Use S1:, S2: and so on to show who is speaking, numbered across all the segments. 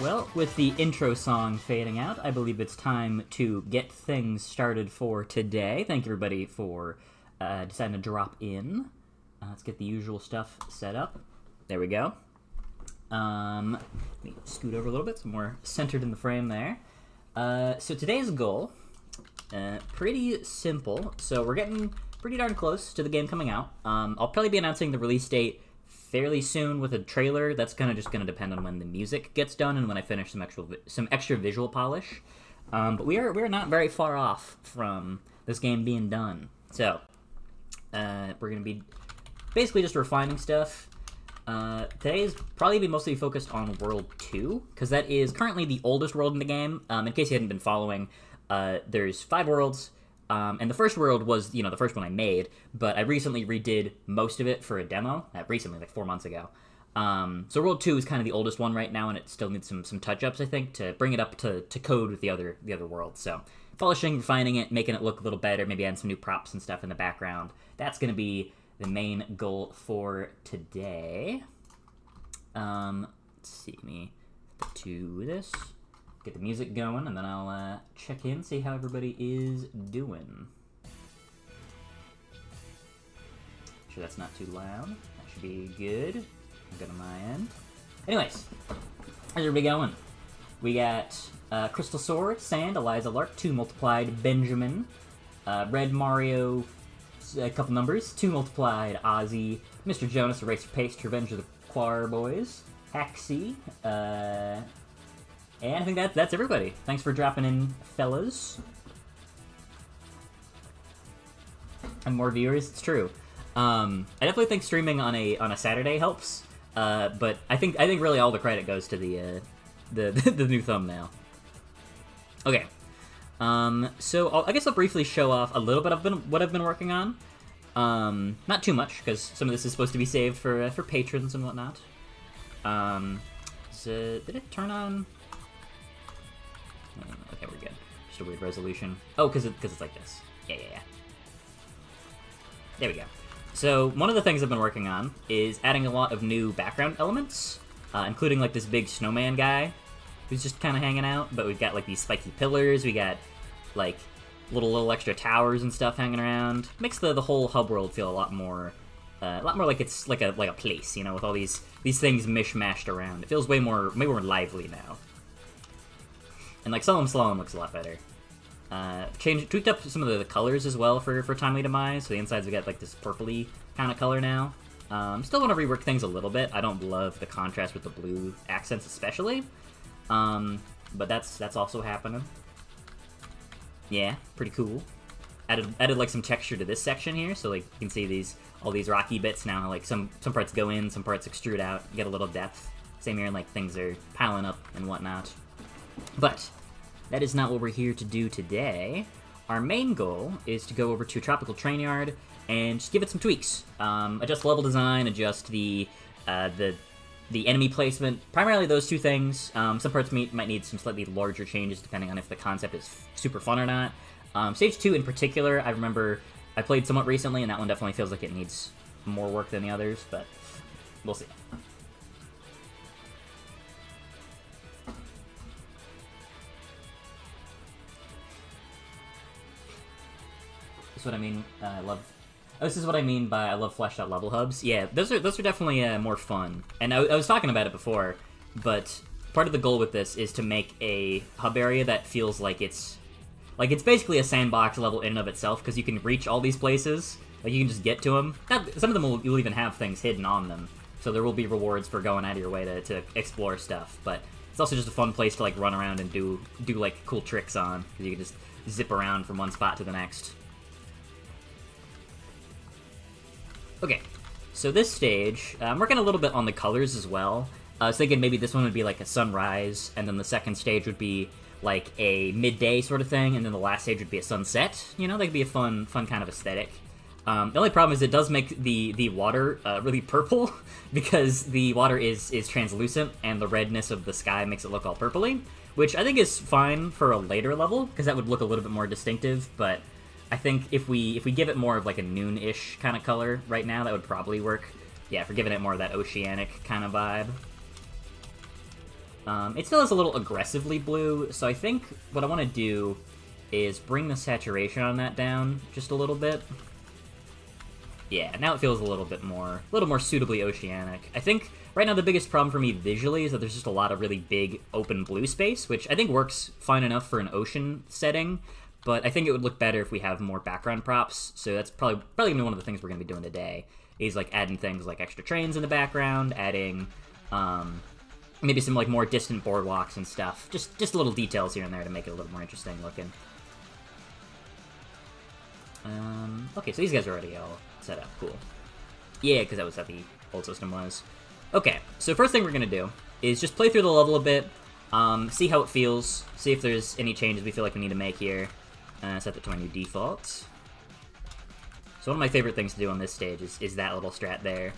S1: Well, with the intro song fading out, I believe it's time to get things started for today. Thank you, everybody, for deciding to drop in. Let's get the usual stuff set up. There we go. Let me scoot over a little bit so we're centered in the frame there. So today's goal, pretty simple. So we're getting pretty darn close to the game coming out. I'll probably be announcing the release date fairly soon with a trailer. That's just gonna depend on when the music gets done and when I finish some extra visual polish. But we're not very far off from this game being done. So we're gonna be basically just refining stuff. Today's probably be mostly focused on World 2, because that is currently the oldest world in the game. In case you hadn't been following, there's 5 worlds. And the first world was, the first one I made, but I recently redid most of it for a demo. Recently, like 4 months ago. So World 2 is kind of the oldest one right now, and it still needs some touch-ups, I think, to bring it up to code with the other worlds. So polishing, refining it, making it look a little better, maybe adding some new props and stuff in the background. That's going to be the main goal for today. Let's see, let me do this. Get the music going, and then I'll check in, see how everybody is doing. Sure that's not too loud. That should be good. Good on my end. Anyways, how's everybody going? We got Crystal Sword, Sand, Eliza Lark, 2 multiplied, Benjamin, Red Mario, a couple numbers, 2 multiplied, Ozzy, Mr. Jonas, Eraser Paste, Revenge of the Quar Boys, Haxie, and I think that's everybody. Thanks for dropping in, fellas. And more viewers, it's true. I definitely think streaming on a Saturday helps. But I think really all the credit goes to the new thumbnail. Okay. So I guess I'll briefly show off a little bit of what I've been working on. Not too much, because some of this is supposed to be saved for patrons and whatnot. So did it turn on? Okay, we're good. Just a weird resolution. Oh, because it's like this. Yeah. There we go. So one of the things I've been working on is adding a lot of new background elements, including like this big snowman guy who's just kind of hanging out. But we've got like these spiky pillars. We got like little extra towers and stuff hanging around. Makes the whole hub world feel a lot more like it's like a place, with all these things mishmashed around. It feels way more lively now. And like Solemn Slalom looks a lot better. Tweaked up some of the colors as well for timely demise. So the insides we got like this purpley kind of color now. Still want to rework things a little bit. I don't love the contrast with the blue accents especially. But that's also happening. Yeah, pretty cool. Added like some texture to this section here, so like you can see all these rocky bits now. Like some parts go in, some parts extrude out, get a little depth. Same here, like things are piling up and whatnot. But that is not what we're here to do today. Our main goal is to go over to Tropical Train Yard and just give it some tweaks. Adjust level design, adjust the enemy placement. Primarily those two things. Some parts might need some slightly larger changes depending on if the concept is super fun or not. Stage 2 in particular, I remember I played somewhat recently, and that one definitely feels like it needs more work than the others, but we'll see. This is what I mean. This is what I mean by I love fleshed out level hubs. Yeah, those are definitely more fun. And I was talking about it before, but part of the goal with this is to make a hub area that feels like it's basically a sandbox level in and of itself, because you can reach all these places. Like you can just get to them. Some of them you'll even have things hidden on them, so there will be rewards for going out of your way to explore stuff. But it's also just a fun place to like run around and do like cool tricks on, because you can just zip around from one spot to the next. Okay, so this stage, I'm working a little bit on the colors as well. I was thinking maybe this one would be like a sunrise, and then the second stage would be like a midday sort of thing, and then the last stage would be a sunset. That could be a fun kind of aesthetic. The only problem is it does make the water really purple, because the water is translucent, and the redness of the sky makes it look all purpley, which I think is fine for a later level, because that would look a little bit more distinctive, but I think if we give it more of like a noon-ish kind of color right now, that would probably work. Yeah, if we're giving it more of that oceanic kind of vibe. It still is a little aggressively blue, so I think what I want to do is bring the saturation on that down just a little bit. Yeah, now it feels a little more suitably oceanic. I think right now the biggest problem for me visually is that there's just a lot of really big open blue space, which I think works fine enough for an ocean setting, but I think it would look better if we have more background props, so that's probably gonna be one of the things we're gonna be doing today, is like adding things like extra trains in the background, adding maybe some like more distant boardwalks and stuff. Just little details here and there to make it a little more interesting looking. Okay, so these guys are already all set up. Cool. Yeah, because that was how the old system was. Okay, so first thing we're going to do is just play through the level a bit, see how it feels, see if there's any changes we feel like we need to make here. Set that to my new default. So one of my favorite things to do on this stage is that little strat there.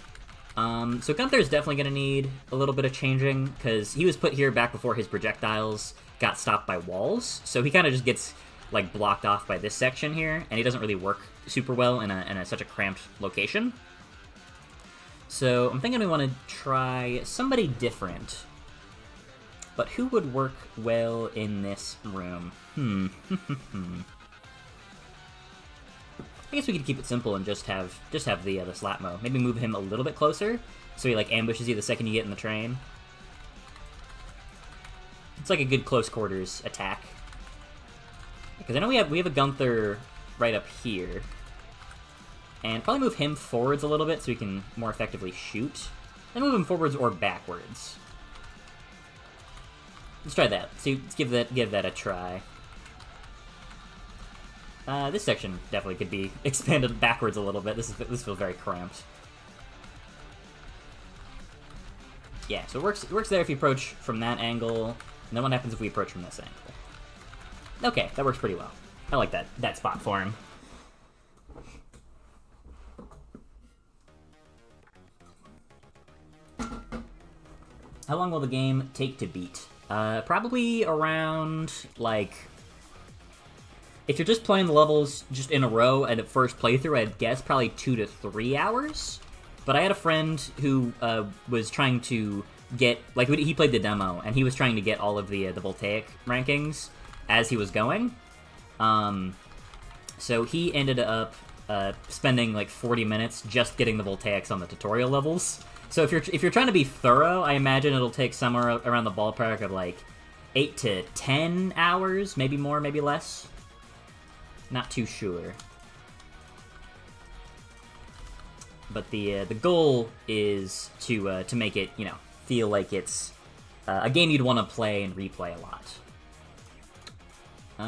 S1: So Gunther's definitely going to need a little bit of changing, because he was put here back before his projectiles got stopped by walls, so he kind of just gets like blocked off by this section here, and he doesn't really work super well in such a cramped location. So I'm thinking we want to try somebody different. But who would work well in this room? I guess we could keep it simple and just have the Slapmo. Maybe move him a little bit closer, so he like ambushes you the second you get in the train. It's like a good close quarters attack. Because I know we have a Gunther right up here. And probably move him forwards a little bit so he can more effectively shoot. Then move him forwards or backwards. Let's try that. So let's give that a try. This section definitely could be expanded backwards a little bit. This feels very cramped. Yeah, so it works there if you approach from that angle. And then what happens if we approach from this angle? Okay, that works pretty well. I like that spot for him. How long will the game take to beat? Probably around, like... If you're just playing the levels just in a row at a first playthrough, I'd guess probably 2 to 3 hours. But I had a friend who was trying to get... Like, he played the demo, and he was trying to get all of the Voltaic rankings as he was going. So he ended up spending like 40 minutes just getting the Voltaics on the tutorial levels. So if you're trying to be thorough, I imagine it'll take somewhere around the ballpark of like 8 to 10 hours, maybe more, maybe less. Not too sure. But the goal is to make it, you know, feel like it's a game you'd want to play and replay a lot.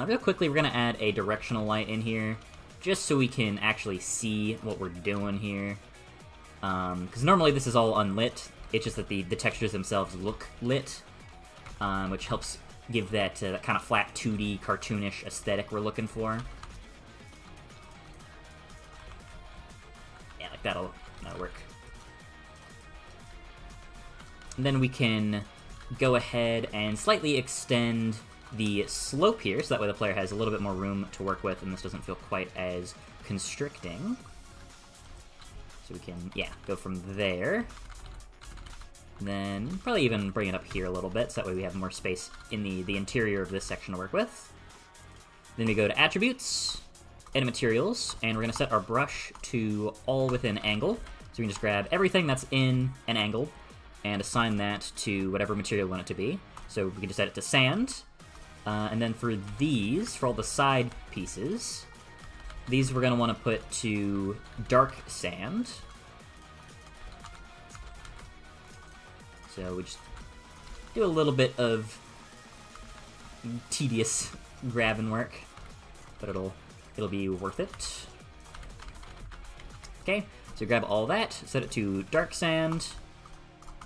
S1: Real quickly, we're going to add a directional light in here, just so we can actually see what we're doing here. Because normally this is all unlit, it's just that the textures themselves look lit, which helps give that kind of flat 2D cartoonish aesthetic we're looking for. Yeah, like that'll work. And then we can go ahead and slightly extend the slope here, so that way the player has a little bit more room to work with, and this doesn't feel quite as constricting. So we can, yeah, go from there. And then probably even bring it up here a little bit, so that way we have more space in the interior of this section to work with. Then we go to Attributes, Edit Materials, and we're going to set our brush to all within angle. So we can just grab everything that's in an angle and assign that to whatever material we want it to be. So we can just set it to sand. And then for these, for all the side pieces, these we're going to want to put to dark sand. So we just do a little bit of tedious grabbing work, but it'll be worth it. Okay, so grab all that, set it to dark sand.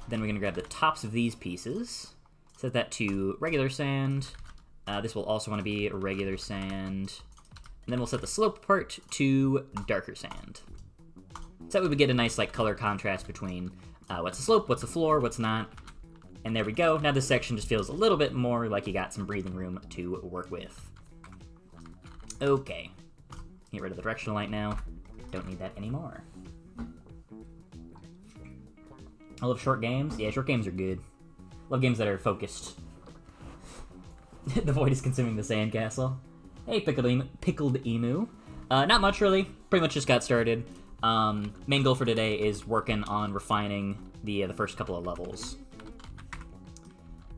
S1: Then we're going to grab the tops of these pieces, set that to regular sand. This will also want to be regular sand. And then we'll set the slope part to darker sand. So that way we get a nice like color contrast between what's the slope, what's the floor, what's not. And there we go. Now this section just feels a little bit more like you got some breathing room to work with. Okay. Get rid of the directional light now. Don't need that anymore. I love short games. Yeah, short games are good. Love games that are focused. The void is consuming the sandcastle. Hey, pickled emu. Not much, really. Pretty much just got started. Main goal for today is working on refining the first couple of levels.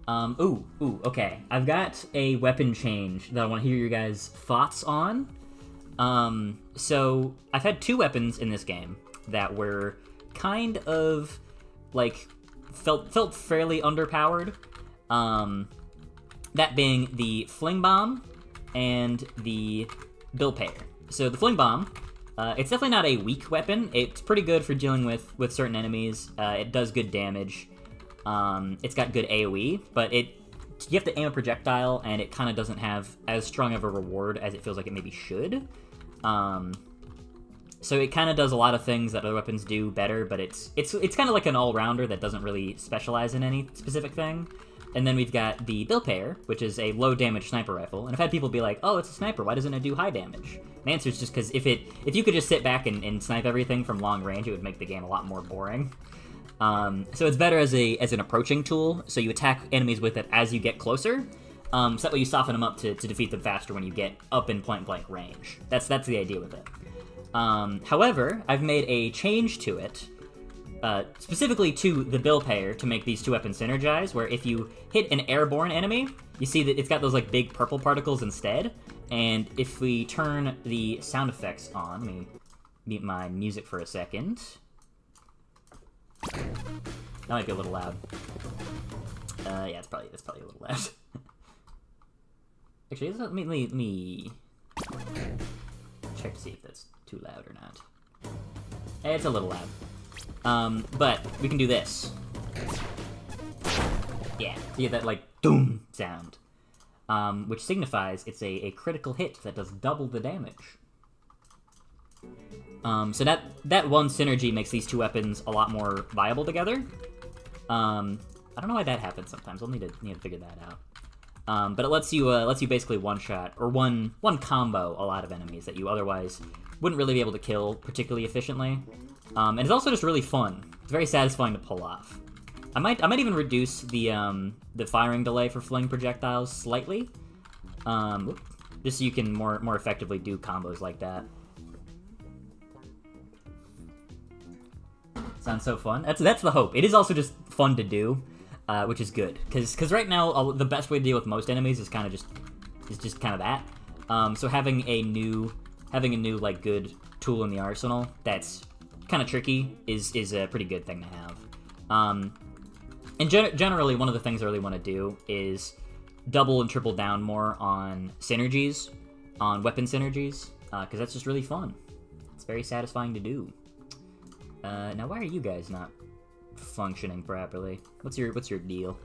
S1: Okay. I've got a weapon change that I want to hear your guys' thoughts on. So I've had two weapons in this game that were kind of, like, felt fairly underpowered. That being the Fling Bomb and the Bill Payer. So the Fling Bomb, it's definitely not a weak weapon. It's pretty good for dealing with certain enemies. It does good damage. It's got good AoE, but you have to aim a projectile, and it kind of doesn't have as strong of a reward as it feels like it maybe should. So it kind of does a lot of things that other weapons do better, but it's kind of like an all-rounder that doesn't really specialize in any specific thing. And then we've got the Bill Payer, which is a low-damage sniper rifle. And I've had people be like, oh, it's a sniper, why doesn't it do high damage? The answer is just because if you could just sit back and snipe everything from long range, it would make the game a lot more boring. So it's better as an approaching tool, so you attack enemies with it as you get closer. So that way you soften them up to defeat them faster when you get up in point-blank range. That's the idea with it. However, I've made a change to it, specifically to the Bill Payer, to make these two weapons synergize, where if you hit an airborne enemy, you see that it's got those like big purple particles instead, and if we turn the sound effects on, let me mute my music for a second. That might be a little loud. Yeah, that's probably a little loud. Actually, let me check to see if that's too loud or not. It's a little loud. But we can do this. Yeah, you get that, like, doom sound. Which signifies it's a critical hit that does double the damage. So that one synergy makes these two weapons a lot more viable together. I don't know why that happens sometimes. I'll need to figure that out. But it lets you basically one-shot, or one combo a lot of enemies that you otherwise wouldn't really be able to kill particularly efficiently. And it's also just really fun. It's very satisfying to pull off. I might even reduce the firing delay for fling projectiles slightly, just so you can more effectively do combos like that. Sounds so fun. That's the hope. It is also just fun to do, which is good, because right now the best way to deal with most enemies is just kind of that. So having a new like good tool in the arsenal that's kind of tricky is a pretty good thing to have. And generally, one of the things I really want to do is double and triple down more on synergies, on weapon synergies, because that's just really fun. It's very satisfying to do. Now, why are you guys not functioning properly? What's your deal?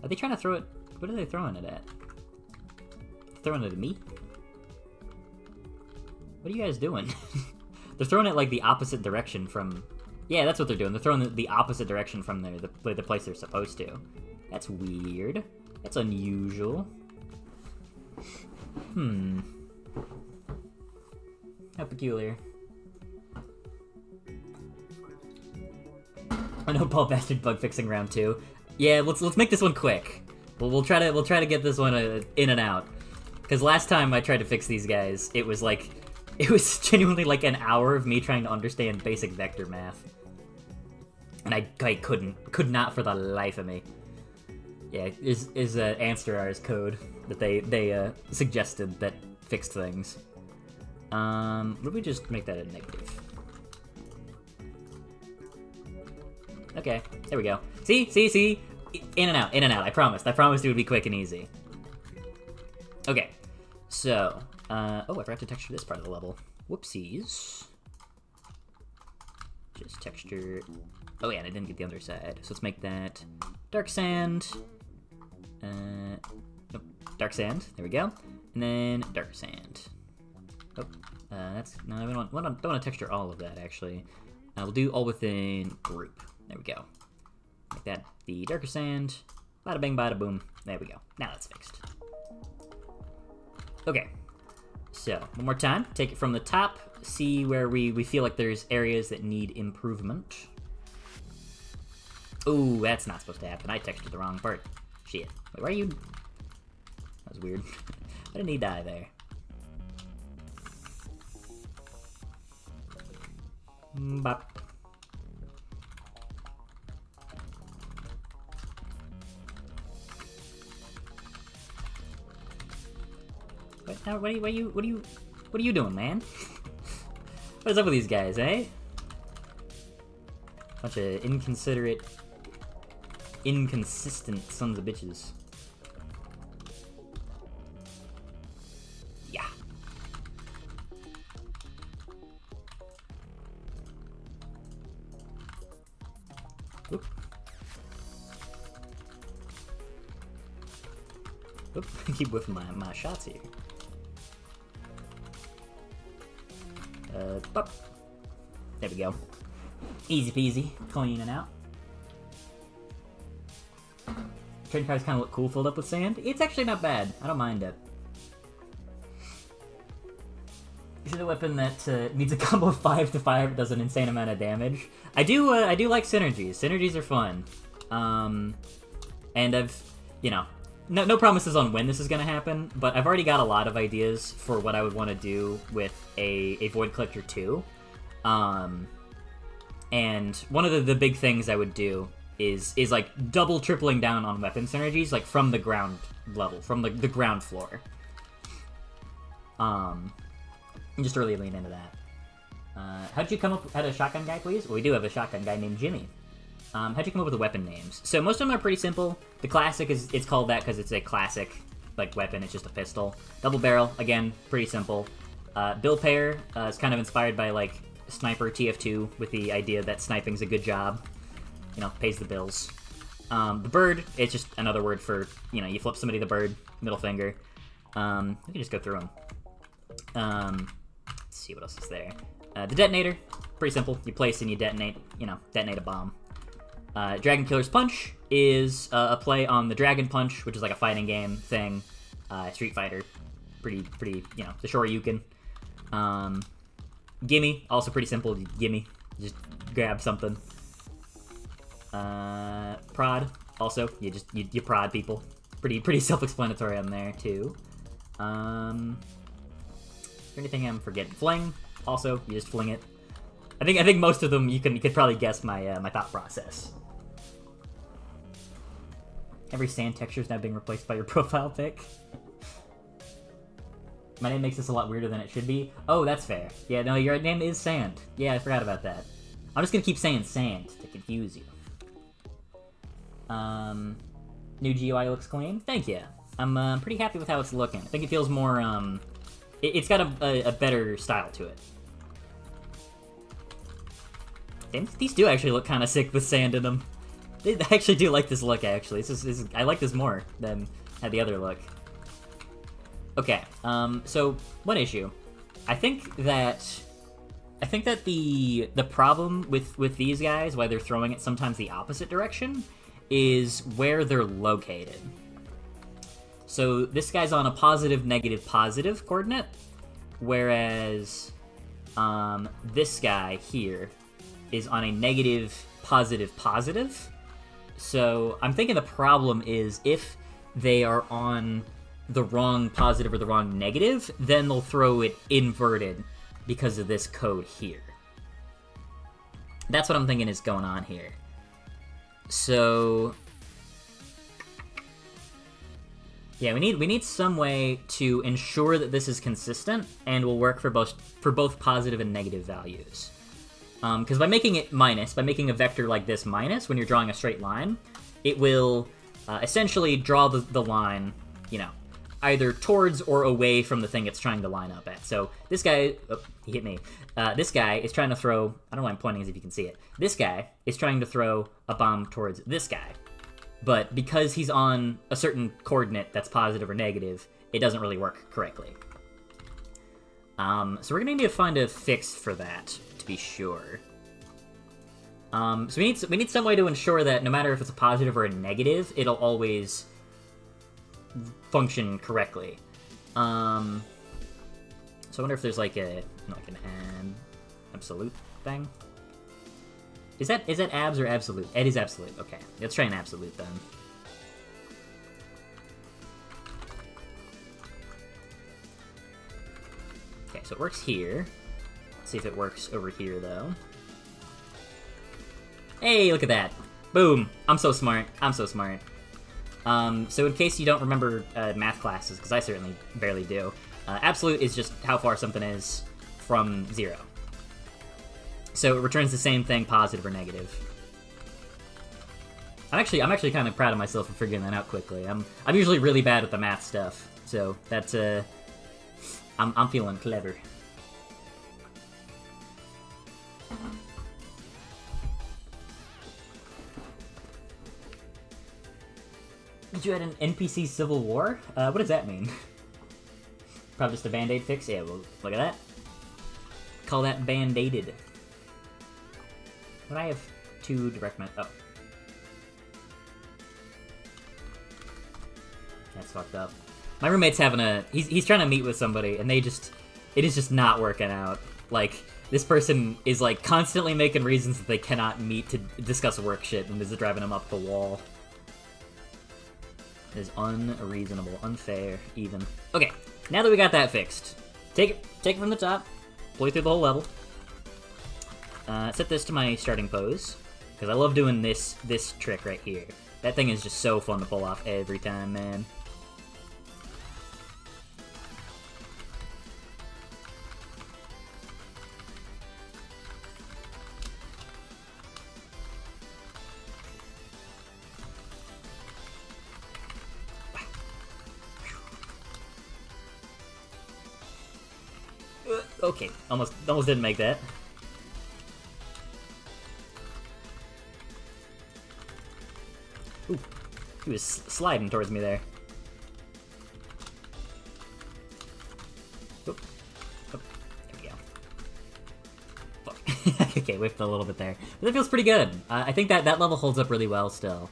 S1: Are they trying to throw it? What are they throwing it at? Throwing it at me? What are you guys doing? They're throwing it like the opposite direction from... Yeah, that's what they're doing. They're throwing the opposite direction from the place they're supposed to. That's weird. That's unusual. How peculiar. I know Paul Bastard bug fixing round 2. Yeah, let's make this one quick. We'll try to get this one in and out. Because last time I tried to fix these guys, it was genuinely like an hour of me trying to understand basic vector math. And I could not for the life of me. Yeah, is Anstarar's code that they suggested that fixed things. What if we just make that a negative? Okay, there we go. See? In and out. I promised it would be quick and easy. Okay, so, oh, I forgot to texture this part of the level. Whoopsies. Just texture, oh yeah, and I didn't get the underside. So let's make that dark sand. Nope, dark sand, there we go. And then dark sand. Oh, no, I don't want to texture all of that, actually. We'll do all within group. There we go. Make that the darker sand. Bada bing, bada boom. There we go. Now that's fixed. Okay. So, one more time. Take it from the top. See where we feel like there's areas that need improvement. Ooh, that's not supposed to happen. I texted the wrong part. Shit. Wait, why are you... That was weird. Why didn't he die there? Bop. What are you doing, man? What is up with these guys, eh? Bunch of inconsiderate, inconsistent sons of bitches. Yeah. Oop. Oop. I keep whiffing my shots here. Bop. There we go. Easy peasy, clean and out. Trading cards kind of look cool filled up with sand. It's actually not bad. I don't mind it. This is a weapon that needs a combo of 5 to 5, does an insane amount of damage. I do like synergies. Synergies are fun. And I've, you know, no promises on when this is going to happen, but I've already got a lot of ideas for what I would want to do with a Void Collector 2. And one of the big things I would do is like double tripling down on weapon synergies, like from the ground level, from the ground floor. And just really lean into that. How'd you come up at a shotgun guy, please? Well, we do have a shotgun guy named Jimmy. How'd you come up with the weapon names? So most of them are pretty simple. The classic it's called that because it's a classic like weapon. It's just a pistol. Double barrel, again, pretty simple. Bill pair is kind of inspired by like Sniper TF2 with the idea that sniping's a good job. You know, pays the bills. The bird, it's just another word for, you know, you flip somebody the bird, middle finger. We can just go through them. Let's see what else is there. The detonator, pretty simple. You place and you detonate, you know, detonate a bomb. Dragon Killer's Punch is a play on the Dragon Punch, which is like a fighting game thing. Street Fighter, pretty, you know, the Shoryuken. Gimme, also pretty simple. Gimme, just grab something. Prod, also you prod people. Pretty self-explanatory on there too. Is there anything I'm forgetting? Fling, also you just fling it. I think most of them you could probably guess my my thought process. Every sand texture is now being replaced by your profile pic. My name makes this a lot weirder than it should be. Oh, that's fair. Yeah, no, your name is Sand. Yeah, I forgot about that. I'm just gonna keep saying Sand to confuse you. New GUI looks clean. Thank you. I'm pretty happy with how it's looking. I think it feels more, it's got a better style to it. Damn, these do actually look kind of sick with sand in them. I actually do like this look, actually. I like this more than the other look. Okay, so one issue. I think that the problem with these guys, why they're throwing it sometimes the opposite direction, is where they're located. So this guy's on a positive, negative, positive coordinate, whereas this guy here is on a negative, positive, positive. So I'm thinking the problem is if they are on the wrong positive or the wrong negative, then they'll throw it inverted because of this code here. That's what I'm thinking is going on here. So yeah, we need some way to ensure that this is consistent and will work for both positive and negative values. Because by making it minus, by making a vector like this minus, when you're drawing a straight line, it will essentially draw the line, you know, either towards or away from the thing it's trying to line up at. So this guy, oh, he hit me. This guy is trying to throw, I don't know why I'm pointing as if you can see it. This guy is trying to throw a bomb towards this guy. But because he's on a certain coordinate that's positive or negative, it doesn't really work correctly. So we're gonna need to find a fix for that, to be sure. So we need some way to ensure that no matter if it's a positive or a negative, it'll always function correctly. So I wonder if there's like an absolute thing. Is that abs or absolute? It is absolute. Okay, let's try an absolute then. Okay, so it works here. Let's see if it works over here though. Hey, look at that! Boom! I'm so smart. I'm so smart. So in case you don't remember math classes, because I certainly barely do, absolute is just how far something is from 0. So it returns the same thing, positive or negative. I'm actually kind of proud of myself for figuring that out quickly. I'm usually really bad with the math stuff, so that's I'm feeling clever. Did you add an NPC Civil War? What does that mean? Probably just a band-aid fix? Yeah, well, look at that. Call that band-aided. Would I have 2 direct men? Oh. That's fucked up. My roommate's having a... He's trying to meet with somebody, and it is just not working out. Like, this person is, like, constantly making reasons that they cannot meet to discuss work shit, and this is driving them up the wall. It is unreasonable, unfair, even. Okay, now that we got that fixed, take it from the top, play through the whole level. Set this to my starting pose, because I love doing this trick right here. That thing is just so fun to pull off every time, man. Okay, almost didn't make that. Ooh, he was sliding towards me there. Oop. Oop. There we go. Fuck. Okay, whiffed a little bit there. But that feels pretty good. I think that level holds up really well still.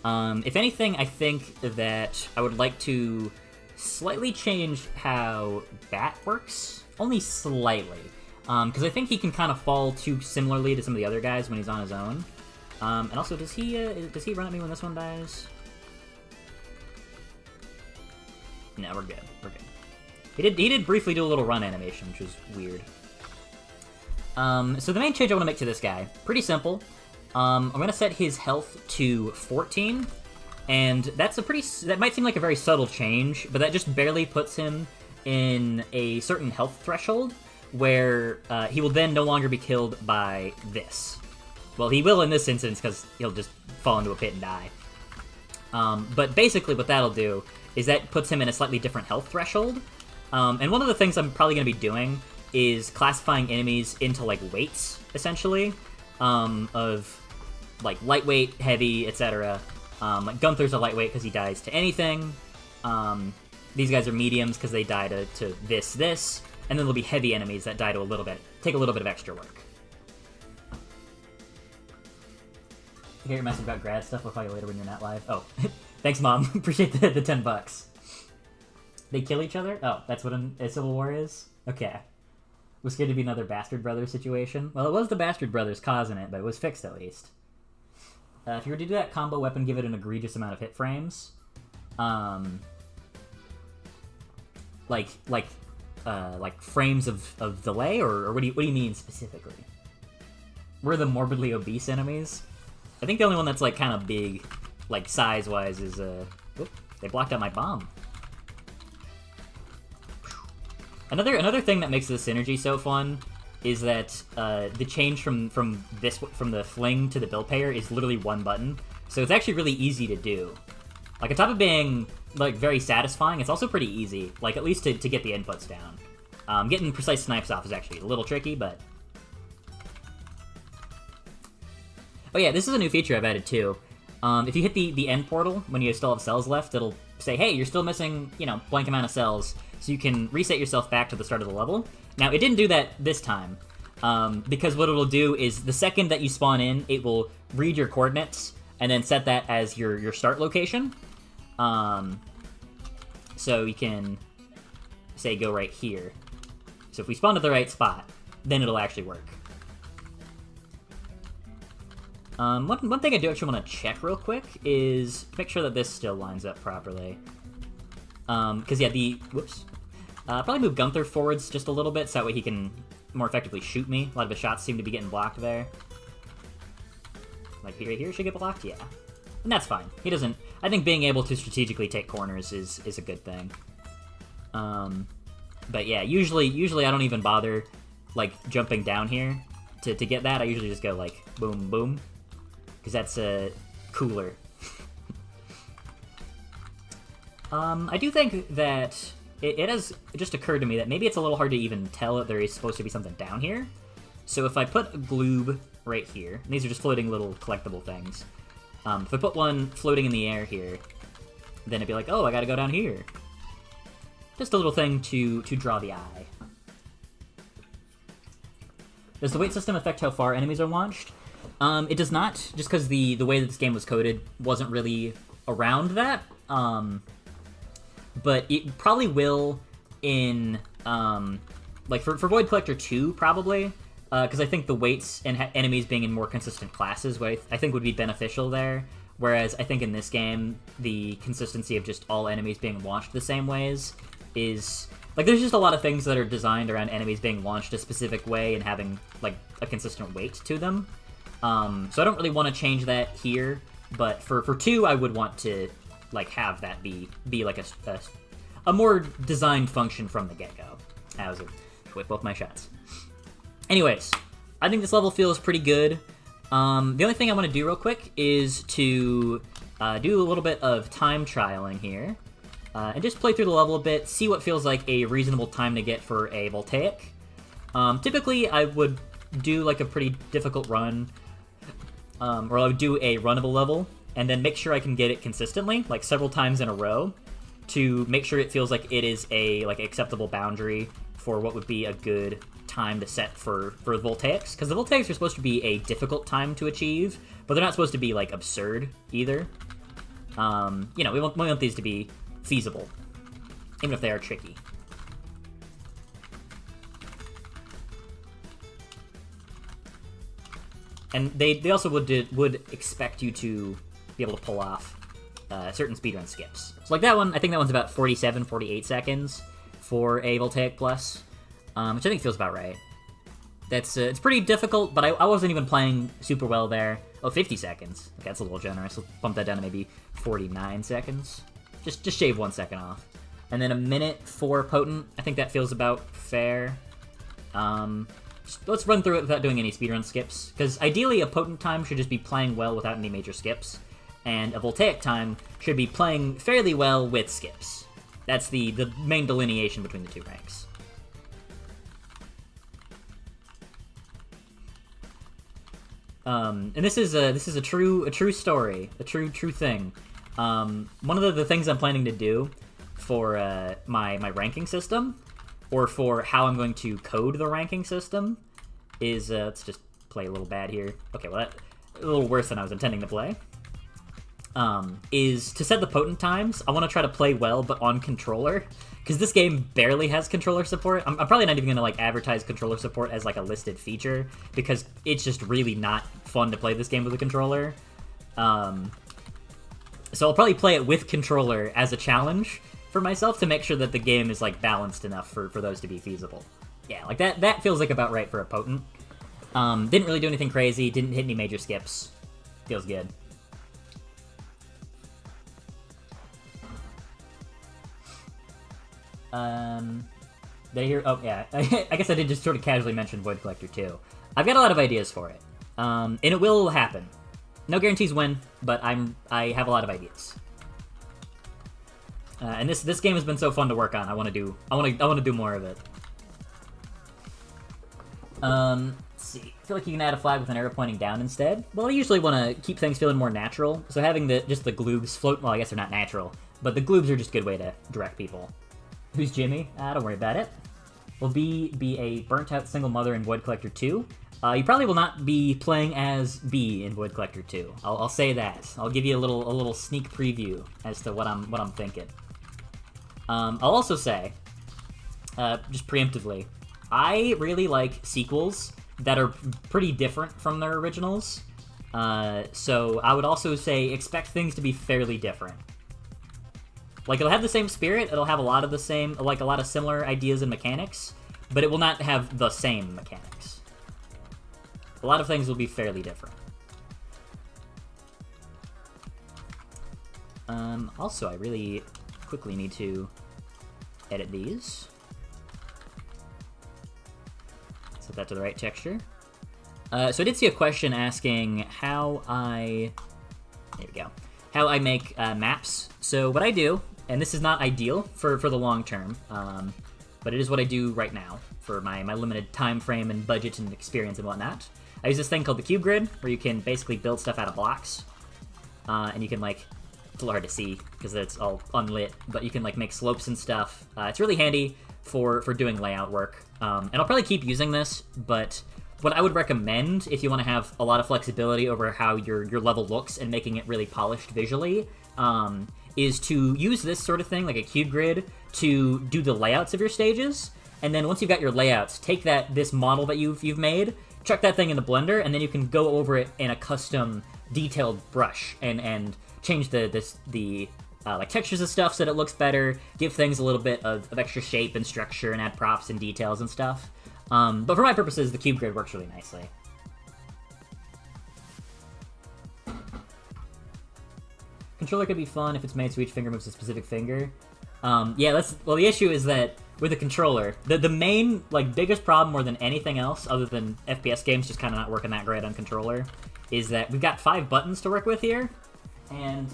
S1: If anything, I think that I would like to slightly change how Bat works. Only slightly. Because I think he can kind of fall too similarly to some of the other guys when he's on his own. And also, does he run at me when this one dies? No, we're good. We're good. He did briefly do a little run animation, which was weird. So the main change I want to make to this guy, pretty simple. I'm going to set his health to 14, and that might seem like a very subtle change, but that just barely puts him in a certain health threshold, where he will then no longer be killed by this. Well, he will in this instance, because he'll just fall into a pit and die. But basically what that'll do is that puts him in a slightly different health threshold. And one of the things I'm probably going to be doing is classifying enemies into, like, weights, essentially, of, like, lightweight, heavy, etc. Like, Gunther's a lightweight because he dies to anything. These guys are mediums because they die to this, and then there'll be heavy enemies that die to take a little bit of extra work. I hear your message about grad stuff. I'll call you later when you're not live. Oh, thanks, Mom. Appreciate the $10. They kill each other? Oh, that's what a Civil War is? Okay. Was scared to be another Bastard Brothers situation. Well, it was the Bastard Brothers causing it, but it was fixed at least. If you were to do that combo weapon, give it an egregious amount of hit frames. Like frames of delay, or what do you mean specifically? We're the morbidly obese enemies. I think the only one that's like kind of big, like size-wise, is Oop, they blocked out my bomb. Another thing that makes this synergy so fun is that the change from the fling to the bill payer is literally one button, so it's actually really easy to do. Like, on top of being like very satisfying, it's also pretty easy. Like, at least to get the inputs down. Getting precise snipes off is actually a little tricky, but. Oh yeah, this is a new feature I've added too. If you hit the end portal when you still have cells left, it'll say, hey, you're still missing, blank amount of cells, so you can reset yourself back to the start of the level. Now, it didn't do that this time, because what it'll do is the second that you spawn in, it will read your coordinates and then set that as your start location. So you can, say, go right here. So if we spawn at the right spot, then it'll actually work. One thing I do actually want to check real quick is make sure that this still lines up properly. Because, yeah, whoops. Probably move Gunther forwards just a little bit, so that way he can more effectively shoot me. A lot of his shots seem to be getting blocked there. Like, here should get blocked? Yeah. And that's fine. He doesn't... I think being able to strategically take corners is a good thing. But yeah, usually I don't even bother, like, jumping down here to get that. I usually just go, like, boom, boom. Because that's, cooler. I do think that it has just occurred to me that maybe it's a little hard to even tell that there is supposed to be something down here. So if I put a gloob right here, and these are just floating little collectible things. If I put one floating in the air here, then it'd be like, oh, I gotta go down here. Just a little thing to draw the eye. Does the weight system affect how far enemies are launched? It does not, just because the way that this game was coded wasn't really around that. But it probably will in, like, for Void Collector 2, probably. Because I think the weights and enemies being in more consistent classes, I think would be beneficial there. Whereas I think in this game, the consistency of just all enemies being launched the same ways is... Like, there's just a lot of things that are designed around enemies being launched a specific way and having, like, a consistent weight to them. So I don't really want to change that here, but for 2, I would want to, like, have that be like a more designed function from the get-go. I was whip both my shots. Anyways, I think this level feels pretty good. The only thing I want to do real quick is to do a little bit of time trialing here. And just play through the level a bit, see what feels like a reasonable time to get for a Voltaic. Typically, I would do, like, a pretty difficult run, or I would do a runnable level, and then make sure I can get it consistently, like, several times in a row, to make sure it feels like it is a, like, acceptable boundary for what would be a good time to set for the Voltaics. Because the Voltaics are supposed to be a difficult time to achieve, but they're not supposed to be, like, absurd, either. You know, we want these to be feasible, even if they are tricky. And they also would expect you to be able to pull off certain speedrun skips. So like that one, I think that one's about 47, 48 seconds for a Voltaic Plus, which I think feels about right. That's it's pretty difficult, but I wasn't even playing super well there. Oh, 50 seconds. Okay, that's a little generous. Let's bump that down to maybe 49 seconds. Just shave 1 second off. And then a minute for Potent. I think that feels about fair. Let's run through it without doing any speedrun skips. Because ideally a Potent time should just be playing well without any major skips. And a Voltaic time should be playing fairly well with skips. That's the main delineation between the two ranks. And this is a true story, a true thing. One of the things I'm planning to do for my ranking system, or for how I'm going to code the ranking system, is let's just play a little bad here. Okay, well that a little worse than I was intending to play. Is to set the potent times. I want to try to play well, but on controller, because this game barely has controller support. I'm probably not even gonna like advertise controller support as like a listed feature, because it's just really not fun to play this game with a controller. So I'll probably play it with controller as a challenge for myself to make sure that the game is like balanced enough for those to be feasible. Yeah, like that feels like about right for a potent. Didn't really do anything crazy, didn't hit any major skips. Feels good. Did I hear? Oh, yeah. I guess I did just sort of casually mention Void Collector 2. I've got a lot of ideas for it. And it will happen. No guarantees when, but I have a lot of ideas. And this game has been so fun to work on. I want to do more of it. Let's see. I feel like you can add a flag with an arrow pointing down instead. Well, I usually want to keep things feeling more natural, so having just the gloobs float. Well, I guess they're not natural, but the gloobs are just a good way to direct people. Who's Jimmy? Don't worry about it. Will be a burnt-out single mother in Void Collector 2. You probably will not be playing as B in Void Collector 2. I'll say that. I'll give you a little sneak preview as to what I'm thinking. I'll also say, just preemptively, I really like sequels that are pretty different from their originals. So I would also say expect things to be fairly different. Like, it'll have the same spirit, it'll have a lot of the same, like, a lot of similar ideas and mechanics, but it will not have the same mechanics. A lot of things will be fairly different. Also, I really quickly need to edit these. Set that to the right texture. So I did see a question asking how I... There we go. How I make maps. So what I do, and this is not ideal for the long term, but it is what I do right now for my limited time frame and budget and experience and whatnot. I use this thing called the cube grid, where you can basically build stuff out of blocks. And you can, like... It's a little hard to see because it's all unlit, but you can, like, make slopes and stuff. It's really handy for doing layout work. And I'll probably keep using this, but what I would recommend if you want to have a lot of flexibility over how your level looks and making it really polished visually, is to use this sort of thing, like a cube grid, to do the layouts of your stages. And then once you've got your layouts, take this model that you've made, chuck that thing in the Blender, and then you can go over it in a custom detailed brush and change the like textures and stuff so that it looks better, give things a little bit of extra shape and structure, and add props and details and stuff. But for my purposes, the cube grid works really nicely. Controller could be fun if it's made so each finger moves a specific finger. Yeah, well, the issue is that with the controller, the main, like, biggest problem more than anything else, other than FPS games just kind of not working that great on controller, is that we've got 5 buttons to work with here, and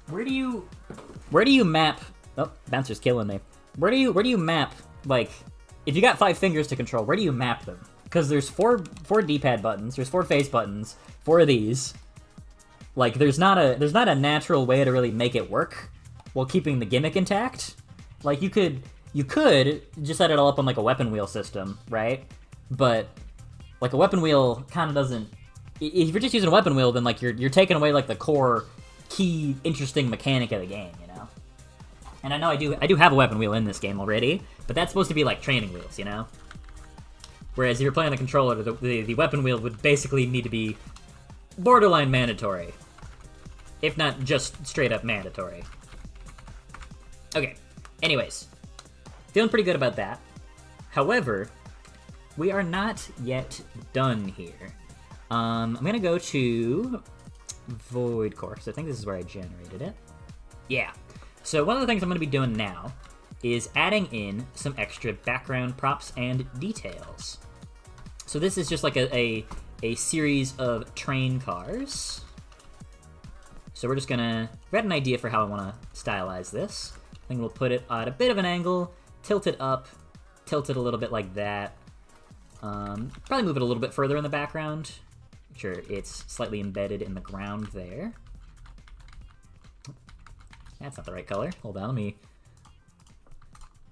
S1: where do you map? Oh, bouncer's killing me. Where do you map, like, if you got 5 fingers to control, where do you map them? Because there's four D-pad buttons, there's 4 face buttons, 4 of these. Like, there's not a natural way to really make it work while keeping the gimmick intact. Like, you could just set it all up on, like, a weapon wheel system, right? But, like, a weapon wheel kind of doesn't... If you're just using a weapon wheel, then, like, you're taking away, like, the core, key, interesting mechanic of the game, you know? And I know I do have a weapon wheel in this game already, but that's supposed to be, like, training wheels, you know? Whereas if you're playing the controller, the weapon wheel would basically need to be borderline mandatory. If not just straight-up mandatory. Okay. Anyways, feeling pretty good about that. However, we are not yet done here. I'm gonna go to Void Core, because I think this is where I generated it. Yeah. So one of the things I'm gonna be doing now is adding in some extra background props and details. So this is just like a series of train cars. So we're just gonna... I've got an idea for how I want to stylize this. I think we'll put it at a bit of an angle, tilt it up, tilt it a little bit like that. Probably move it a little bit further in the background. Make sure it's slightly embedded in the ground there. That's not the right color. Hold on, let me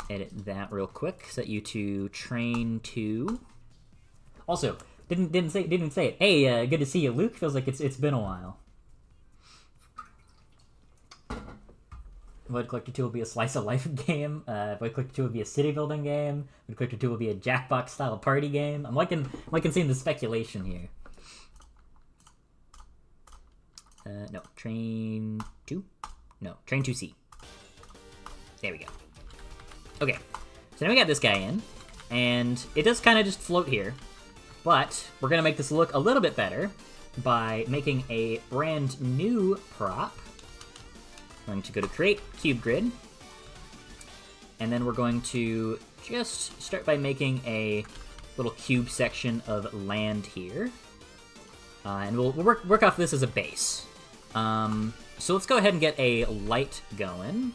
S1: edit that real quick. Set you to train 2. Also, didn't say it. Hey, good to see you, Luke. Feels like it's been a while. Void Collector 2 will be a slice of life game. Void Collector 2 will be a city building game. Void Collector 2 will be a Jackbox style party game. I'm liking seeing the speculation here. No, Train 2? No, Train 2C. There we go. Okay, so now we got this guy in, and it does kind of just float here, but we're gonna make this look a little bit better by making a brand new prop. I'm going to go to Create Cube Grid, and then we're going to just start by making a little cube section of land here, and we'll work off this as a base. So let's go ahead and get a light going.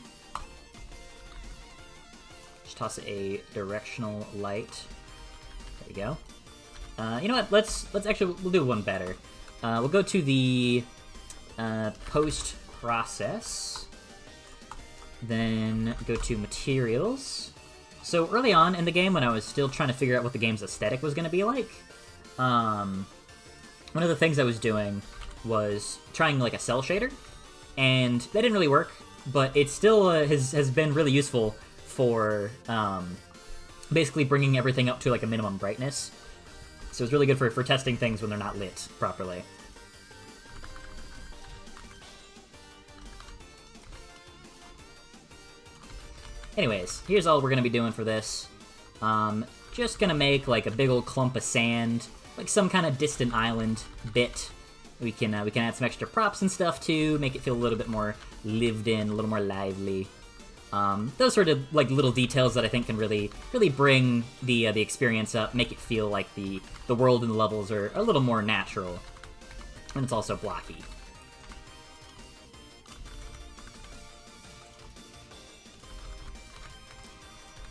S1: Just toss a directional light. There we go. You know what? Let's actually we'll do one better. We'll go to the post process, then go to materials. So early on in the game, when I was still trying to figure out what the game's aesthetic was going to be like, one of the things I was doing was trying like a cell shader, and that didn't really work, but it still has been really useful for basically bringing everything up to like a minimum brightness. So it's really good for testing things when they're not lit properly. Anyways, here's all we're gonna be doing for this. Just gonna make like a big old clump of sand, like some kind of distant island bit. We can add some extra props and stuff too, make it feel a little bit more lived in, a little more lively. Those sort of like little details that I think can really bring the experience up, make it feel like the world and the levels are a little more natural, and it's also blocky.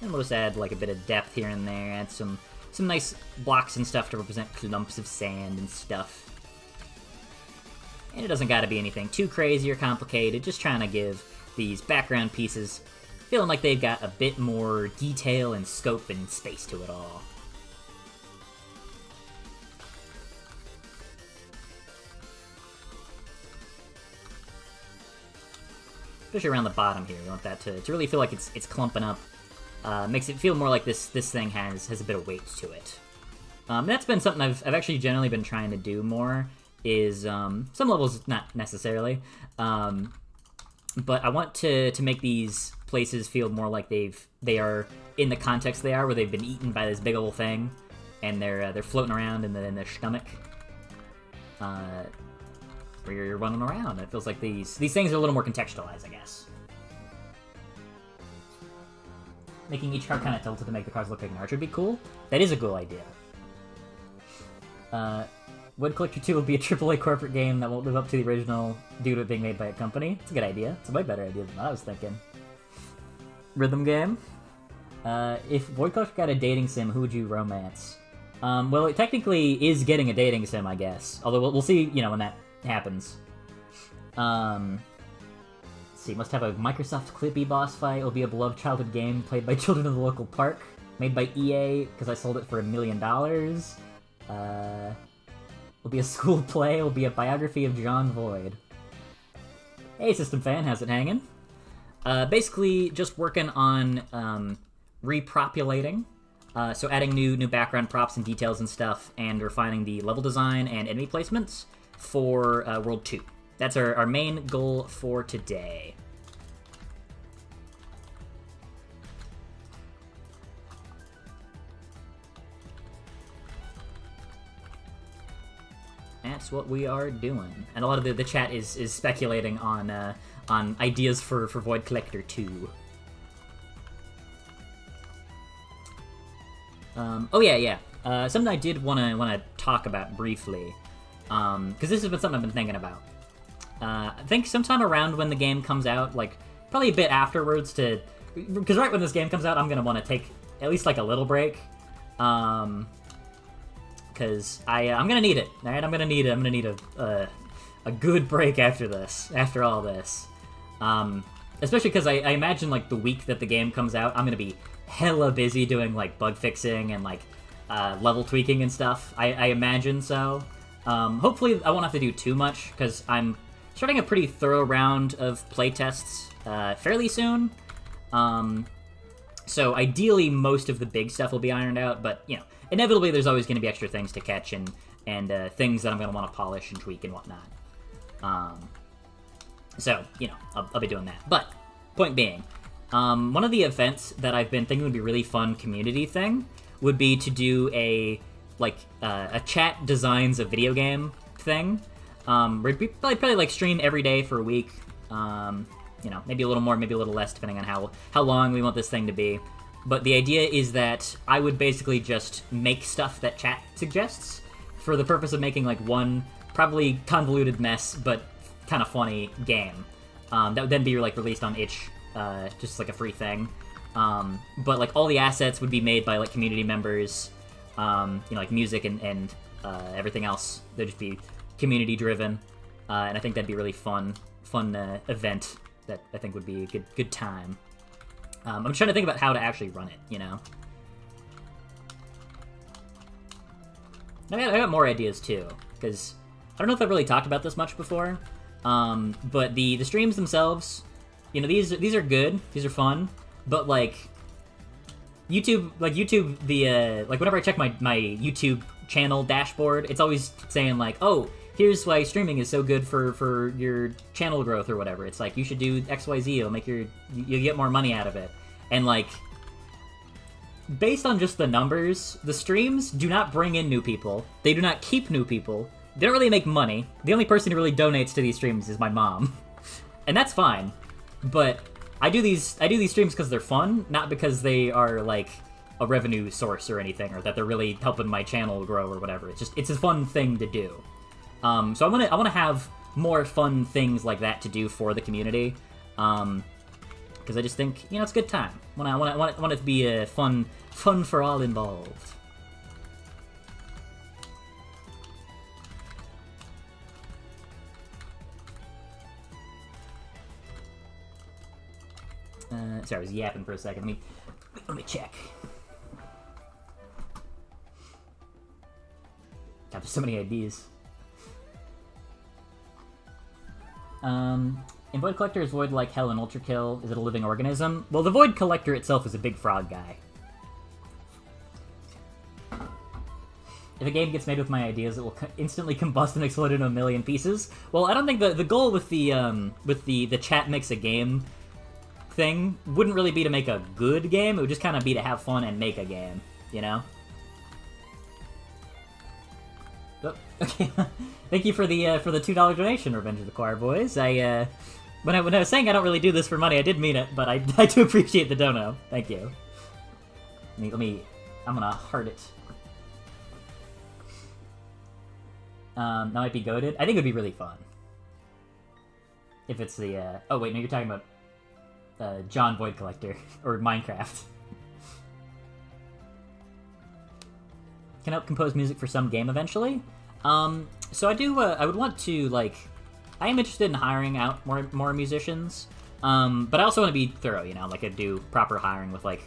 S1: And we'll just add like a bit of depth here and there, add some nice blocks and stuff to represent clumps of sand and stuff. And it doesn't gotta be anything too crazy or complicated, just trying to give these background pieces feeling like they've got a bit more detail and scope and space to it all. Especially around the bottom here, we want that to really feel like it's clumping up. Makes it feel more like this thing has a bit of weight to it. That's been something I've actually generally been trying to do more, is some levels not necessarily, but I want to make these places feel more like they are in the context they are, where they've been eaten by this big old thing, and they're floating around in their stomach, where you're running around. It feels like these things are a little more contextualized, I guess. Making each car kind of tilted to make the cars look like an arch would be cool. That is a cool idea. Wood Collector 2 will be a AAA corporate game that won't live up to the original due to it being made by a company. It's a good idea. It's a way better idea than what I was thinking. Rhythm game. If Void Collector got a dating sim, who would you romance? Well, it technically is getting a dating sim, I guess. Although we'll see, when that happens. Let's see, must have a Microsoft Clippy boss fight. It'll be a beloved childhood game played by children of the local park. Made by EA, because I sold it for $1 million. It'll be a school play. It'll be a biography of John Void. Hey, System Fan, how's it hanging? Basically, just working on repopulating. So adding new background props and details and stuff, and refining the level design and enemy placements for World 2. That's our main goal for today. That's what we are doing. And a lot of the chat is speculating on ideas for Void Collector 2. Oh yeah. Something I did want to talk about briefly, because this has been something I've been thinking about. I think sometime around when the game comes out, like probably a bit afterwards, because right when this game comes out, I'm gonna want to take at least like a little break, because I'm gonna need it. All right, I'm gonna need a good break after all this, especially because I imagine like the week that the game comes out, I'm gonna be hella busy doing like bug fixing and like level tweaking and stuff. I imagine so. Hopefully I won't have to do too much, because I'm starting a pretty thorough round of playtests fairly soon. So ideally most of the big stuff will be ironed out, but inevitably there's always going to be extra things to catch and things that I'm going to want to polish and tweak and whatnot. So I'll be doing that. But point being, one of the events that I've been thinking would be a really fun community thing would be to do a chat designs a video game thing. We'd probably like stream every day for a week. Maybe a little more, maybe a little less, depending on how long we want this thing to be. But the idea is that I would basically just make stuff that chat suggests for the purpose of making like one probably convoluted mess, but kind of funny game. That would then be like released on itch, just like a free thing. But like all the assets would be made by like community members, like music and everything else. They'd just be community driven, and I think that'd be a really fun event that I think would be a good time. I'm trying to think about how to actually run it, I got more ideas too, because I don't know if I've really talked about this much before, but the streams themselves, these are good, these are fun, but like YouTube, the, like, whenever I check my YouTube channel dashboard, it's always saying, like, oh, here's why streaming is so good for your channel growth or whatever. It's like, you should do XYZ, it'll make you get more money out of it. And, like, based on just the numbers, the streams do not bring in new people. They do not keep new people. They don't really make money. The only person who really donates to these streams is my mom. And that's fine. But I do these streams because they're fun, not because they are, like, a revenue source or anything, or that they're really helping my channel grow or whatever. It's a fun thing to do. So I want to have more fun things like that to do for the community, because I just think, you know, it's a good time. I want it to be a fun for all involved. Sorry, I was yapping for a second. Let me check. God, there's so many IDs. In Void Collector, is Void like hell in Ultra Kill? Is it a living organism? Well, the Void Collector itself is a big frog guy. If a game gets made with my ideas, it will instantly combust and explode into a million pieces. Well, I don't think the goal with the chat makes a game thing wouldn't really be to make a good game. It would just kind of be to have fun and make a game, you know? Oh, okay. Thank you for the $2 donation, Revenge of the Choir Boys. When I was saying I don't really do this for money, I did mean it, but I do appreciate the dono. Thank you. I'm gonna heart it. That might be goated. I think it would be really fun. If it's the, oh wait, no, you're talking about John Void Collector, or Minecraft. Can help compose music for some game eventually. So I would want to, like, I am interested in hiring out more musicians, but I also want to be thorough, you know, like I do proper hiring with, like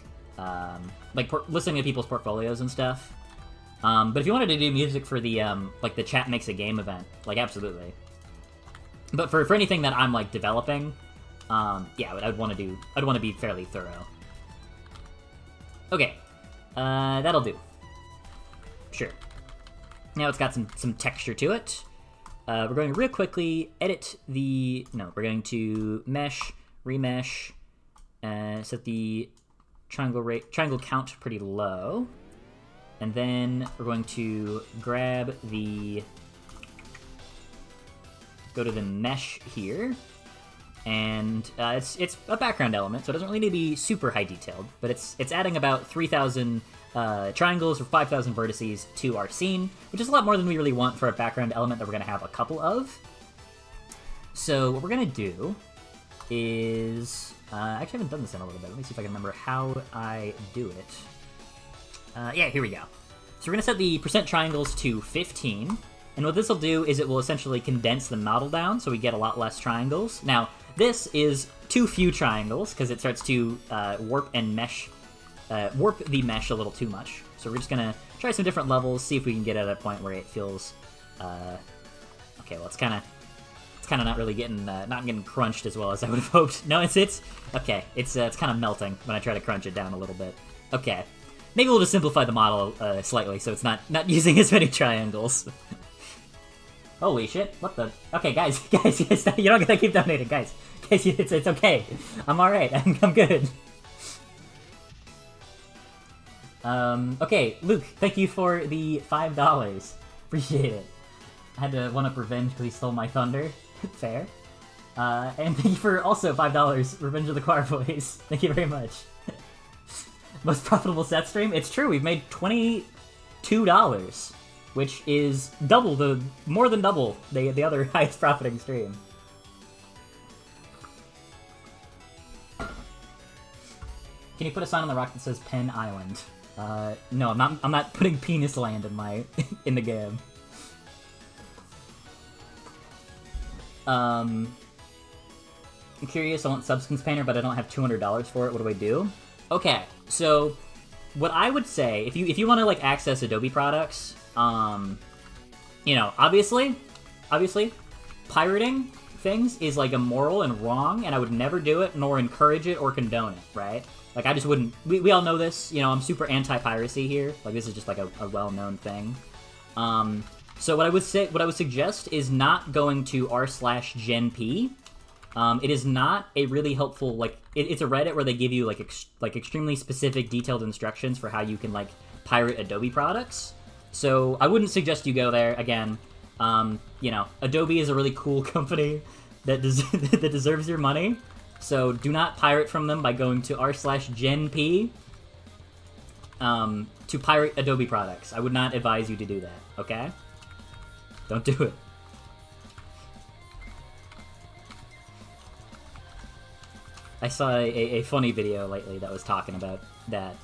S1: listening to people's portfolios and stuff. But if you wanted to do music for the, like the Chat Makes a Game event, like, absolutely. But for anything that I'm, like, developing, yeah, I'd want to be fairly thorough. Okay, that'll do. Sure. Now it's got some texture to it. We're going to real quickly edit the... No, we're going to mesh, remesh, set the triangle count pretty low. And then we're going to grab the... Go to the mesh here. And it's a background element, so it doesn't really need to be super high detailed, but it's adding about 3,000 triangles or 5,000 vertices to our scene, which is a lot more than we really want for a background element that we're going to have a couple of. So what we're going to do is... I actually haven't done this in a little bit. Let me see if I can remember how I do it. Yeah, here we go. So we're going to set the percent triangles to 15, and what this will do is it will essentially condense the model down, so we get a lot less triangles. Now, this is too few triangles, because it starts to warp and mesh, warp the mesh a little too much. So we're just going to try some different levels, see if we can get at a point where it feels... okay, well, it's kind of not really getting, not getting crunched as well as I would have hoped. No, it's okay, it's kind of melting when I try to crunch it down a little bit. Okay, maybe we'll just simplify the model slightly, so it's not using as many triangles. Holy shit, what the... Okay, guys, you don't gotta keep donating, guys. Guys, it's okay. I'm alright, I'm good. Okay, Luke, thank you for the $5. Appreciate it. I had to one-up Revenge because he stole my thunder. Fair. And thank you for also $5, Revenge of the Choir Boys. Thank you very much. Most profitable set stream? It's true, we've made $22. Which is more than double the other highest profiting stream. Can you put a sign on the rock that says Penn Island? No, I'm not putting Penis Land in the game. I'm curious, I want Substance Painter, but I don't have $200 for it. What do I do? Okay, so what I would say, if you want to, like, access Adobe products, you know, obviously, pirating things is, like, immoral and wrong, and I would never do it, nor encourage it or condone it, right? Like, I just wouldn't... We all know this, you know, I'm super anti-piracy here. Like, this is just, like, a well-known thing. So what I would suggest is not going to r/genp. It is not a really helpful, like, it's a Reddit where they give you, like, extremely specific, detailed instructions for how you can, like, pirate Adobe products. So I wouldn't suggest you go there. Again, you know, Adobe is a really cool company that that deserves your money. So do not pirate from them by going to r/genp to pirate Adobe products. I would not advise you to do that, okay? Don't do it. I saw a funny video lately that was talking about that,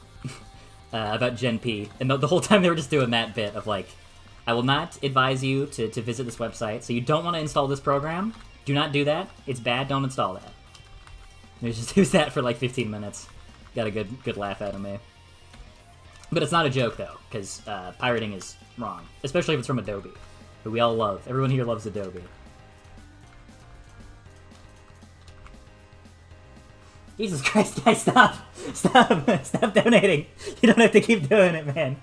S1: about GenP, and the whole time they were just doing that bit of like, I will not advise you to visit this website, so you don't want to install this program. Do not do that. It's bad. Don't install that. They just use that for like 15 minutes. Got a good laugh out of me. But it's not a joke though, because pirating is wrong, especially if it's from Adobe, who we all love. Everyone here loves Adobe. Jesus Christ, guys, stop! Stop! Stop donating! You don't have to keep doing it, man.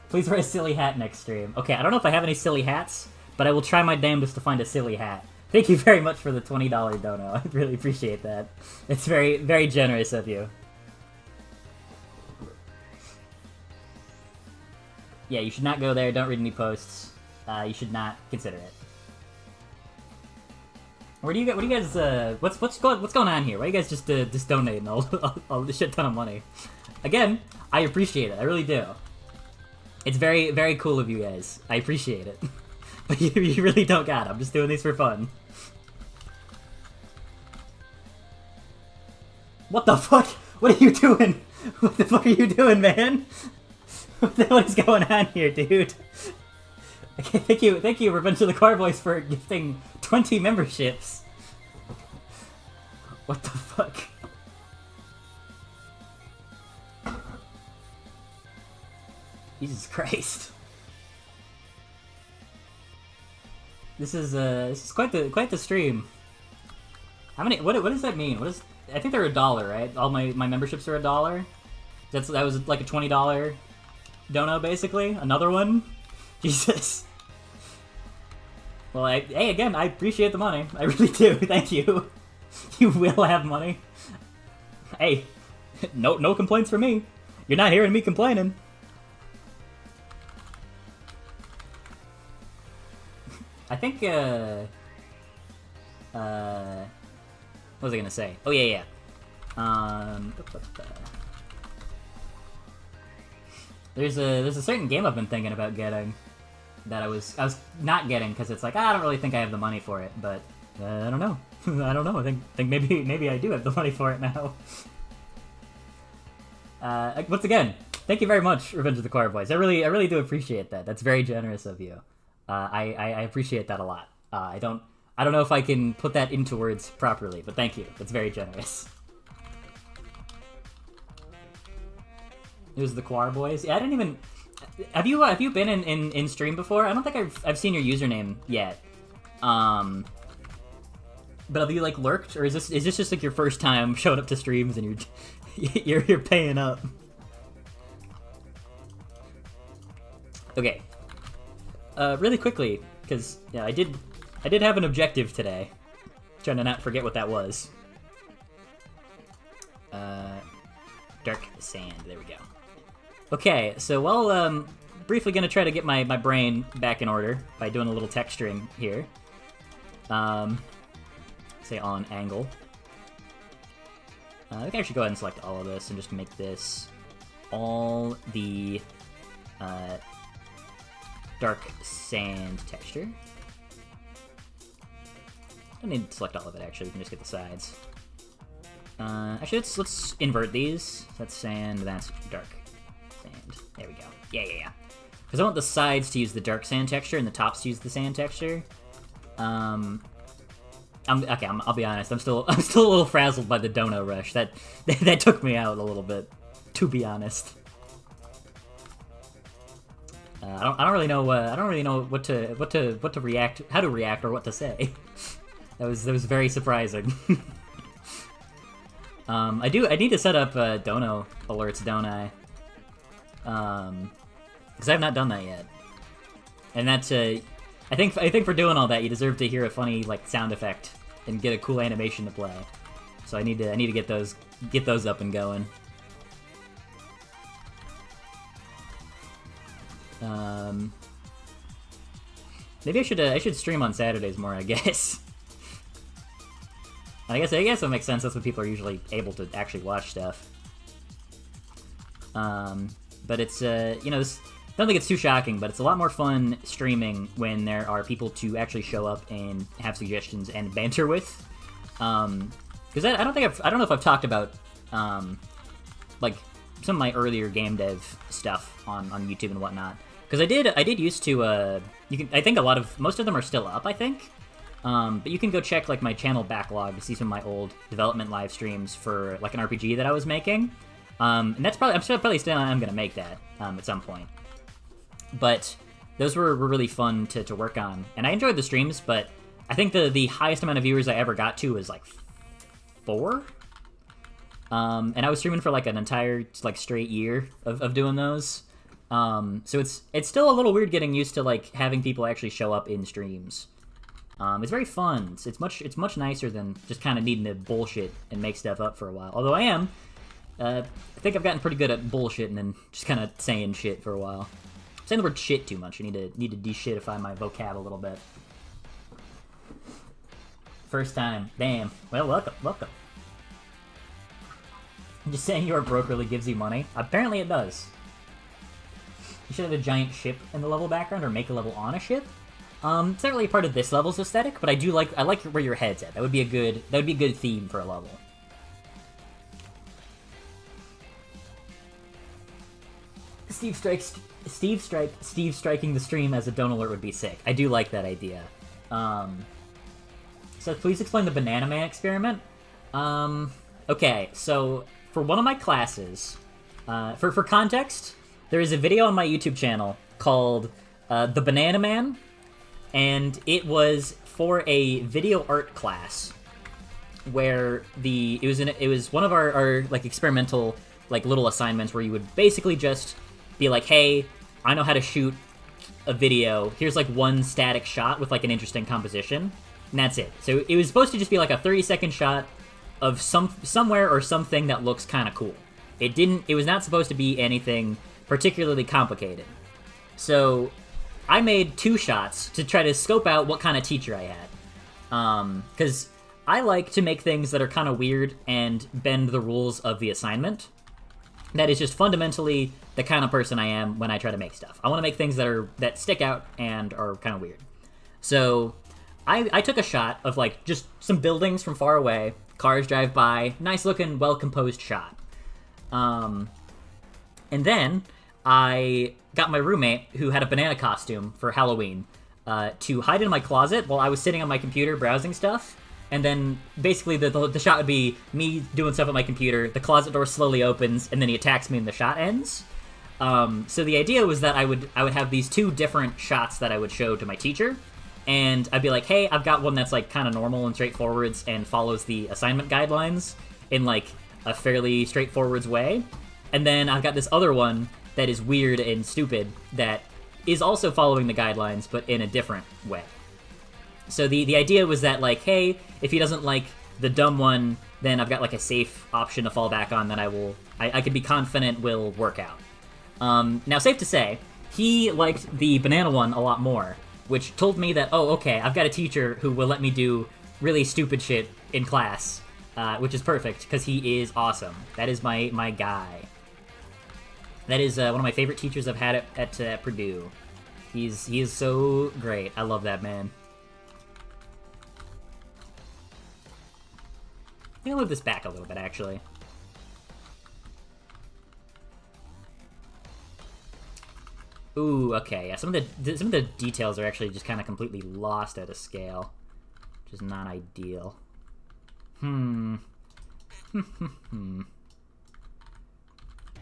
S1: Please wear a silly hat next stream. Okay, I don't know if I have any silly hats, but I will try my damnedest to find a silly hat. Thank you very much for the $20 dono. I really appreciate that. It's very, very generous of you. Yeah, you should not go there. Don't read any posts. You should not consider it. What do you guys, what's going on here? Why are you guys just donating all the shit ton of money? Again, I appreciate it. I really do. It's very, very cool of you guys. I appreciate it. But you really don't got it. I'm just doing these for fun. What the fuck? What are you doing? What the fuck are you doing, man? What is going on here, dude? Okay, thank you, Revenge of the Car Boys, for gifting 20 memberships. What the fuck? Jesus Christ. This is quite the stream. How many? What does that mean? What is? I think they're $1, right? All my memberships are $1. That was like a $20 dono, basically. Another one. Jesus. Well, hey, again, I appreciate the money. I really do. Thank you. You will have money. Hey, no complaints from me. You're not hearing me complaining. I think, what was I gonna say? Oh, yeah. There's a certain game I've been thinking about getting that I was not getting because it's like, I don't really think I have the money for it, but I don't know. I don't know. I think maybe I do have the money for it now. Once again, thank you very much, Revenge of the Car Boys. I really do appreciate that. That's very generous of you. I appreciate that a lot. I don't know if I can put that into words properly, but thank you. That's very generous. It was the Quar Boys. Yeah, I didn't even. Have you been in stream before? I don't think I've seen your username yet. But have you like lurked, or is this just like your first time showing up to streams and you're paying up? Okay. Really quickly, because yeah, I did have an objective today. Trying to not forget what that was. Dark sand. There we go. Okay, so while briefly gonna try to get my brain back in order by doing a little texturing here. Say on angle. I can actually go ahead and select all of this and just make this all the dark sand texture. Don't need to select all of it, actually. We can just get the sides. Actually, let's invert these. That's sand, that's dark sand. There we go. Yeah. Because I want the sides to use the dark sand texture and the tops to use the sand texture. I'll be honest. I'm still a little frazzled by the dono rush. That took me out a little bit, to be honest. I don't really know what to react, how to react, or what to say. That was very surprising. I need to set up dono alerts, don't I? Because I have not done that yet. And that's I think for doing all that, you deserve to hear a funny like sound effect and get a cool animation to play. So I need to get those up and going. Maybe I should stream on Saturdays more, I guess. I guess that makes sense. That's when people are usually able to actually watch stuff. But it's you know, I don't think it's too shocking, but it's a lot more fun streaming when there are people to actually show up and have suggestions and banter with. Because I don't know if I've talked about like some of my earlier game dev stuff on YouTube and whatnot. Because I did used to I think most of them are still up, I think. But you can go check like my channel backlog to see some of my old development live streams for like an RPG that I was making. And that's I'm gonna make that at some point. But those were really fun to work on, and I enjoyed the streams. But I think the highest amount of viewers I ever got to was like 4. And I was streaming for like an entire like straight year of doing those. So it's still a little weird getting used to like having people actually show up in streams. It's very fun. It's much nicer than just kind of needing to bullshit and make stuff up for a while. Although I think I've gotten pretty good at bullshitting and just kind of saying shit for a while. I'm saying the word shit too much. I need to de-shitify my vocab a little bit. First time. Damn. Well, welcome. Just saying you're broke really gives you money. Apparently it does. You should have a giant ship in the level background, or make a level on a ship. It's not really part of this level's aesthetic, but I like where your head's at. That would be a good theme for a level. Steve striking the stream as a don't alert would be sick. I do like that idea. So please explain the Banana Man experiment. Okay, so for one of my classes, for context, there is a video on my YouTube channel called The Banana Man, and it was for a video art class where it was one of our like experimental like little assignments where you would basically just be like, hey, I know how to shoot a video. Here's like one static shot with like an interesting composition, and that's it. So it was supposed to just be like a 30-second shot of somewhere or something that looks kind of cool. It was not supposed to be anything particularly complicated. So I made 2 shots to try to scope out what kind of teacher I had. Because I like to make things that are kind of weird and bend the rules of the assignment. That is just fundamentally the kind of person I am when I try to make stuff. I want to make things that stick out and are kind of weird. So I took a shot of like just some buildings from far away, cars drive by, nice looking, well-composed shot. And then I got my roommate, who had a banana costume for Halloween, to hide in my closet while I was sitting on my computer browsing stuff. And then basically the shot would be me doing stuff at my computer, the closet door slowly opens, and then he attacks me and the shot ends. So the idea was that I would have these 2 different shots that I would show to my teacher, and I'd be like, hey, I've got one that's like kind of normal and straightforward and follows the assignment guidelines in like a fairly straightforward way. And then I've got this other one that is weird and stupid that is also following the guidelines, but in a different way. So the idea was that, like, hey, if he doesn't like the dumb one, then I've got, like, a safe option to fall back on that I can be confident will work out. Now, safe to say, he liked the banana one a lot more, which told me that, oh, okay, I've got a teacher who will let me do really stupid shit in class, which is perfect, because he is awesome. That is my guy. That is one of my favorite teachers I've had at Purdue. He is so great. I love that man. I'm gonna move this back a little bit, actually. Ooh, okay, yeah. Some of the details are actually just kind of completely lost at a scale, which is not ideal.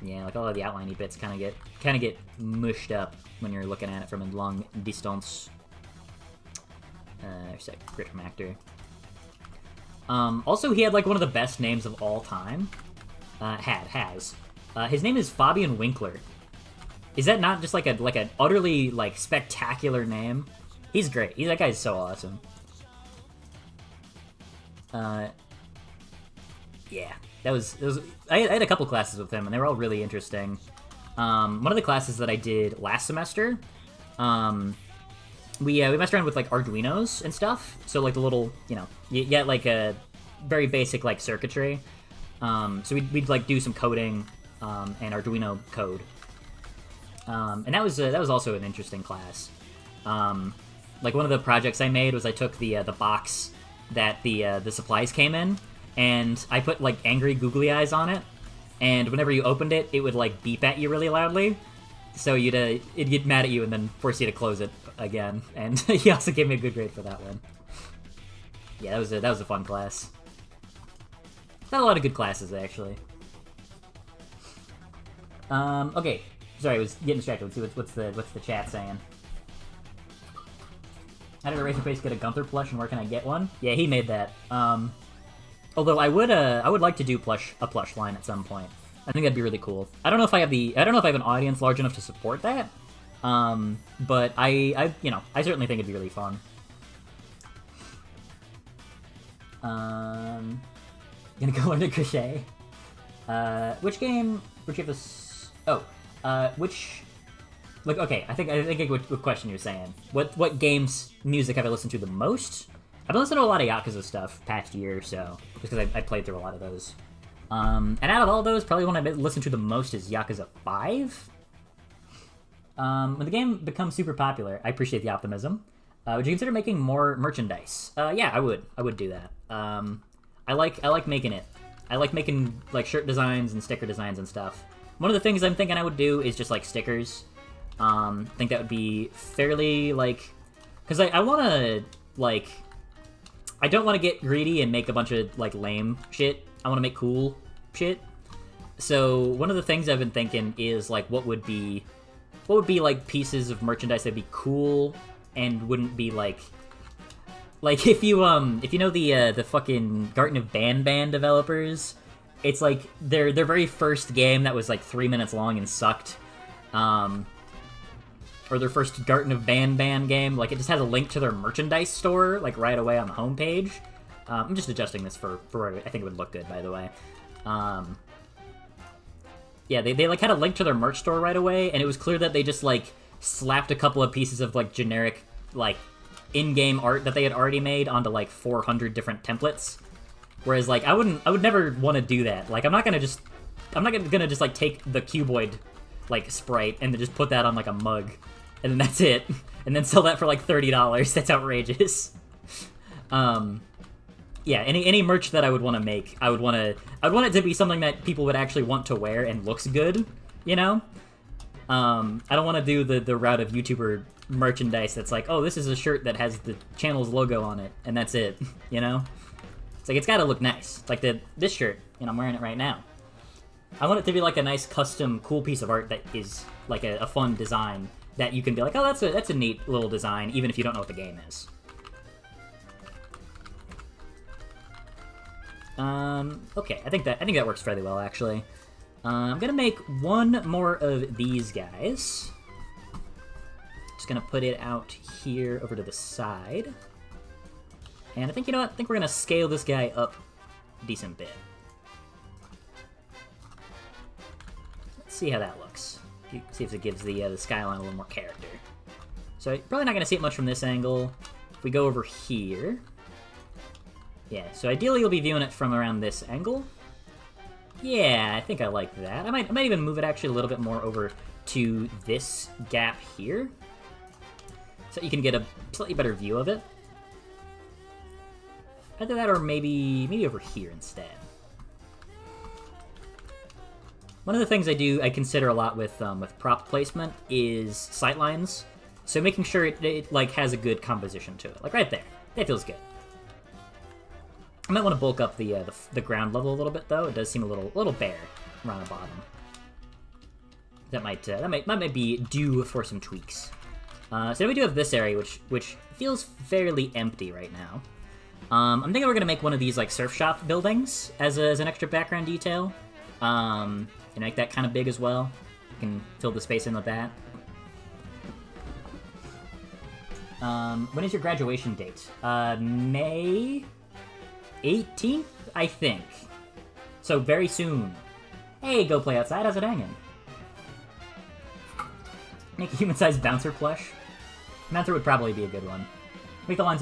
S1: Yeah, like all of the outliney bits kind of get mushed up when you're looking at it from a long distance. There's that grit from actor. Also, he had like one of the best names of all time. Has. His name is Fabian Winkler. Is that not just like an utterly like spectacular name? He's great. That guy's so awesome. Yeah, that was. I had a couple classes with him, and they were all really interesting. One of the classes that I did last semester, we messed around with like Arduinos and stuff. So like the little, you get like a very basic like circuitry. So we'd like do some coding and Arduino code. And that was also an interesting class. Like one of the projects I made was I took the box that the supplies came in, and I put like angry googly eyes on it, and whenever you opened it, it would like beep at you really loudly. So it'd get mad at you and then force you to close it again. And he also gave me a good grade for that one. Yeah, that was a fun class. Not a lot of good classes actually. Okay. Sorry, I was getting distracted. Let's see what's the chat saying. How did Eraser Face get a Gunther plush, and where can I get one? Yeah, he made that. Although I would like to do a plush line at some point. I think that'd be really cool. I don't know if I have an audience large enough to support that. But I certainly think it'd be really fun. Gonna go learn to crochet. Which game would you have this? Oh. Which, like, okay, I think what question you're saying. What games music have I listened to the most? I've been listening to a lot of Yakuza stuff past year or so, just because I played through a lot of those. And out of all those, probably one I've listened to the most is Yakuza 5. When the game becomes super popular, I appreciate the optimism. Would you consider making more merchandise? Yeah, I would. I would do that. I like making it. I like making like shirt designs and sticker designs and stuff. One of the things I'm thinking I would do is just, like, stickers. I think that would be fairly, like... Because I want to, like... I don't want to get greedy and make a bunch of, like, lame shit. I want to make cool shit. So, one of the things I've been thinking is, like, what would be, like, pieces of merchandise that'd be cool and wouldn't be, like... Like, if you know the fucking Garten of Banban developers... It's like their very first game that was like 3 minutes long and sucked, or their first Garten of Banban game. Like it just has a link to their merchandise store like right away on the homepage. I'm just adjusting this for where I think it would look good, by the way. Yeah, they like had a link to their merch store right away, and it was clear that they just like slapped a couple of pieces of like generic like in-game art that they had already made onto like 400 different templates. Whereas, like, I would never want to do that. Like, I'm not gonna just like take the cuboid, like, sprite and then just put that on like a mug, and then that's it, and then sell that for like $30. That's outrageous. Yeah, any merch that I would want to make, I'd want it to be something that people would actually want to wear and looks good, you know. I don't want to do the route of YouTuber merchandise that's like, oh, this is a shirt that has the channel's logo on it, and that's it, you know. It's like, it's gotta look nice. Like this shirt, I'm wearing it right now. I want it to be like a nice, custom, cool piece of art that is like a fun design that you can be like, oh, that's a neat little design, even if you don't know what the game is. Okay, I think that works fairly well, actually. I'm gonna make one more of these guys. Just gonna put it out here over to the side. And I think, I think we're going to scale this guy up a decent bit. Let's see how that looks. See if it gives the skyline a little more character. So you're probably not going to see it much from this angle. If we go over here... Yeah, so ideally you'll be viewing it from around this angle. Yeah, I think I like that. I might even move it actually a little bit more over to this gap here. So you can get a slightly better view of it. Either that or maybe over here instead. One of the things I consider a lot with prop placement is sightlines. So making sure it like has a good composition to it. Like right there. That feels good. I might want to bulk up the ground level a little bit though. It does seem a little bare around the bottom. That might be due for some tweaks. So we do have this area which feels fairly empty right now. I'm thinking we're gonna make one of these like surf shop buildings as an extra background detail. And make that kind of big as well. You can fill the space in with that. When is your graduation date? May 18th, I think. So very soon. Hey, go play outside. How's it hanging? Make a human-sized bouncer plush. Bouncer would probably be a good one. Make the line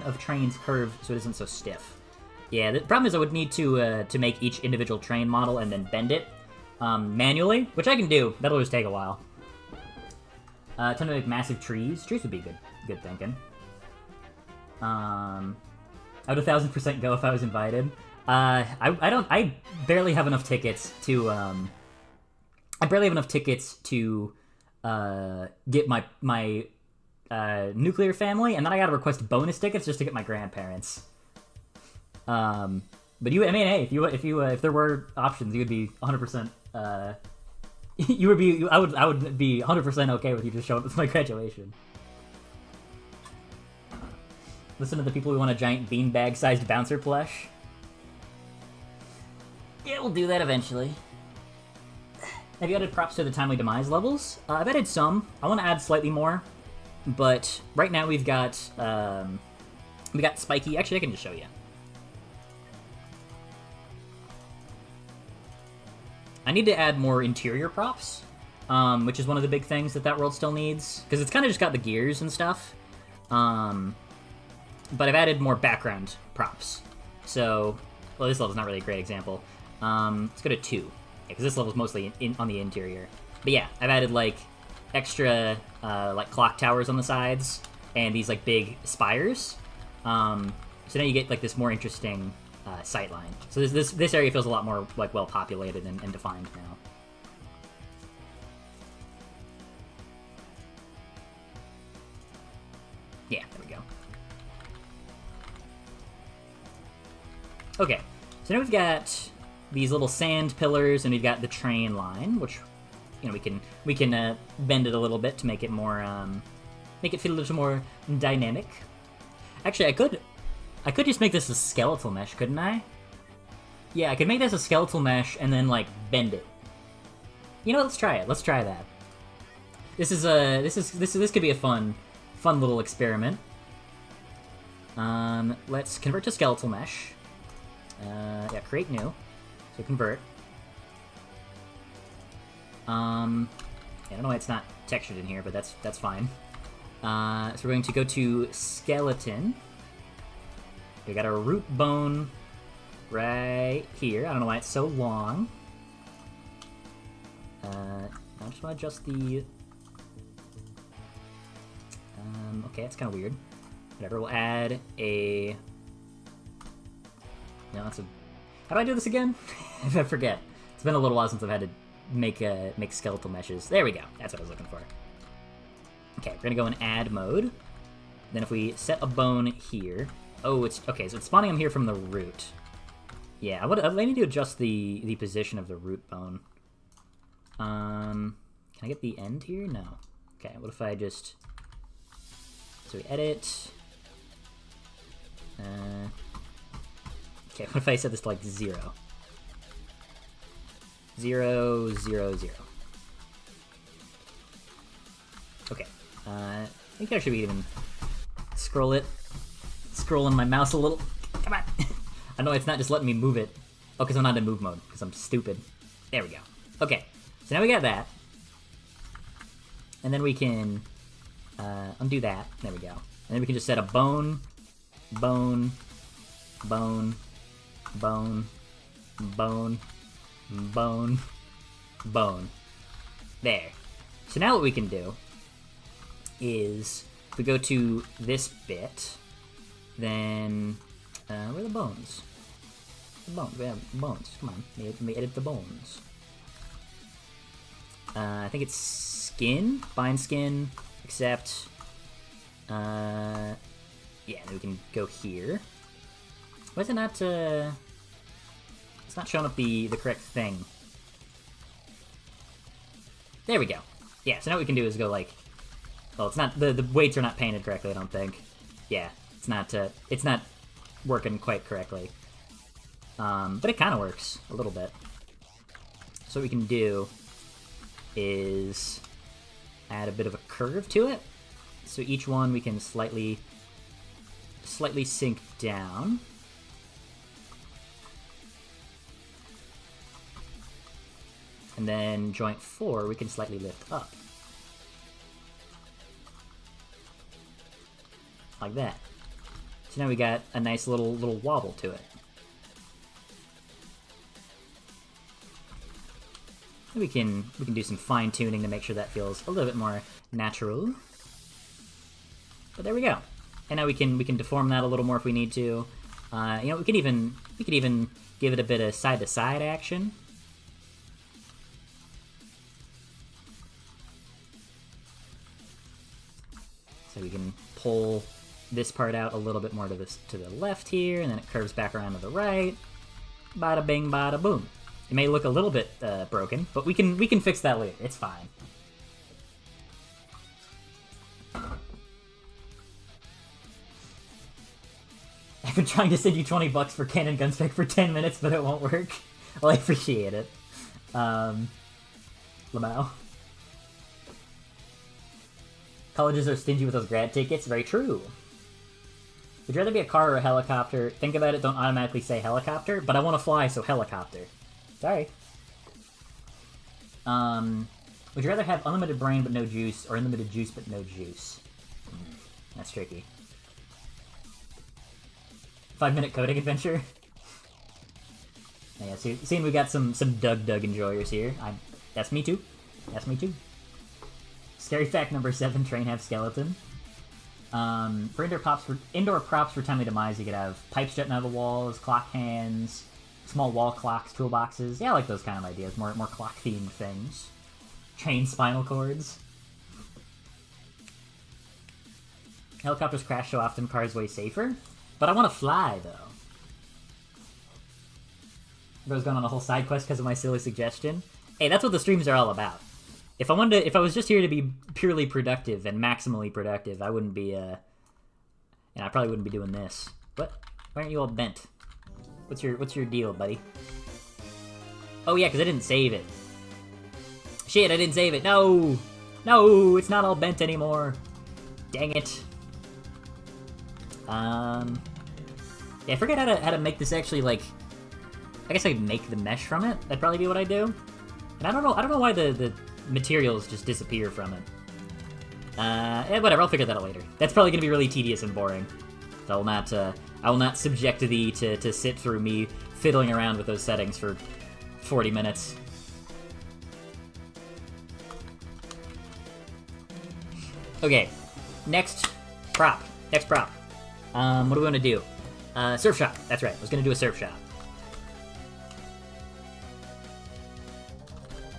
S1: of trains curve so it isn't so stiff. Yeah, the problem is I would need to make each individual train model and then bend it manually, which I can do. That'll just take a while. Time to make massive trees. Trees would be good thinking. I would 1000% go if I was invited. I barely have enough tickets to get my nuclear family, and then I gotta request bonus tickets just to get my grandparents. But I mean, hey, if there were options, you would be 100%. I would be 100% okay with you just showing up with my graduation. Listen to the people who want a giant beanbag-sized bouncer plush. Yeah, we'll do that eventually. Have you added props to the timely demise levels? I've added some. I want to add slightly more, but right now we got Spiky. Actually, I can just show you. I need to add more interior props, which is one of the big things that world still needs, because it's kind of just got the gears and stuff. But I've added more background props. So, well, this level's not really a great example. Let's go to 2, because this level's mostly on the interior. But yeah, I've added like extra like clock towers on the sides and these like big spires. So now you get like this more interesting sightline. So this area feels a lot more like well populated and defined now. Yeah, there we go. Okay, so now we've got these little sand pillars, and we've got the train line, which, you know, we can bend it a little bit to make it more make it feel a little more dynamic. Actually, I could just make this a skeletal mesh, couldn't I? Yeah, I could make this a skeletal mesh and then like bend it. You know, let's try it. Let's try that. This could be a fun little experiment. Let's convert to skeletal mesh. Yeah, create new. So convert. I don't know why it's not textured in here, but that's fine. So we're going to go to skeleton. We got our root bone right here. I don't know why it's so long. I just want to adjust the... okay, that's kind of weird. Whatever, we'll add a... No, that's a... How do I do this again? I forget. It's been a little while since I've had to make skeletal meshes. There we go. That's what I was looking for. Okay, we're gonna go in add mode. Then if we set a bone here... Oh, it's... Okay, so it's spawning them here from the root. Yeah, I need to adjust the position of the root bone. Can I get the end here? No. Okay, what if I just... So we edit... okay, what if I set this to like 0? 0, 0, 0. Okay. I think I should even scrolling my mouse a little. Come on. I know it's not just letting me move it. Oh, because I'm not in move mode, because I'm stupid. There we go. Okay, so now we got that. And then we can undo that. There we go. And then we can just set a bone, bone, bone, bone, bone, bone, bone. There. So now what we can do is, if we go to this bit, then, where are the bones? The bones, we have bones, come on, let me edit the bones. I think it's skin, bind skin, except, yeah, then we can go here. Why is it not, it's not showing up the correct thing. There we go. Yeah, so now what we can do is go like, well, it's not, the weights are not painted correctly, I don't think. Yeah. it's not working quite correctly. But it kind of works a little bit. So what we can do is add a bit of a curve to it. So each one we can slightly sink down. And then joint 4 we can slightly lift up. Like that. So now we got a nice little wobble to it. We can do some fine tuning to make sure that feels a little bit more natural. But there we go. And now we can deform that a little more if we need to. You know, we could even give it a bit of side to side action. So we can pull this part out a little bit more to the left here, and then it curves back around to the right. Bada bing, bada boom. It may look a little bit broken, but we can fix that later. It's fine. I've been trying to send you $20 for Cannon Gunspec for 10 minutes, but it won't work. Well, I appreciate it. Lamau. Colleges are stingy with those grad tickets. Very true. Would you rather be a car or a helicopter? Think about it, don't automatically say helicopter, but I want to fly, so helicopter. Sorry. Would you rather have unlimited brain but no juice, or unlimited juice but no juice? That's tricky. 5-minute coding adventure? Yeah, seeing we got some Doug enjoyers here. That's me too. That's me too. Scary fact number 7, train have skeleton. For indoor props for timely demise, you could have pipes jutting out of the walls, clock hands, small wall clocks, toolboxes. Yeah, I like those kind of ideas. More clock-themed things. Chain spinal cords. Helicopters crash so often, cars way safer. But I want to fly, though. I was going on a whole side quest because of my silly suggestion. Hey, that's what the streams are all about. If I was just here to be purely productive and maximally productive, I wouldn't be, I probably wouldn't be doing this. What? Why aren't you all bent? What's your deal, buddy? Oh yeah, because I didn't save it. Shit, I didn't save it. No! No, it's not all bent anymore. Dang it. Yeah, I forget how to make this actually, like... I guess I'd make the mesh from it. That'd probably be what I do. And I don't know why the materials just disappear from it. Whatever, I'll figure that out later. That's probably gonna be really tedious and boring. So I will not subject thee to sit through me fiddling around with those settings for 40 minutes. Okay, next prop. What do we want to do? Surf shop. That's right, I was gonna do a surf shop.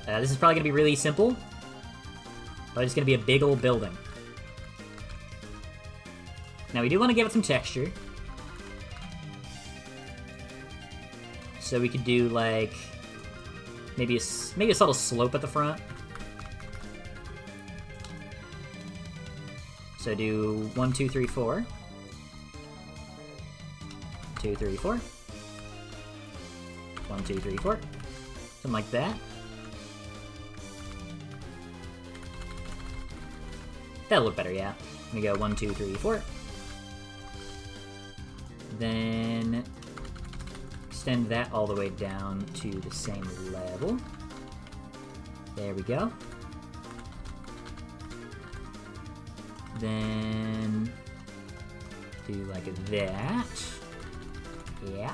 S1: This is probably gonna be really simple. But it's gonna be a big old building. Now we do want to give it some texture. So we could do like maybe a subtle slope at the front. So do 1, 2, 3, 4. 2, 3, 4. 1, 2, 3, 4. Something like that. That'll look better, yeah. Let me go 1, 2, 3, 4. Then extend that all the way down to the same level. There we go. Then do like that. Yeah.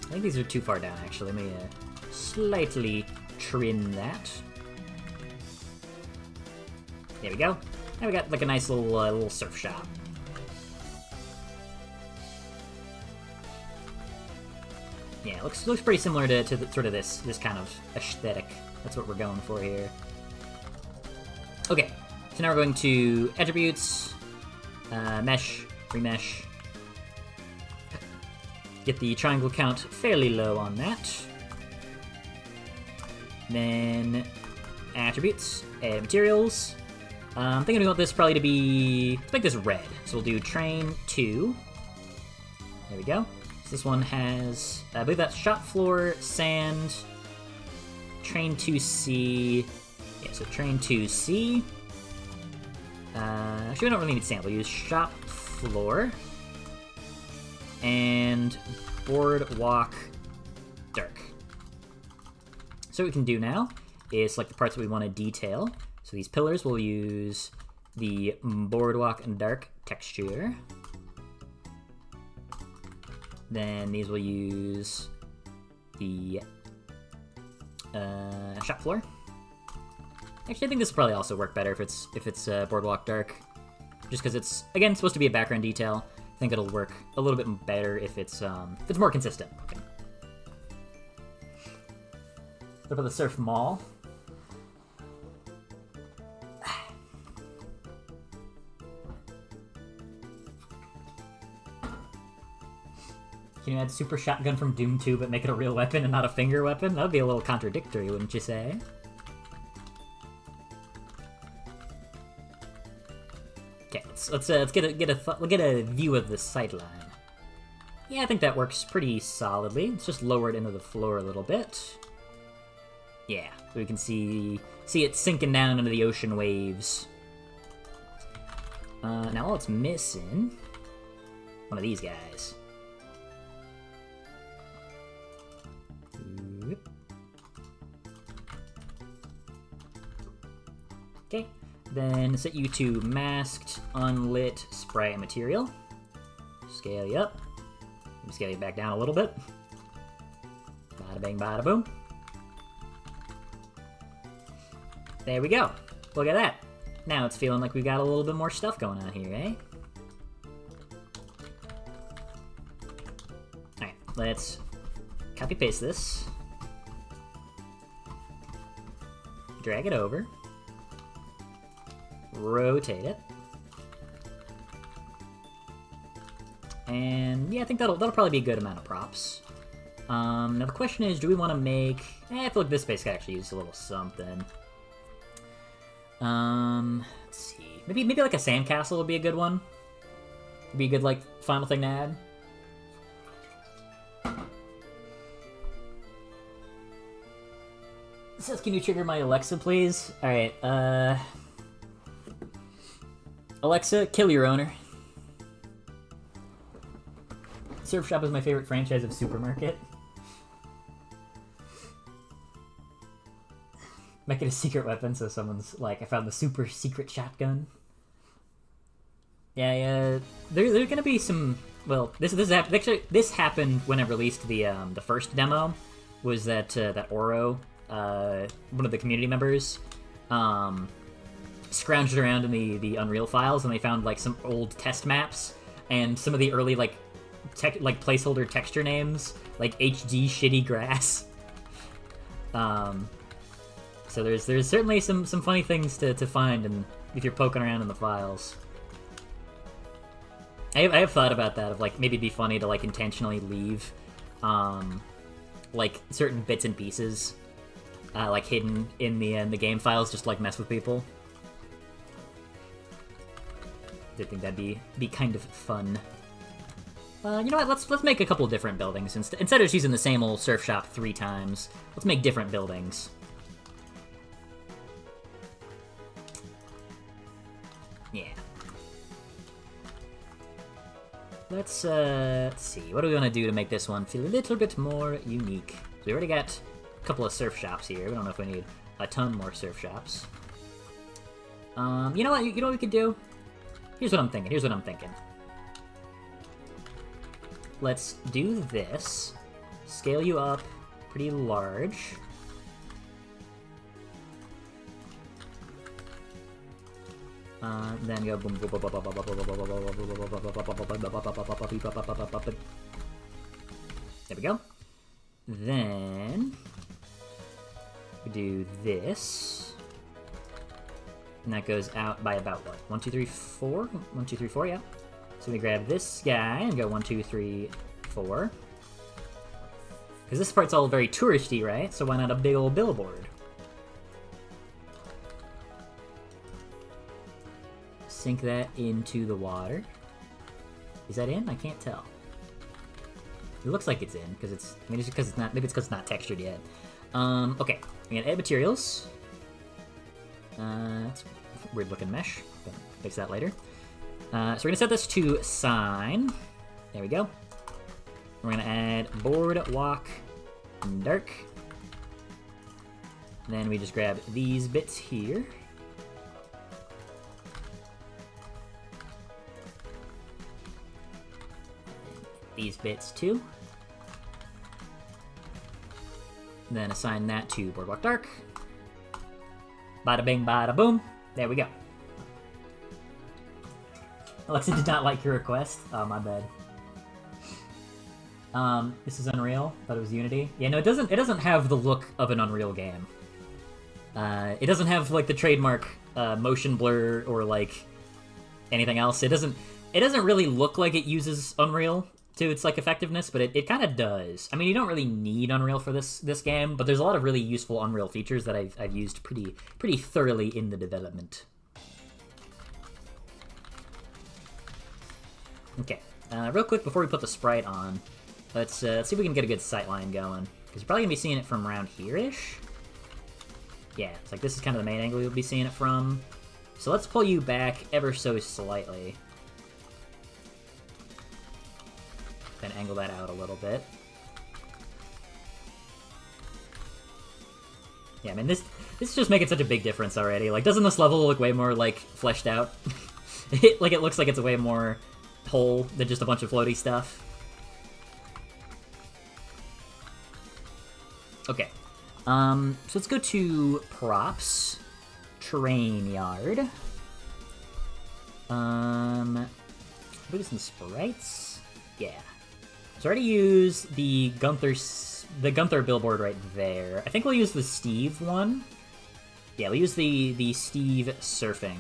S1: I think these are too far down, actually. Let me slightly trim that. There we go. Now we got like a nice little surf shop. Yeah, it looks pretty similar to the, sort of this kind of aesthetic. That's what we're going for here. Okay, so now we're going to attributes, mesh, remesh. Get the triangle count fairly low on that. Then attributes, add materials. I'm thinking we want this probably to be... Let's make this red. So we'll do train 2. There we go. So this one has... I believe that's shop floor, sand, train 2C. Yeah, so train 2C. Actually, we don't really need sand. We'll use shop floor. And boardwalk dark. So what we can do now is select the parts that we want to detail. So these pillars, we'll use the boardwalk and dark texture. Then these will use the shop floor. Actually, I think this will probably also work better if it's boardwalk dark, just because it's again supposed to be a background detail. I think it'll work a little bit better if it's more consistent. Okay. What about the surf mall? Can you add super shotgun from Doom 2 but make it a real weapon and not a finger weapon? That would be a little contradictory, wouldn't you say? Okay, let's get a view of the sightline. Yeah, I think that works pretty solidly. Let's just lower it into the floor a little bit. Yeah, so we can see it sinking down into the ocean waves. Now all it's missing, one of these guys. Okay, then set you to masked, unlit, sprite material. Scale you up. Scale you back down a little bit. Bada bang, bada boom. There we go. Look at that. Now it's feeling like we've got a little bit more stuff going on here, eh? Alright, let's copy paste this. Drag it over. Rotate it. And yeah, I think that'll probably be a good amount of props. Now the question is, do we want to make... I feel like this space could actually use a little something. Let's see. Maybe like a sandcastle would be a good one. Would be a good, like, final thing to add. It says, can you trigger my Alexa, please? Alright, Alexa, kill your owner. Surf Shop is my favorite franchise of supermarket. Make it a secret weapon, so someone's like, I found the super secret shotgun. Yeah, there's gonna be some... Well, this happened when I released the first demo. Was that Oro, one of the community members, scrounged around in the Unreal files, and they found like some old test maps and some of the early like placeholder texture names, like HD shitty grass. So there's certainly some funny things to find, and if you're poking around in the files. I have thought about that, of like maybe it'd be funny to like intentionally leave like certain bits and pieces like hidden in the game files, just to, like, mess with people. I think that'd be kind of fun. You know what? Let's make a couple different buildings instead of just using the same old surf shop 3 times. Let's make different buildings. Yeah. Let's see. What do we want to do to make this one feel a little bit more unique? So we already got a couple of surf shops here. We don't know if we need a ton more surf shops. You know what? You know what we could do? Here's what I'm thinking. Let's do this. Scale you up pretty large. Then go boom. There we go. Then we do this. And that goes out by about what? 1, 2, 3, 4? 1, 2, 3, 4, yeah. So we grab this guy and go 1, 2, 3, 4. Because this part's all very touristy, right? So why not a big old billboard? sink that into the water. Is that in? I can't tell. It looks like it's in, because it's... Maybe it's because it's not... Maybe it's because it's not textured yet. Okay. I'm gonna add materials. That's a weird-looking mesh. But fix that later. So we're gonna set this to sign. There we go. We're gonna add boardwalk dark. Then we just grab these bits here. These bits too. Then assign that to boardwalk dark. Bada bing, bada boom. There we go. Alexa did not like your request. Oh, my bad. This is Unreal. Thought it was Unity. Yeah, no, it doesn't have the look of an Unreal game. It doesn't have like the trademark motion blur or like anything else. It doesn't really look like it uses Unreal to its like effectiveness, but it kind of does. I mean, you don't really need Unreal for this game, but there's a lot of really useful Unreal features that I've used pretty thoroughly in the development. Okay, real quick before we put the sprite on, let's see if we can get a good sightline going, because you're probably gonna be seeing it from around here-ish. Yeah, it's like this is kind of the main angle you'll be seeing it from. So let's pull you back ever so slightly. Then angle that out a little bit. Yeah, I mean, this is just making such a big difference already. Like, doesn't this level look way more, like, fleshed out? It looks like it's way more whole than just a bunch of floaty stuff. Okay. So let's go to props. Terrain yard. Put some sprites? Yeah. So I already used the Gunther billboard right there. I think we'll use the Steve one. Yeah, we'll use the Steve surfing.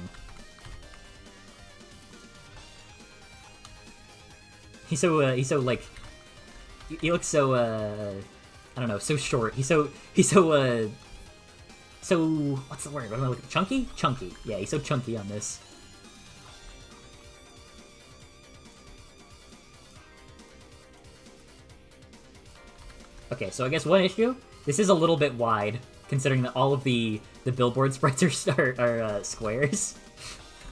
S1: He looks so I don't know, so short. He's so what's the word? Chunky? Chunky. Yeah, he's so chunky on this. Okay, so I guess one issue, this is a little bit wide, considering that all of the billboard sprites are squares.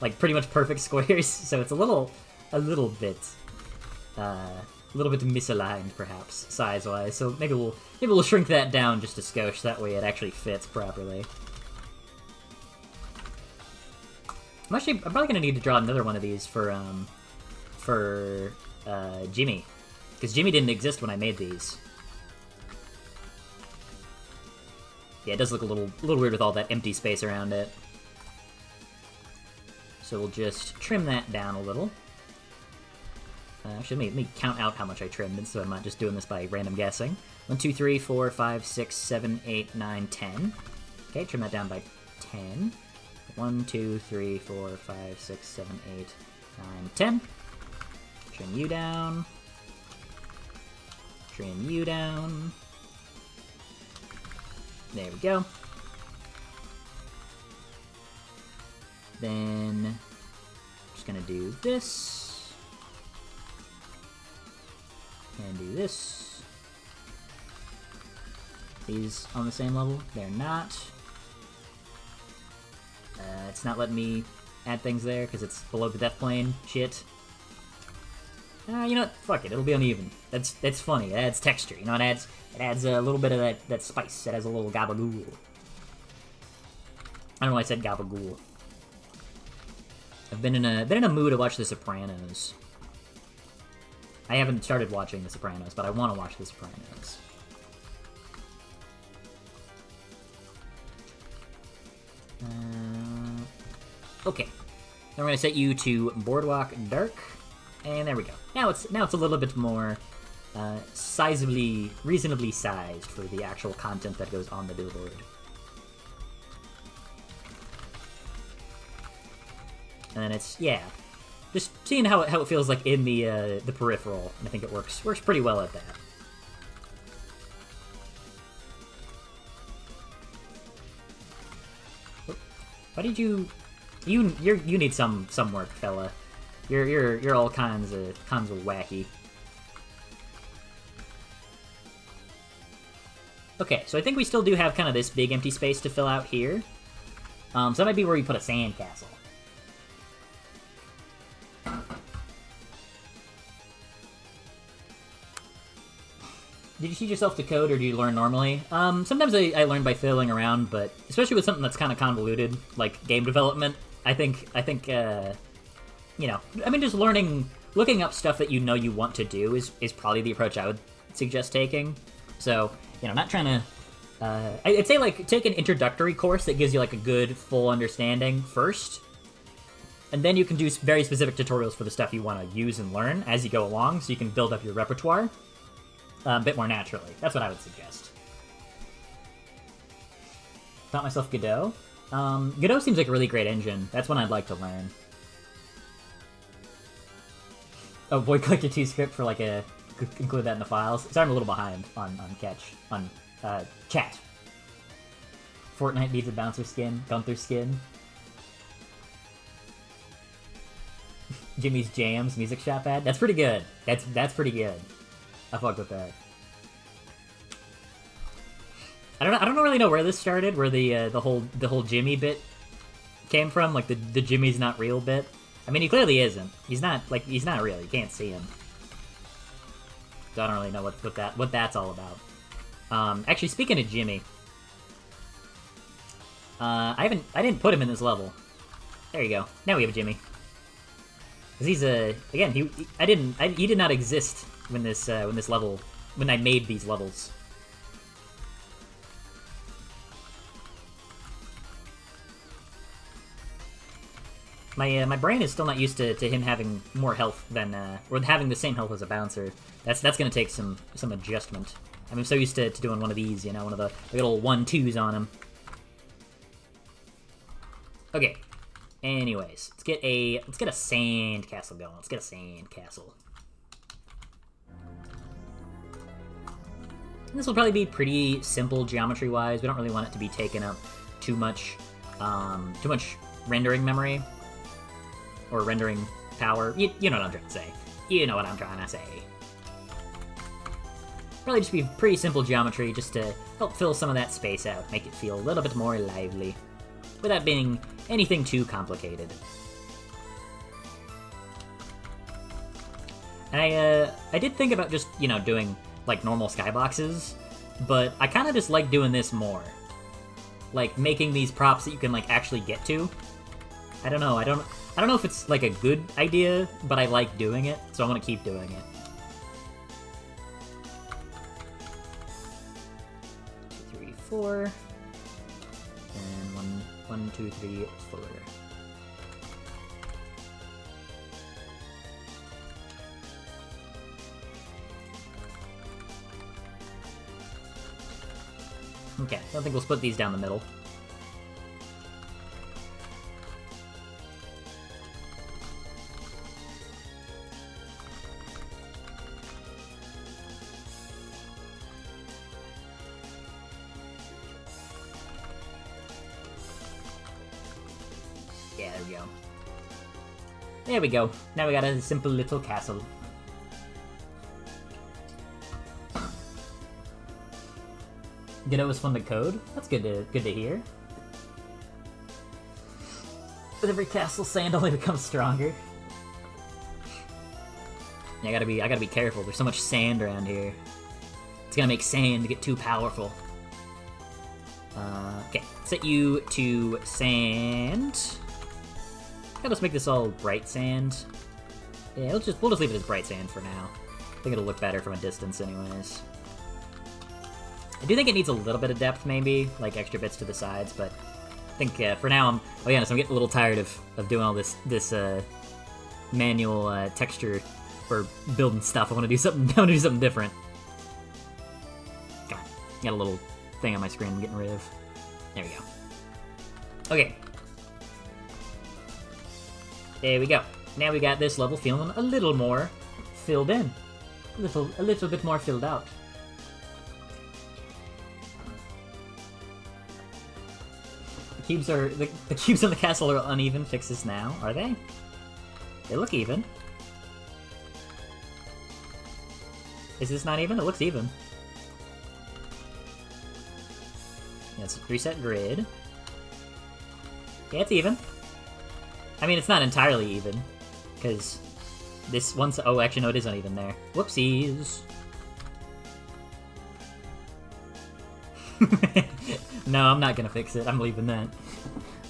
S1: Like, pretty much perfect squares, so it's a little bit misaligned, perhaps, size-wise. So maybe we'll shrink that down just a skosh, that way it actually fits properly. I'm probably gonna need to draw another one of these for Jimmy, because Jimmy didn't exist when I made these. Yeah, it does look a little weird with all that empty space around it. So we'll just trim that down a little. Actually, let me count out how much I trimmed, so I'm not just doing this by random guessing. 1, 2, 3, 4, 5, 6, 7, 8, 9, 10. Okay, trim that down by 10. 1, 2, 3, 4, 5, 6, 7, 8, 9, 10. Trim you down. Trim you down. There we go. Then, I'm just gonna do this. And do this. These on the same level? They're not. It's not letting me add things there because it's below the depth plane. Shit. You know what? Fuck it. It'll be uneven. That's funny. It adds texture. You know, it adds a little bit of that spice. It has a little gabagool. I don't know why I said gabagool. I've been in a mood to watch The Sopranos. I haven't started watching The Sopranos, but I want to watch The Sopranos. Okay. Then we're gonna set you to Boardwalk Dark, and there we go. Now it's a little bit more reasonably sized for the actual content that goes on the billboard. And then it's, yeah, just seeing how it feels like in the peripheral, and I think it works pretty well at that. Why did you You need some work, fella. You're all kinds of wacky. Okay, so I think we still do have kind of this big empty space to fill out here. So that might be where we put a sand castle. Did you teach yourself to code, or do you learn normally? Sometimes I learn by fiddling around, but especially with something that's kind of convoluted, like game development, I think, you know, I mean, just looking up stuff that you know you want to do is probably the approach I would suggest taking. So, you know, not trying to, I'd say, like, take an introductory course that gives you, like, a good, full understanding first, and then you can do very specific tutorials for the stuff you want to use and learn as you go along, so you can build up your repertoire a bit more naturally. That's what I would suggest. Taught myself Godot. Godot seems like a really great engine. That's one I'd like to learn. Oh, Void Collector 2 script for, like, include that in the files. Sorry, I'm a little behind on chat. Fortnite needs a bouncer skin. Gunther skin. Jimmy's Jams music shop ad. That's pretty good. That's pretty good. I fucked with that. I don't really know where this started, where the whole Jimmy bit came from, like the Jimmy's not real bit. I mean, he clearly isn't. He's not real. You can't see him. So I don't really know what that's all about. Actually, speaking of Jimmy, I didn't put him in this level. There you go. Now we have a Jimmy. Cause he's again, he did not exist when I made these levels. My brain is still not used to him having more health than or having the same health as a bouncer. That's gonna take some adjustment. I'm so used to doing one of these, you know, one of the little 1-2s on him. Okay. Anyways, let's get a sand castle going. Let's get a sand castle. This will probably be pretty simple geometry-wise. We don't really want it to be taking up too much rendering memory or rendering power. You know what I'm trying to say. You know what I'm trying to say. Probably just be pretty simple geometry, just to help fill some of that space out, make it feel a little bit more lively, without being anything too complicated. And I did think about just, you know, doing like normal skyboxes, but I kind of just like doing this more. Like making these props that you can like actually get to. I don't know. I don't know if it's like a good idea, but I like doing it, so I want to keep doing it. 2, 3, 4, and 1, 2, 3, 4. Okay, I don't think we'll split these down the middle. Yeah, there we go. There we go. Now we got a simple little castle. Godot was fun to code. That's good to hear. With every castle, sand only becomes stronger. Yeah, I gotta be careful. There's so much sand around here. It's gonna make sand get too powerful. Okay, set you to sand. Let's make this all bright sand. Yeah, we'll just leave it as bright sand for now. I think it'll look better from a distance, anyways. I do think it needs a little bit of depth, maybe, like extra bits to the sides, but I think for now I'm getting a little tired of doing all this manual texture for building stuff. I want to do something different. God, got a little thing on my screen I'm getting rid of. There we go. Okay. There we go. Now we got this level feeling a little more filled in. A little bit more filled out. cubes are the cubes in the castle are uneven. Fix this now. Are they? They look even. Is this not even? It looks even. Yeah, it's a preset grid. Yeah, it's even. I mean, it's not entirely even, because this one's... Oh, actually, no, it is uneven there. Whoopsies. No, I'm not gonna fix it. I'm leaving that.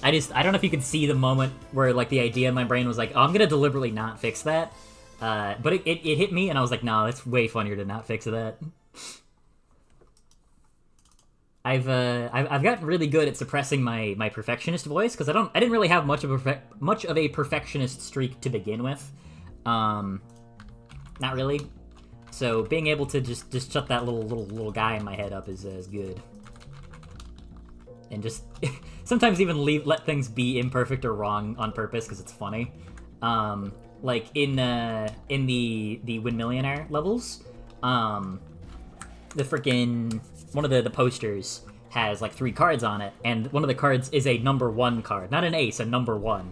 S1: I don't know if you can see the moment where, like, the idea in my brain was like, oh, I'm gonna deliberately not fix that. But it hit me, and I was like, no, it's way funnier to not fix that. I've gotten really good at suppressing my perfectionist voice, because I didn't really have much of a perfectionist streak to begin with. Not really. So being able to just shut that little guy in my head up is good. And just sometimes even let things be imperfect or wrong on purpose because it's funny. Like in the Win Millionaire levels, the freaking one of the posters has like 3 cards on it, and one of the cards is a number 1 card, not an ace, a number 1.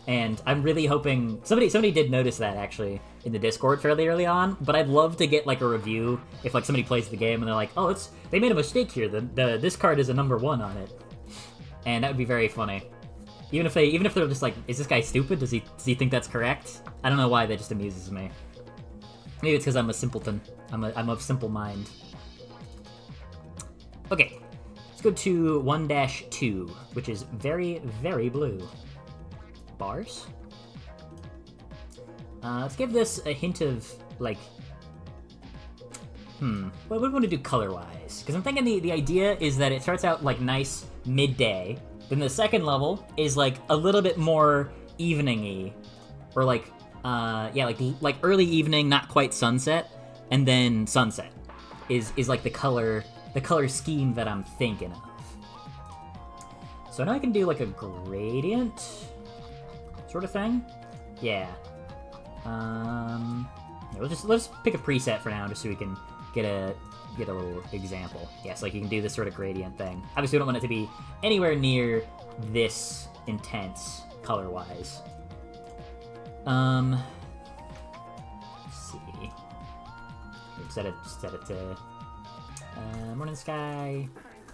S1: And I'm really hoping somebody did notice that actually in the Discord fairly early on, but I'd love to get like a review if like somebody plays the game and they're like, oh, they made a mistake here. This card is a number 1 on it, and that would be very funny. Even if they're just like, is this guy stupid? Does he think that's correct? I don't know why, that just amuses me. Maybe it's because I'm a simpleton. I'm of simple mind. Okay, let's go to 1-2, which is very, very blue. Bars. Let's give this a hint of, like... What would we want to do color-wise? Because I'm thinking the idea is that it starts out, like, nice midday, then the second level is, like, a little bit more evening-y. Or, like, yeah, like early evening, not quite sunset, and then sunset is like, the color scheme that I'm thinking of. So now I can do, like, a gradient sort of thing. Yeah. Yeah, let's pick a preset for now, just so we can get a little example. Yes, like you can do this sort of gradient thing. Obviously, we don't want it to be anywhere near this intense color-wise. Let's see. Set it to morning sky,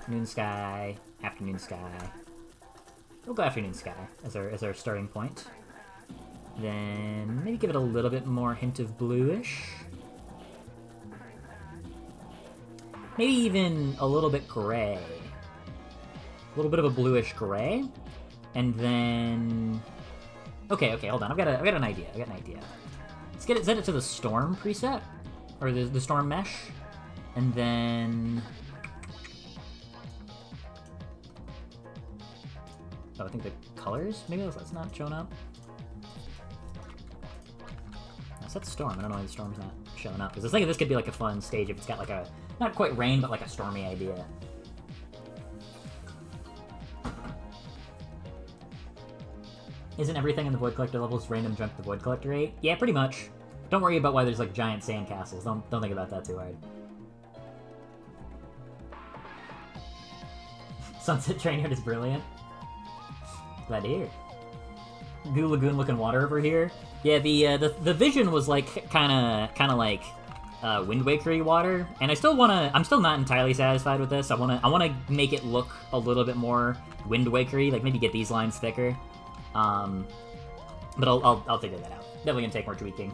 S1: noon sky, afternoon sky. We'll go afternoon sky as our starting point. Then maybe give it a little bit more hint of bluish. Maybe even a little bit gray. A little bit of a bluish gray. And then... Okay, hold on. I've got an idea. Let's set it to the storm preset. Or the storm mesh. And then... Oh, I think the colors? Maybe that's not showing up. That's storm. I don't know why the storm's not showing up. Because I was thinking this could be like a fun stage if it's got like a, not quite rain, but like a stormy idea. Isn't everything in the Void Collector levels random jump the Void Collector 8? Yeah, pretty much. Don't worry about why there's like giant sand castles. Don't think about that too hard. Sunset Train is brilliant. Glad to hear. Goo Lagoon looking water over here. Yeah, the vision was like kind of like Wind Waker-y water, and I'm still not entirely satisfied with this. I wanna make it look a little bit more Wind Waker-y, like maybe get these lines thicker. But I'll figure that out. Definitely gonna take more tweaking.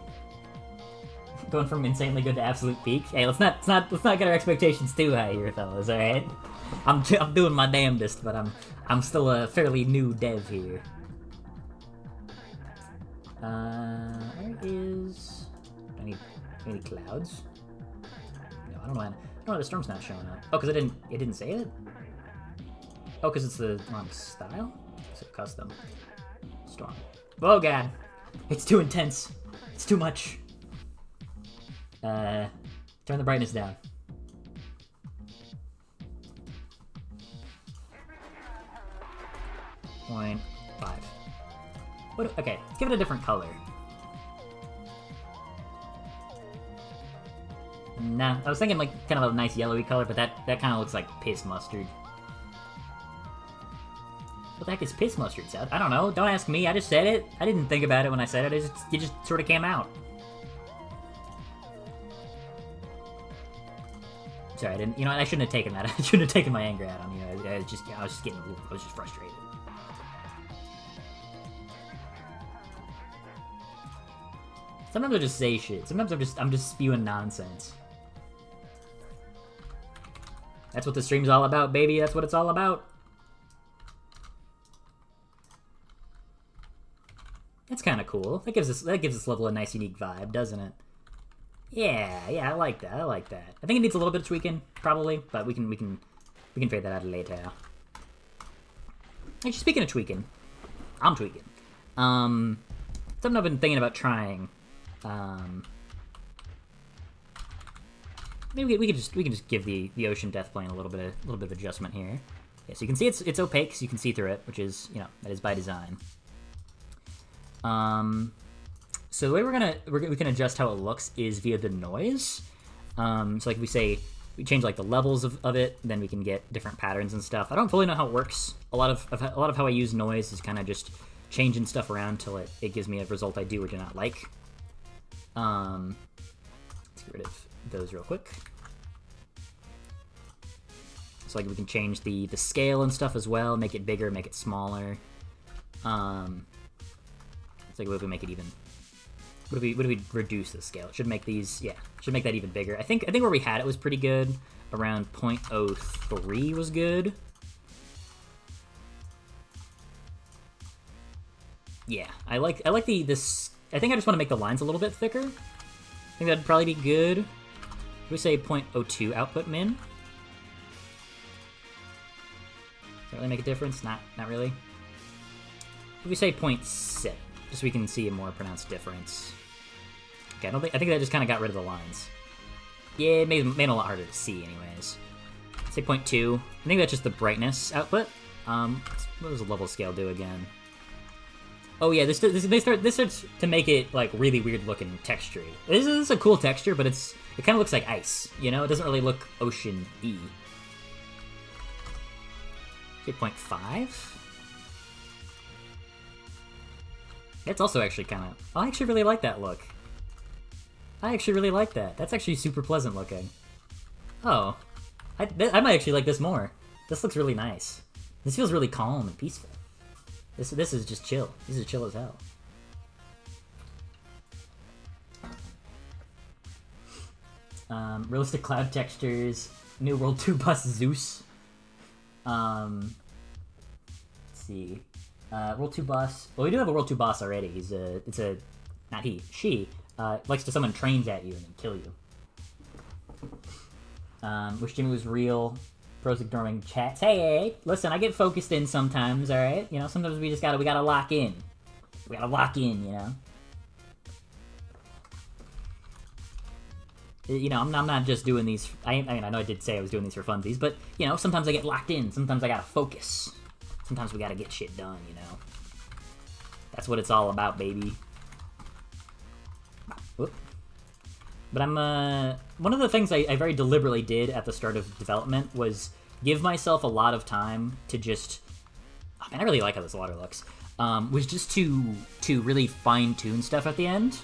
S1: Going from insanely good to absolute peak. Hey, let's not get our expectations too high here, fellas. All right, I'm doing my damnedest, but I'm still a fairly new dev here. Where is... Do I need clouds? No, I don't know why the storm's not showing up. Oh, because it didn't say it? Oh, because it's the wrong style? It's a custom. Storm. Oh god! It's too intense! It's too much! Turn the brightness down. .5. Okay, let's give it a different color. Nah, I was thinking like kind of a nice yellowy color, but that kind of looks like piss mustard. What the heck is piss mustard, Seth? I don't know. Don't ask me. I just said it. I didn't think about it when I said it. It just sort of came out. Sorry, I didn't. You know, I shouldn't have taken that. I shouldn't have taken my anger out on you. I was just frustrated. Sometimes I just say shit. Sometimes I'm just spewing nonsense. That's what the stream's all about, baby. That's what it's all about. That's kind of cool. That gives this level a nice, unique vibe, doesn't it? Yeah, I like that. I think it needs a little bit of tweaking, probably, but we can figure that out later. Actually, speaking of tweaking, I'm tweaking. Something I've been thinking about trying. Maybe we can just give the ocean death plane a little bit of adjustment here. Yeah, so you can see it's opaque, so you can see through it, which is, you know, that is by design. So the way we can adjust how it looks is via the noise. So like we change like the levels of it, then we can get different patterns and stuff. I don't fully know how it works. A lot of how I use noise is kind of just changing stuff around till it gives me a result I do or do not like. Let's get rid of those real quick. So like we can change the scale and stuff as well, make it bigger, make it smaller. It's like what if we make it even? What if we reduce the scale? It should make these, yeah, should make that even bigger. I think where we had it was pretty good. Around 0.03 was good. Yeah, I like this. I think I just want to make the lines a little bit thicker. I think that'd probably be good. We say 0.02 output min. Does that really make a difference? Not really. If we say 0.6, just so we can see a more pronounced difference. Okay, I think that just kind of got rid of the lines. Yeah, it made it a lot harder to see, anyways. Say 0.2. I think that's just the brightness output. What does the level scale do again? Oh yeah, this starts to make it like really weird looking texture. This is a cool texture, but it kind of looks like ice. You know, it doesn't really look ocean-y. Say 0.5. It's also actually kind of... I actually really like that look. I actually really like that. That's actually super pleasant looking. Oh. I might actually like this more. This looks really nice. This feels really calm and peaceful. This is just chill. This is chill as hell. Realistic cloud textures. New World 2 boss Zeus. Let's see. World 2 boss. Well, we do have a World 2 boss already. She likes to summon trains at you and then kill you. Wish Jimmy was real. Pros ignoring chats. Hey, listen, I get focused in sometimes, alright? You know, sometimes we gotta lock in. We gotta lock in, you know? You know, I'm not just doing these... I mean, I know I did say I was doing these for funsies, but, you know, sometimes I get locked in. Sometimes I gotta focus. Sometimes we gotta get shit done, you know? That's what it's all about, baby. Whoop. But one of the things I very deliberately did at the start of development was give myself a lot of time to just... Oh, man, I really like how this water looks. Was just to really fine-tune stuff at the end.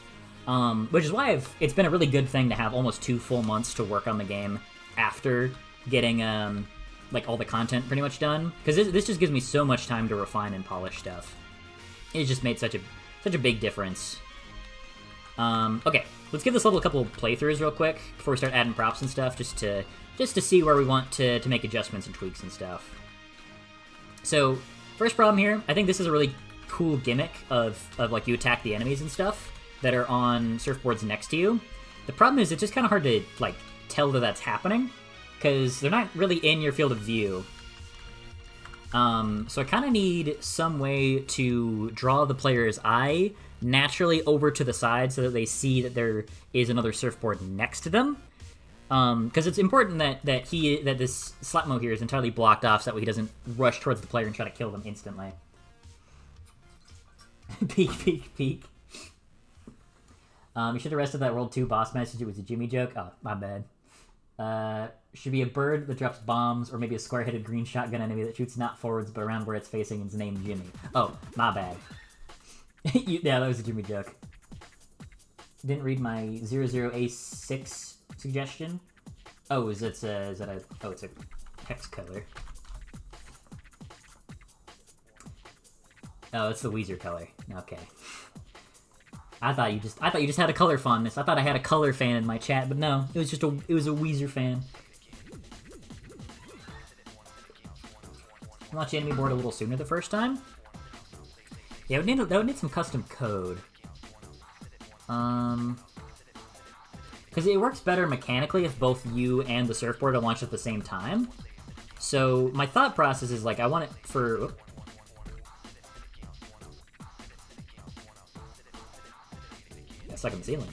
S1: Which is why it's been a really good thing to have almost 2 full months to work on the game after getting, like, all the content pretty much done. Because this just gives me so much time to refine and polish stuff. It's just made such a big difference. Okay, let's give this level a couple of playthroughs real quick before we start adding props and stuff, just to see where we want to make adjustments and tweaks and stuff. So, first problem here, I think this is a really cool gimmick of like, you attack the enemies and stuff that are on surfboards next to you. The problem is it's just kind of hard to, like, tell that that's happening, because they're not really in your field of view. So I kind of need some way to draw the player's eye naturally over to the side so that they see that there is another surfboard next to them. Because it's important that this Slapmo here is entirely blocked off so that way he doesn't rush towards the player and try to kill them instantly. Peek. You should have rested that World 2 boss message. It was a Jimmy joke. Oh, my bad. Should be a bird that drops bombs, or maybe a square-headed green shotgun enemy that shoots not forwards but around where it's facing and is named Jimmy. Oh, my bad. Yeah, that was a Jimmy joke. Didn't read my 00A6 suggestion. Oh, is that a... Oh, it's a hex color. Oh, it's the Weezer color. Okay. I thought you just had a color fondness. I thought I had a color fan in my chat, but no, it was just a Weezer fan. Launch the enemy board a little sooner the first time. Yeah, that would need some custom code. Because it works better mechanically if both you and the surfboard are launched at the same time. So my thought process is like I want it for. Stuck in the ceiling.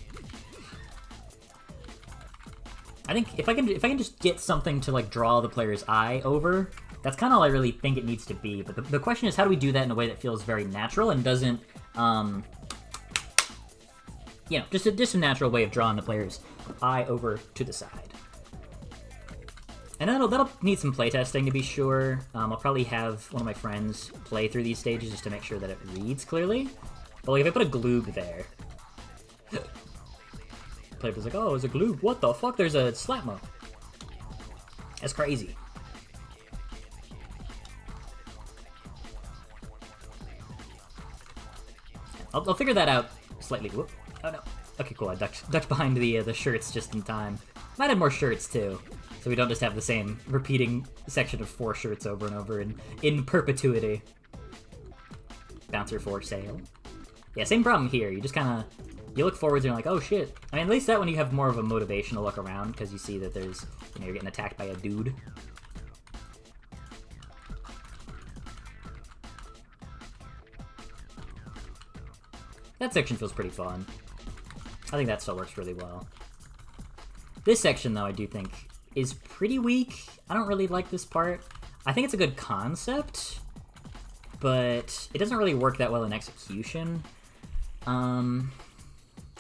S1: I think if I can just get something to like draw the player's eye over, that's kind of all I really think it needs to be. But the question is, how do we do that in a way that feels very natural and doesn't, you know, just a natural way of drawing the player's eye over to the side. And that'll need some playtesting to be sure. I'll probably have one of my friends play through these stages just to make sure that it reads clearly. But like if I put a gloob there. Player was like, oh, it's a gloob. What the fuck? There's a slapmo. That's crazy. I'll figure that out slightly. Whoop. Oh no. Okay, cool. I ducked behind the shirts just in time. Might have more shirts too, so we don't just have the same repeating section of 4 shirts over and over in perpetuity. Bouncer for sale. Yeah, same problem here. You just kind of... You look forwards and you're like, oh shit. I mean, at least that one you have more of a motivation to look around because you see that there's, you know, you're getting attacked by a dude. That section feels pretty fun. I think that still works really well. This section, though, I do think is pretty weak. I don't really like this part. I think it's a good concept, but it doesn't really work that well in execution. I'm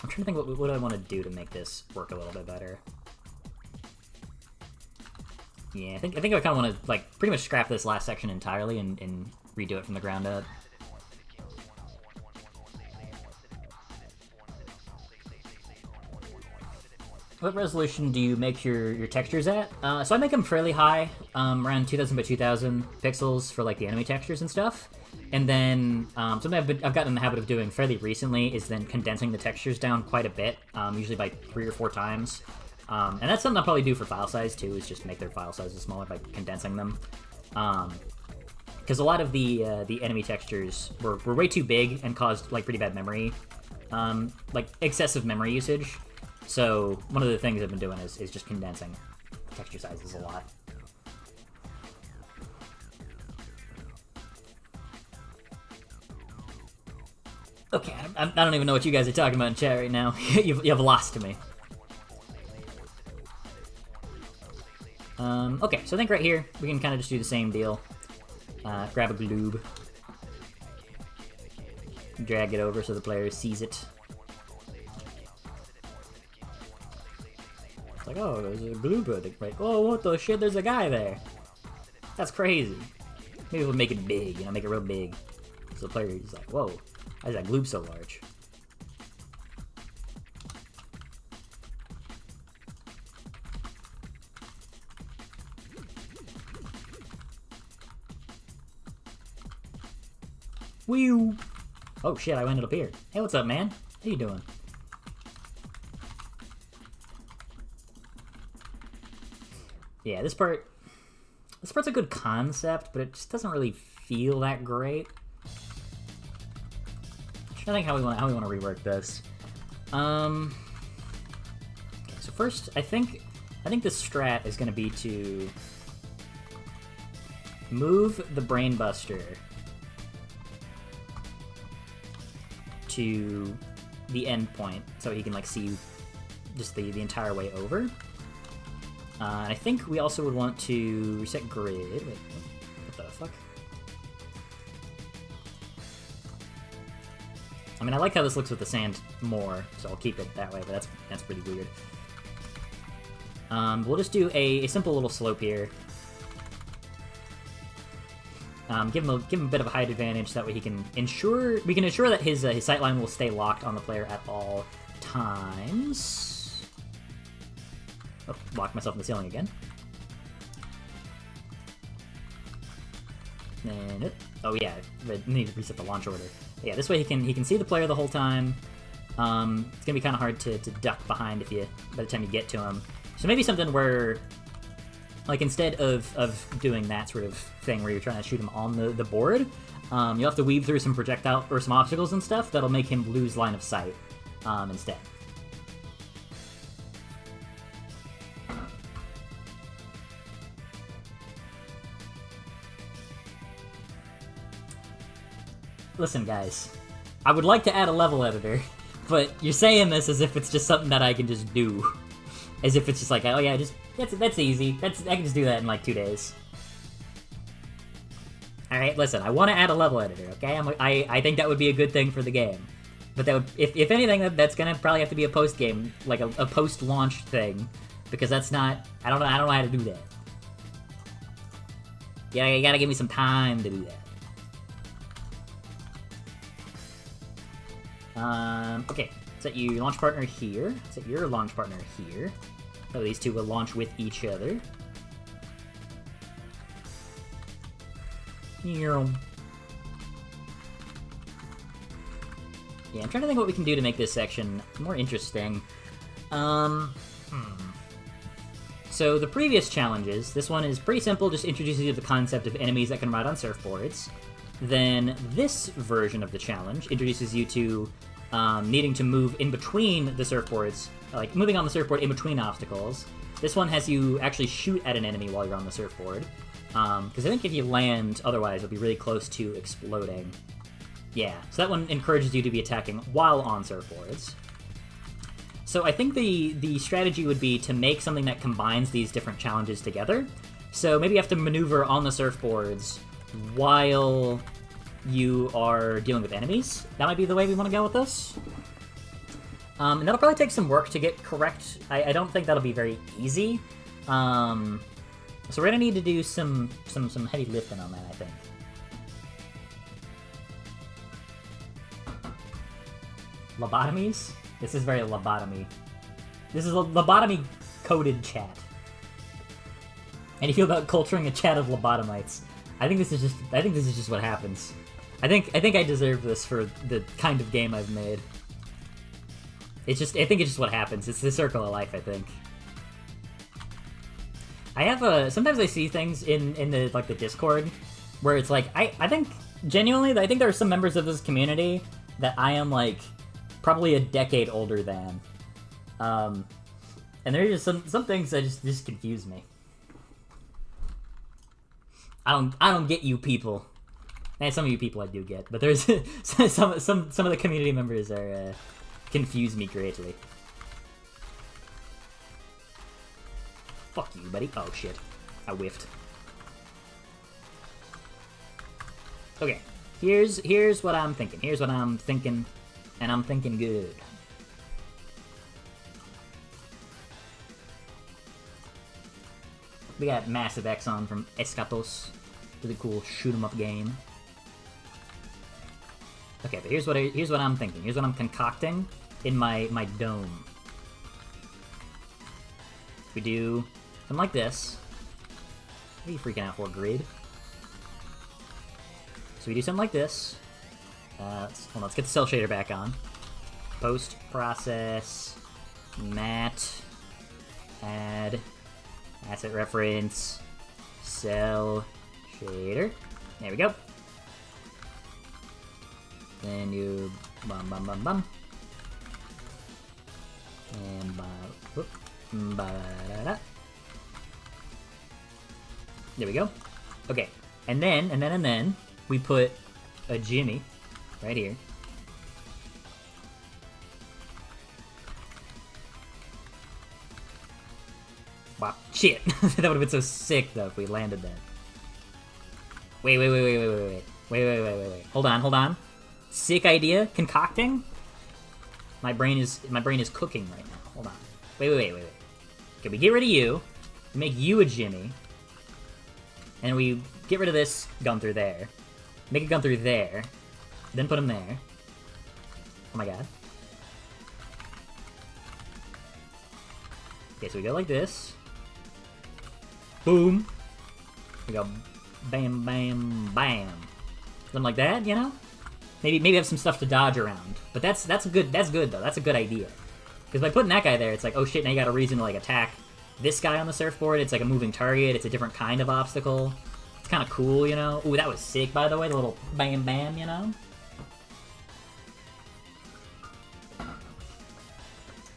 S1: trying to think what do I want to do to make this work a little bit better. Yeah, I think I kind of want to like pretty much scrap this last section entirely and redo it from the ground up. What resolution do you make your textures at? So I make them fairly high, around 2000 by 2000 pixels for like the enemy textures and stuff. And then something I've gotten in the habit of doing fairly recently is then condensing the textures down quite a bit, usually by 3 or 4 times. And that's something I'll probably do for file size too, is just make their file sizes smaller by condensing them. Because a lot of the enemy textures were way too big and caused like pretty bad memory, like excessive memory usage. So one of the things I've been doing is just condensing texture sizes a lot. Okay, I don't even know what you guys are talking about in chat right now. you've lost to me. Okay, so I think right here, we can kind of just do the same deal. Grab a gloob. Drag it over so the player sees it. It's like, oh, there's a gloob. Right? Oh, what the shit, there's a guy there. That's crazy. Maybe we'll make it big, you know, make it real big. So the player is like, whoa. Why is that gloob so large? Whew! Oh shit, I ended up here. Hey, what's up, man? How you doing? Yeah, this part's a good concept, but it just doesn't really feel that great. I think how we want to rework this. Okay, so first, I think the strat is going to be to move the Brainbuster to the end point, so he can like see you just the entire way over. I think we also would want to reset grid. Wait, what the fuck? I mean, I like how this looks with the sand more, so I'll keep it that way, but that's pretty weird. We'll just do a simple little slope here. Give him a bit of a height advantage, so that way we can ensure that his sightline will stay locked on the player at all times. Oh, locked myself in the ceiling again. And oh yeah, I need to reset the launch order. But yeah, this way he can see the player the whole time. It's gonna be kind of hard to duck behind by the time you get to him. So maybe something where, like, instead of doing that sort of thing where you're trying to shoot him on the board, you'll have to weave through some projectile or some obstacles and stuff that'll make him lose line of sight instead. Listen, guys, I would like to add a level editor, but you're saying this as if it's just something that I can just do. As if it's just like, oh yeah, that's easy. I can just do that in like 2 days. Alright, listen, I want to add a level editor, okay? I think that would be a good thing for the game. But that would, if anything, that's gonna probably have to be a post-game, like a post-launch thing. Because that's not, I don't know how to do that. Yeah, you gotta give me some time to do that. Okay, set your launch partner here. Set your launch partner here. So these two will launch with each other. Yeah, I'm trying to think what we can do to make this section more interesting. So the previous challenges, this one is pretty simple, just introduces you to the concept of enemies that can ride on surfboards. Then this version of the challenge introduces you to needing to move in between the surfboards, like moving on the surfboard in between obstacles. This one has you actually shoot at an enemy while you're on the surfboard. Because I think if you land, otherwise, you'll be really close to exploding. Yeah, so that one encourages you to be attacking while on surfboards. So I think the strategy would be to make something that combines these different challenges together. So maybe you have to maneuver on the surfboards while you are dealing with enemies. That might be the way we want to go with this. And that'll probably take some work to get correct. I don't think that'll be very easy. So we're gonna need to do some heavy lifting on that, I think. Lobotomies? This is very lobotomy. This is a lobotomy-coded chat. And you feel about culturing a chat of lobotomites. I think this is just what happens. I think I deserve this for the kind of game I've made. I think it's just what happens. It's the circle of life, I think. I have sometimes I see things in the the Discord where it's like I think genuinely I think there are some members of this community that I am like probably a decade older than, and there are just some things that just confuse me. I don't get you people. And some of you people I do get, but there's some of the community members are confuse me greatly. Fuck you, buddy. Oh shit, I whiffed. Okay, here's what I'm thinking. Here's what I'm thinking, and I'm thinking good. We got Massive Exxon from Escatos. Really cool shoot 'em up game. Okay, but here's what I'm thinking. Here's what I'm concocting in my dome. We do something like this. What are you freaking out for, Greed? So we do something like this. Hold on, let's get the cell shader back on. Post process, matte, add, asset reference, cell shader. There we go. Then you bum bum bum bum. And ba-da-da. There we go. Okay, and then we put a Jimmy right here. Wow, shit! That would have been so sick though if we landed that. Wait. Hold on. Sick idea. Concocting. My brain is cooking right now. Hold on. Wait. Okay, we get rid of you. We make you a Jimmy. And we get rid of this gun through there. Make a gun through there. Then put him there. Oh my god. Okay, so we go like this. Boom. We go bam, bam, bam. Something like that, you know? Maybe have some stuff to dodge around. But that's good though. That's a good idea. Because by putting that guy there, it's like, oh shit, now you got a reason to like attack this guy on the surfboard. It's like a moving target. It's a different kind of obstacle. It's kind of cool, you know? Ooh, that was sick, by the way. The little bam bam, you know?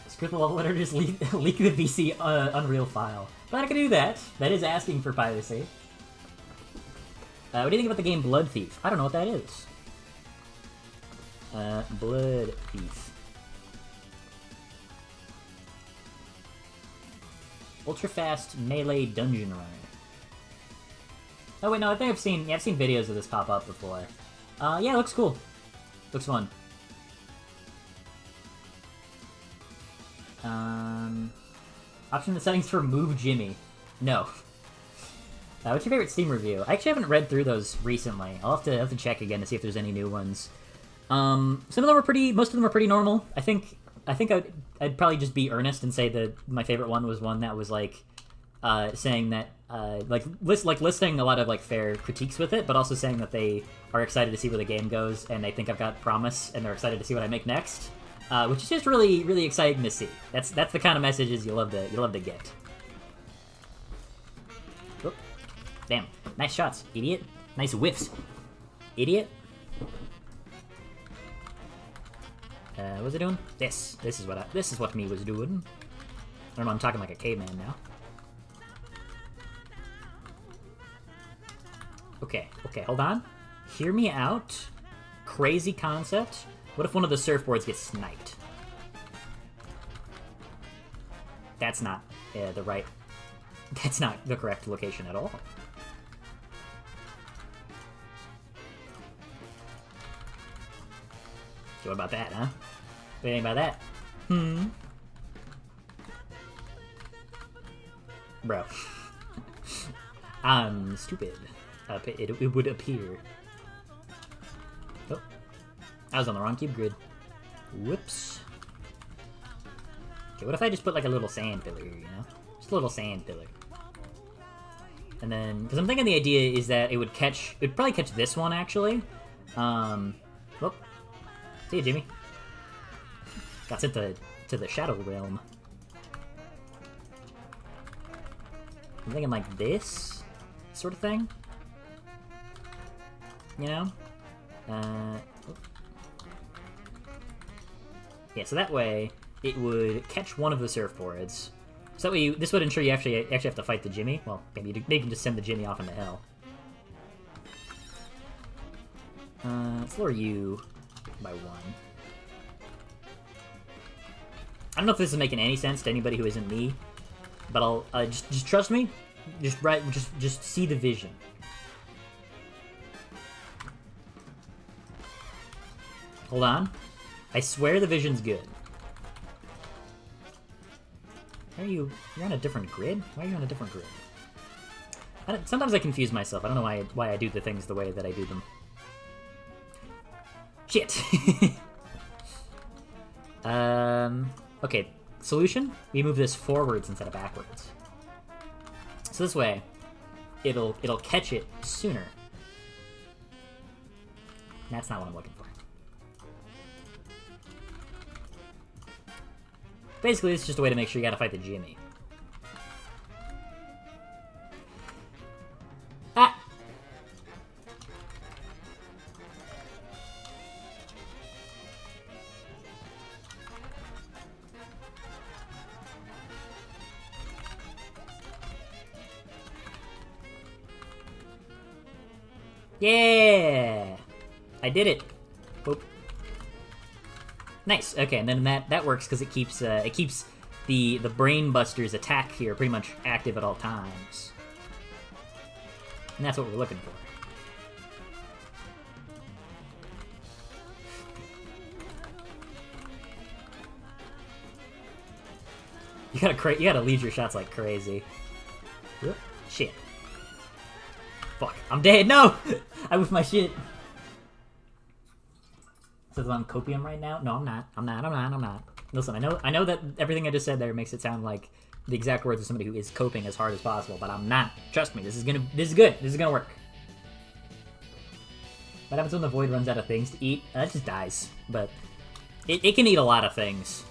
S1: Script the level editor, just leak the VC Unreal file. But I can do that. That is asking for piracy. What do you think about the game Blood Thief? I don't know what that is. Blood Thief. Ultra fast melee dungeon runner. Oh wait, no, I think I've seen videos of this pop up before. Yeah, it looks cool. Looks fun. Option the settings for Move Jimmy. No. What's your favorite Steam review? I actually haven't read through those recently. I'll have to check again to see if there's any new ones. Some of them are most of them are pretty normal. I think I'd probably just be earnest and say that my favorite one was one that was like saying that listing a lot of like fair critiques with it, but also saying that they are excited to see where the game goes and they think I've got promise and they're excited to see what I make next, which is just really, really exciting to see. That's the kind of messages you love to get. Oop. Damn, nice shots, idiot. Nice whiffs, idiot. What was I doing? This is what me was doing. I don't know, I'm talking like a caveman now. Okay, hold on. Hear me out. Crazy concept. What if one of the surfboards gets sniped? That's not that's not the correct location at all. So what about that, huh? What do you think about that? Bro. I'm stupid. It would appear. Oh. I was on the wrong cube grid. Whoops. Okay, what if I just put like a little sand pillar here, you know? Just a little sand pillar. And then, because I'm thinking the idea is that it'd probably catch this one, actually. Whoop. See you, Jimmy. Got sent to the Shadow Realm. I'm thinking like this sort of thing. You know? Yeah, so that way it would catch one of the surfboards. So that way this would ensure you actually have to fight the Jimmy. Well, maybe you can just send the Jimmy off into hell. Let's lower you by 1. I don't know if this is making any sense to anybody who isn't me, but I'll just trust me. Just see the vision. Hold on. I swear the vision's good. You're on a different grid? Why are you on a different grid? Sometimes I confuse myself. I don't know why I do the things the way that I do them. Shit. Okay, solution? We move this forwards instead of backwards. So this way, it'll catch it sooner. That's not what I'm looking for. Basically, it's just a way to make sure you gotta fight the Jimmy. Ah! Yeah! I did it. Boop. Nice. Okay, and then that works because it keeps the Brain Buster's attack here pretty much active at all times. And that's what we're looking for. You gotta lead your shots like crazy. Shit. Fuck. I'm dead. No! I whiffed my shit. Says I'm copium right now? No, I'm not. I'm not. Listen, I know that everything I just said there makes it sound like the exact words of somebody who is coping as hard as possible, but I'm not. Trust me, this is good. This is gonna work. What happens when the void runs out of things to eat? It just dies. But it can eat a lot of things.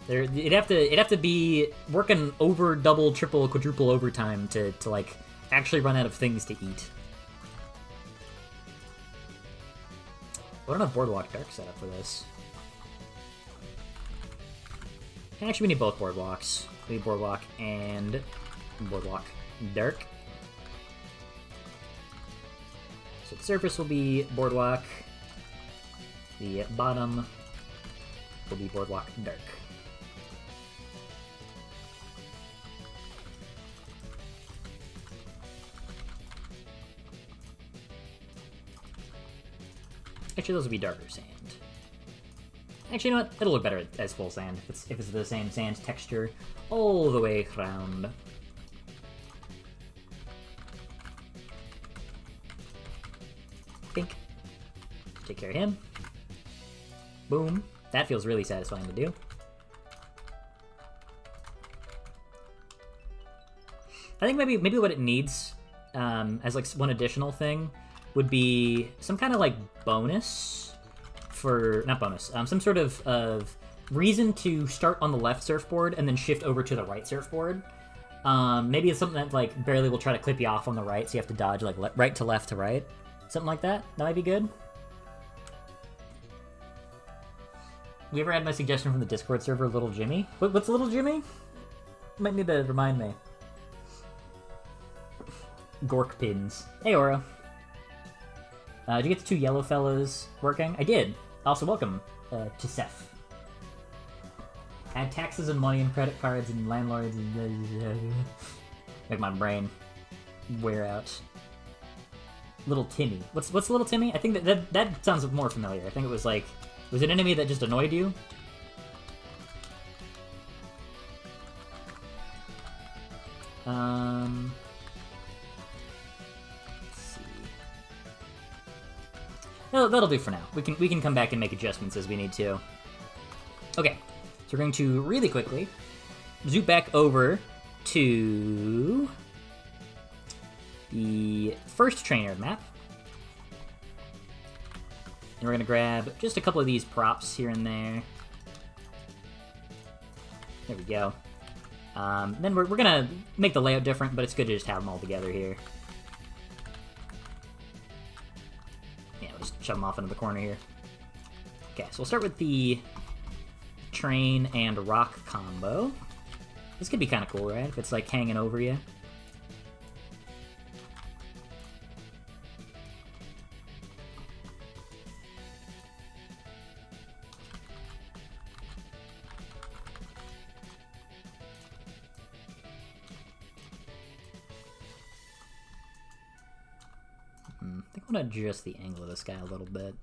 S1: It'd have to be working over double, triple, quadruple overtime to like actually run out of things to eat. What on a Boardwalk Dark setup for this? Actually, we need both Boardwalks. We need Boardwalk and Boardwalk Dark. So the surface will be Boardwalk. The bottom will be Boardwalk Dark. Actually, those will be darker sand. Actually, you know what? It'll look better as full sand if it's the same sand texture all the way around. Pink. Take care of him. Boom. That feels really satisfying to do. I think maybe what it needs as like one additional thing would be some kind of like bonus for, not bonus, some sort of reason to start on the left surfboard and then shift over to the right surfboard. Maybe it's something that like barely will try to clip you off on the right, so you have to dodge like right to left to right. Something like that. That might be good. You ever had my suggestion from the Discord server, Little Jimmy? What's Little Jimmy? You might need to remind me. Gork pins. Hey, Aura. Did you get the two yellow fellas working? I did. Also, welcome to Seth. Add taxes and money and credit cards and landlords and make my brain wear out. Little Timmy. What's Little Timmy? I think that sounds more familiar. I think it was like, was it an enemy that just annoyed you? That'll do for now. We can come back and make adjustments as we need to. Okay, so we're going to really quickly zoom back over to the first trainer map. And we're going to grab just a couple of these props here and there. There we go. Then we're going to make the layout different, but it's good to just have them all together here. Yeah, we'll just shove them off into the corner here. Okay, so we'll start with the train and rock combo. This could be kind of cool, right? If it's like hanging over you. I think I want to adjust the angle of this guy a little bit.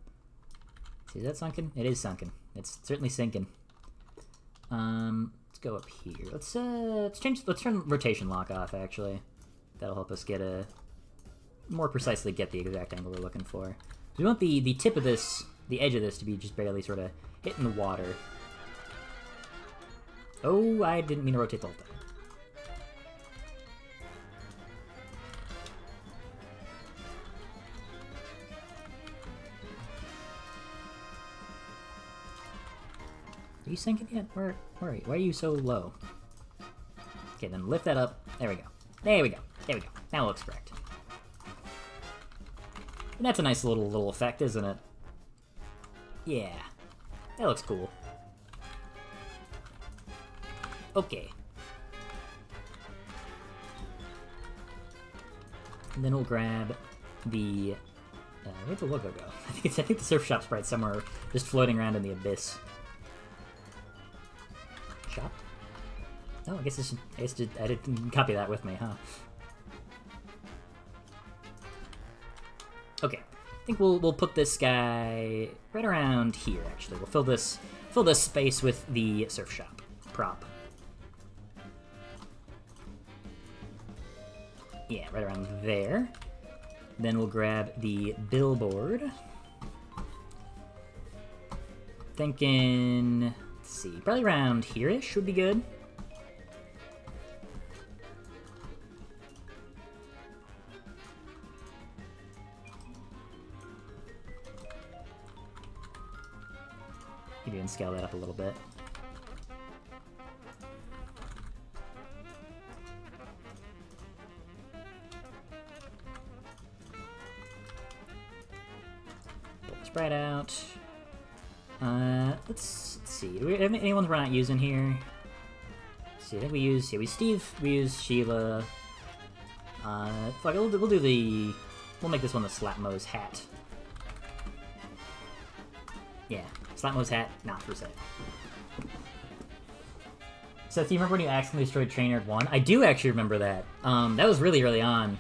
S1: See, is that sunken? It is sunken. It's certainly sinking. Let's go up here. Let's turn rotation lock off, actually. That'll help us get more precisely get the exact angle we're looking for. We want the tip of this, the edge of this, to be just barely sort of hitting the water. Oh, I didn't mean to rotate the whole thing. Are you sinking yet? Where are you? Why are you so low? Okay, then lift that up. There we go. There we go. There we go. Now it looks correct. And that's a nice little effect, isn't it? Yeah. That looks cool. Okay. And then we'll grab the... where'd the logo go? I think the surf shop sprite's somewhere just floating around in the abyss. Shop? Oh, I guess I didn't copy that with me, huh? Okay, think we'll put this guy right around here. Actually, we'll fill this space with the surf shop prop. Yeah, right around there. Then we'll grab the billboard. Thinking, let's see, probably around here-ish would be good. Maybe even scale that up a little bit. Pull this right out. Let's see. Do we have any ones we're not using here? Let's see, I think we use Steve, we use Sheila. Fuck, we'll do the. We'll make this one the Slapmo's hat. Yeah, Slapmo's hat, not for sale. So, do you remember when you accidentally destroyed Trainyard 1? I do actually remember that. That was really early on,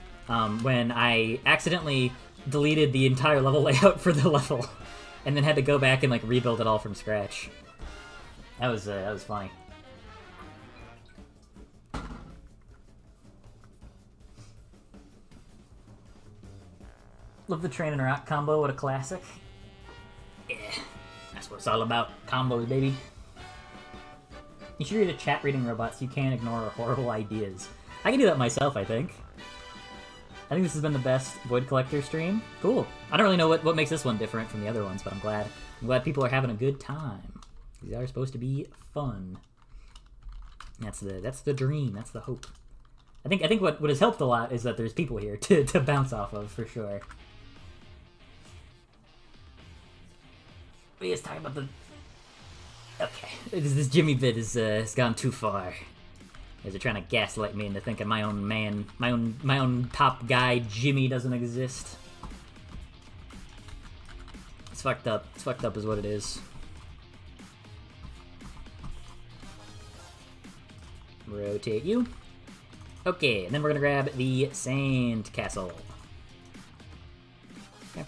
S1: when I accidentally deleted the entire level layout for the level, and then had to go back and like rebuild it all from scratch. That was funny. Love the train and rock combo, what a classic. Yeah, that's what it's all about. Combos, baby. You should read a chat reading robot so you can't ignore our horrible ideas. I can do that myself, I think. I think this has been the best Void Collector stream. Cool. I don't really know what makes this one different from the other ones, but I'm glad people are having a good time. These are supposed to be fun. That's the dream. That's the hope. I think what has helped a lot is that there's people here to bounce off of, for sure. We just talking about the... Okay, this Jimmy bit has gone too far. They're trying to gaslight me into thinking my own man, my own top guy, Jimmy, doesn't exist. It's fucked up. It's fucked up is what it is. Rotate you. Okay, and then we're gonna grab the Sand Castle. I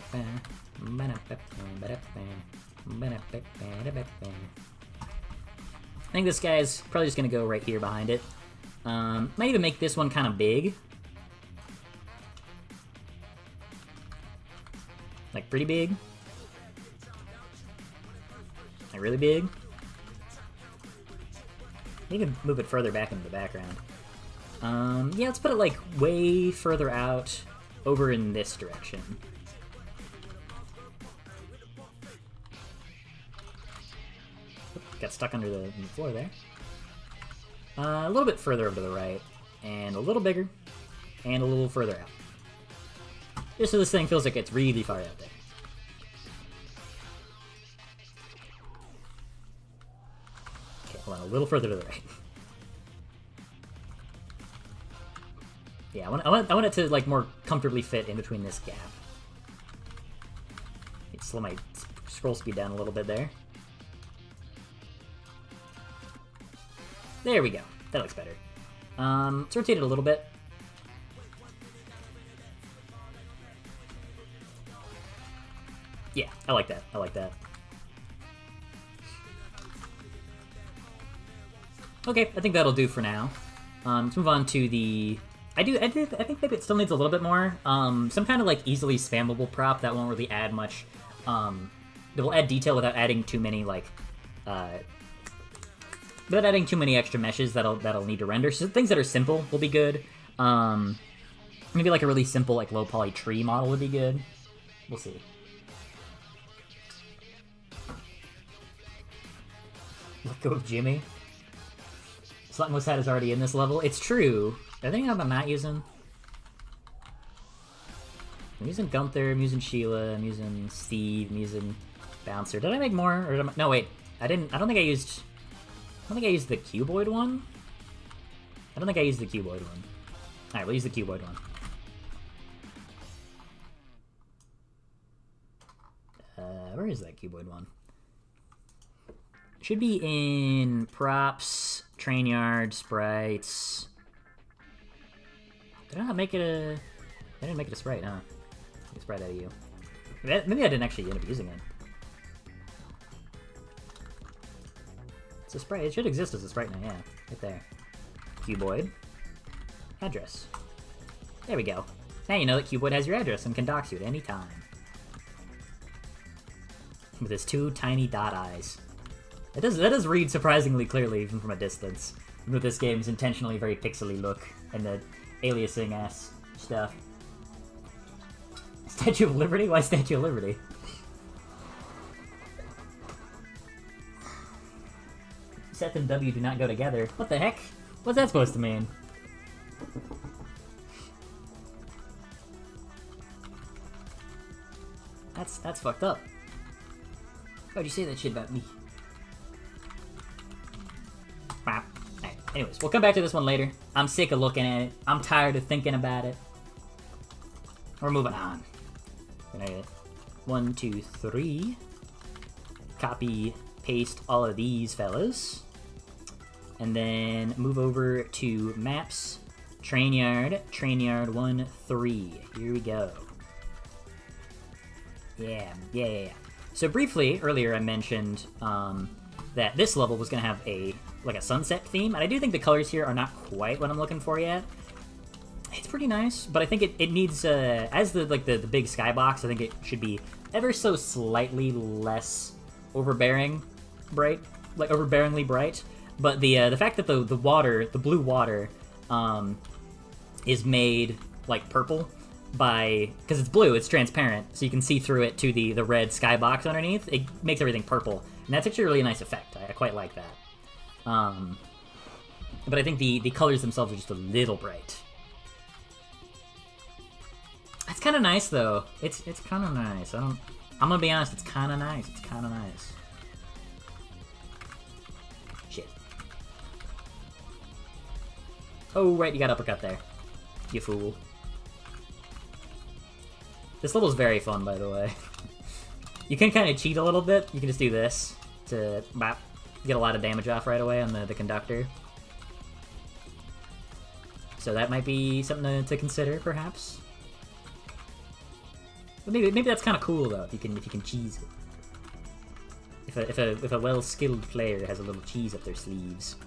S1: think this guy's probably just gonna go right here behind it. Might even make this one kind of big. Like pretty big. Like really big. You can move it further back into the background. Yeah, let's put it like way further out over in this direction. Got stuck under the floor there. A little bit further over to the right, and a little bigger, and a little further out. Just so this thing feels like it's really far out there. Okay, hold on, a little further to the right. Yeah, I want it to like more comfortably fit in between this gap. Let's slow my scroll speed down a little bit there. There we go. That looks better. Let's rotate it a little bit. Yeah, I like that. I like that. Okay, I think that'll do for now. Let's move on to the... I think maybe it still needs a little bit more. Some kind of like easily spammable prop that won't really add much. That will add detail without adding too many like... without adding too many extra meshes that'll need to render. So things that are simple will be good. Maybe like a really simple like low poly tree model would be good. We'll see. Let go of Jimmy. Slutmo's hat is already in this level. It's true. Are there anything I'm not using? I'm using Gunther, I'm using Sheila, I'm using Steve, I'm using Bouncer. Did I make more? Or did I... No, wait. I don't think I used the cuboid one. I don't think I used the cuboid one. Alright, we'll use the cuboid one. Where is that cuboid one? Should be in props, train yard, sprites. Did I not make it a... I didn't make it a sprite, huh? Get a sprite out of you. Maybe I didn't actually end up using it. It's a sprite. It should exist as a sprite now, yeah. Right there. Cuboid. Address. There we go. Now you know that Cuboid has your address and can dox you at any time. With his 2 tiny dot eyes. That does read surprisingly clearly even from a distance. Even with this game's intentionally very pixely look and the aliasing ass stuff. Statue of Liberty? Why Statue of Liberty? Seth and W do not go together. What the heck? What's that supposed to mean? That's fucked up. Why'd you say that shit about me? Alright, anyways, we'll come back to this one later. I'm sick of looking at it. I'm tired of thinking about it. We're moving on. Gonna get 1, 2, 3. Copy, paste all of these fellas. And then move over to maps, train yard 1, 3. Here we go. Yeah. So briefly, earlier I mentioned that this level was going to have a sunset theme, and I do think the colors here are not quite what I'm looking for yet. It's pretty nice, but I think it needs, as the big skybox, I think it should be ever so slightly less overbearingly bright. But the fact that the blue water, is made like purple because it's blue, it's transparent, so you can see through it to the red skybox underneath. It makes everything purple, and that's actually a really nice effect. I quite like that. But I think the colors themselves are just a little bright. It's kind of nice though. It's kind of nice. I'm gonna be honest. It's kind of nice. Shit. Oh right, you got uppercut there. You fool. This level's very fun, by the way. You can kind of cheat a little bit. You can just do this to get a lot of damage off right away on the conductor. So that might be something to consider, perhaps. But maybe that's kind of cool though, if you can cheese it. If a well-skilled player has a little cheese up their sleeves.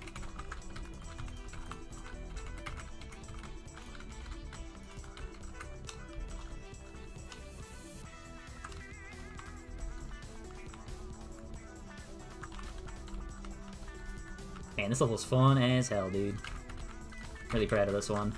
S1: Man, this level's fun as hell, dude. Really proud of this one.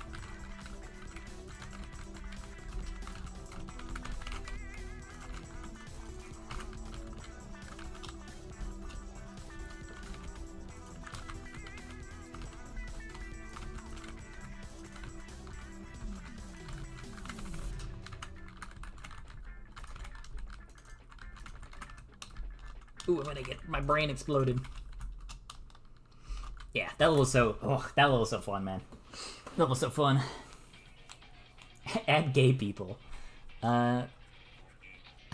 S1: Ooh, I'm gonna get my brain exploded. Yeah, that level was so fun, man. That level was so fun. Add gay people. How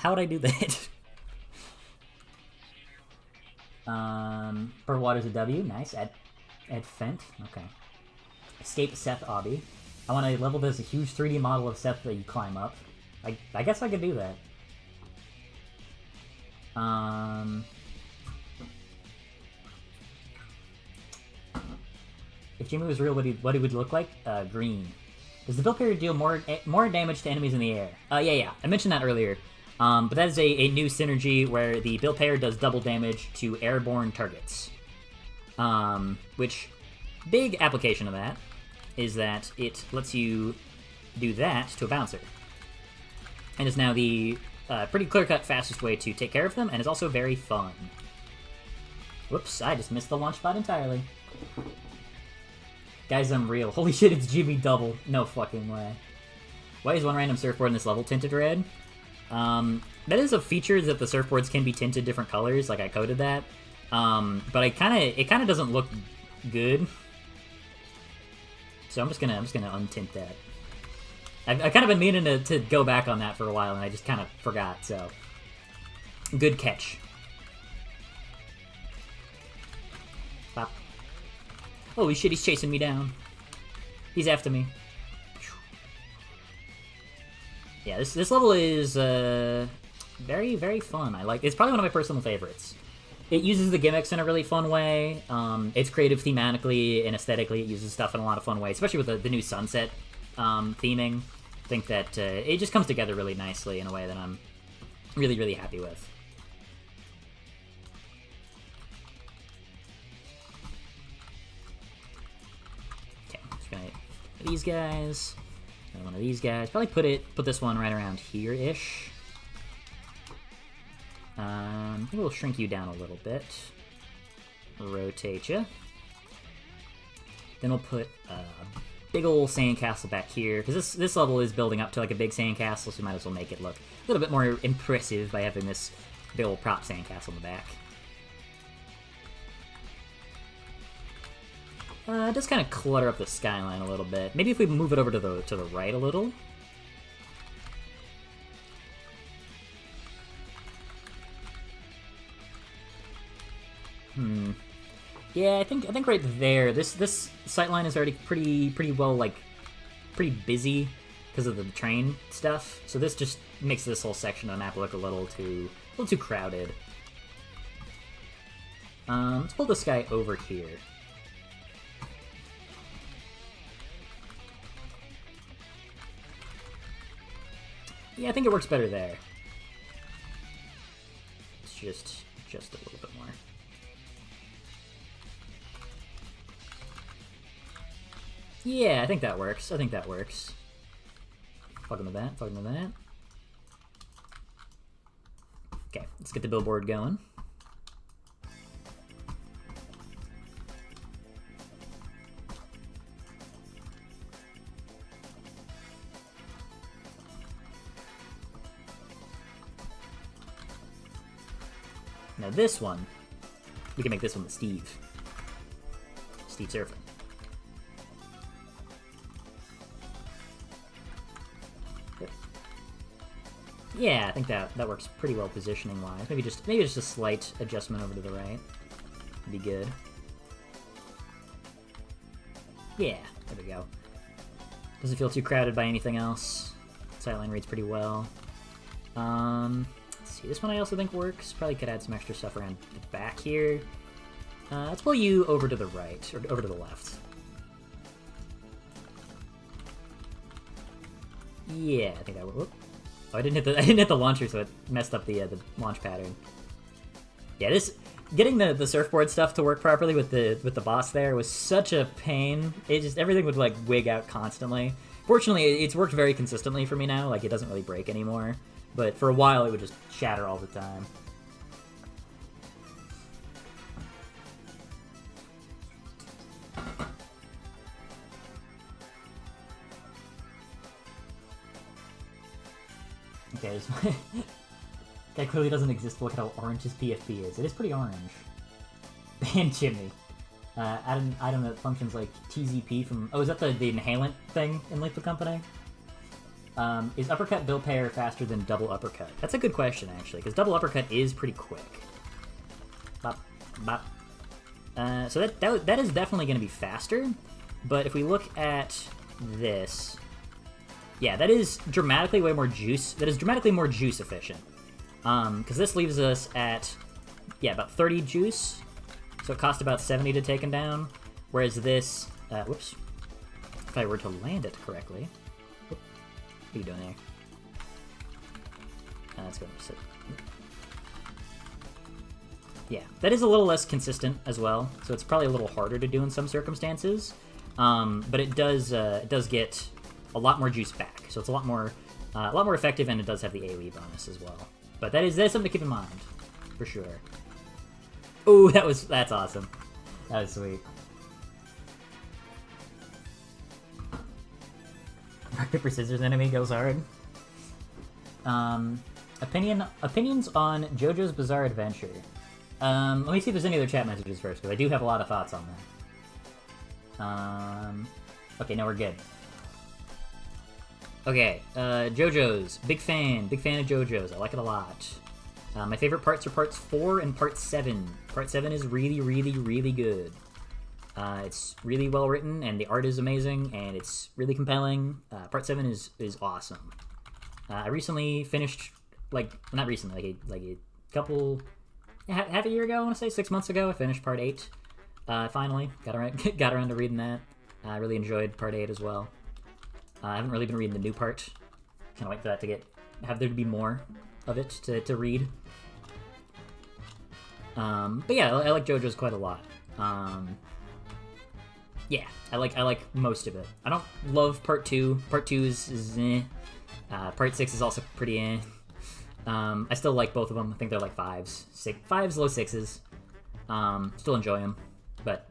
S1: would I do that? Per Waters a W, nice. Add Fent, okay. Escape Seth Obby. I want to level this a huge 3D model of Seth that you climb up. I guess I could do that. If Jimmy was real, what he would look like? Green. Does the Bill Parry deal more damage to enemies in the air? Yeah. I mentioned that earlier. But that is a new synergy where the Bill Parry does double damage to airborne targets. Which, big application of that is that it lets you do that to a bouncer. And is now the pretty clear-cut fastest way to take care of them, and is also very fun. Whoops, I just missed the launch spot entirely. Guys, I'm real. Holy shit, it's Jimmy Double. No fucking way. Why is one random surfboard in this level tinted red? That is a feature that the surfboards can be tinted different colors, like I coded that. But it kinda doesn't look good. So I'm just gonna untint that. I've kind of been meaning to go back on that for a while, and I just kind of forgot, so... Good catch. Pop. Holy shit, he's chasing me down. He's after me. Yeah, this level is very, very fun. I like. It's probably one of my personal favorites. It uses the gimmicks in a really fun way. It's creative thematically and aesthetically. It uses stuff in a lot of fun ways, especially with the new sunset theming. I think that it just comes together really nicely in a way that I'm really, really happy with. Okay, just gonna hit these guys. Another one of these guys. Probably put this one right around here-ish. I think we'll shrink you down a little bit. Rotate you. Then we'll put a big old sandcastle back here, because this level is building up to like a big sandcastle, so we might as well make it look a little bit more impressive by having this big old prop sandcastle in the back. Just kind of clutter up the skyline a little bit. Maybe if we move it over to the right a little. Yeah, I think right there. This sightline is already pretty well, like, pretty busy because of the train stuff. So this just makes this whole section of the map look a little too crowded. Let's pull this guy over here. Yeah, I think it works better there. It's just a little bit more. Yeah, I think that works. Plug into that, plug into that. Okay, let's get the billboard going. Now this one, we can make this one the Steve Surfing. Yeah, I think that works pretty well positioning-wise. Maybe just a slight adjustment over to the right would be good. Yeah, there we go. Doesn't feel too crowded by anything else. Sightline reads pretty well. Let's see, this one I also think works. Probably could add some extra stuff around the back here. Let's pull you over to the right, or over to the left. Yeah, I think that would. Oh, I didn't hit the launcher, so it messed up the launch pattern. Yeah, getting the surfboard stuff to work properly with the boss there was such a pain. Everything would like wig out constantly. Fortunately, it's worked very consistently for me now. Like, it doesn't really break anymore. But for a while, it would just shatter all the time. Okay, that clearly doesn't exist. Look at how orange his PFP is. It is pretty orange. And chimney. Add an item that functions like TZP from... Oh, is that the inhalant thing in Lethal Company? Is uppercut bill payer faster than double uppercut? That's a good question, actually, because double uppercut is pretty quick. Bop, bop. So that is definitely going to be faster, but if we look at this... Yeah, that is dramatically way more juice. That is dramatically more juice efficient. Because this leaves us at, yeah, about 30 juice. So it cost about 70 to take him down. Whereas this, whoops. If I were to land it correctly. What are you doing there? Let's go sit. Yeah, that is a little less consistent as well. So it's probably a little harder to do in some circumstances. But it does get a lot more juice back, so it's a lot more effective, and it does have the AoE bonus as well. But that is something to keep in mind, for sure. Ooh, that's awesome. That was sweet. Rock, paper, scissors enemy goes hard. Opinions on JoJo's Bizarre Adventure. Let me see if there's any other chat messages first, because I do have a lot of thoughts on that. Okay, no, we're good. Okay, JoJo's. Big fan of JoJo's. I like it a lot. My favorite parts are parts 4 and part 7. Part 7 is really, really, really good. It's really well written, and the art is amazing, and it's really compelling. Part 7 is awesome. I recently finished like not recently, like a couple, half a year ago, I want to say 6 months ago, I finished part 8. Finally got around to reading that. I really enjoyed part 8 as well. I haven't really been reading the new part. Kind of wait for that to have there to be more of it to read. But yeah, I like JoJo's quite a lot. Yeah, I like most of it. I don't love part 2. Part 2 is eh. Part 6 is also pretty eh. I still like both of them. I think they're like 5s, low 6s. Still enjoy them, but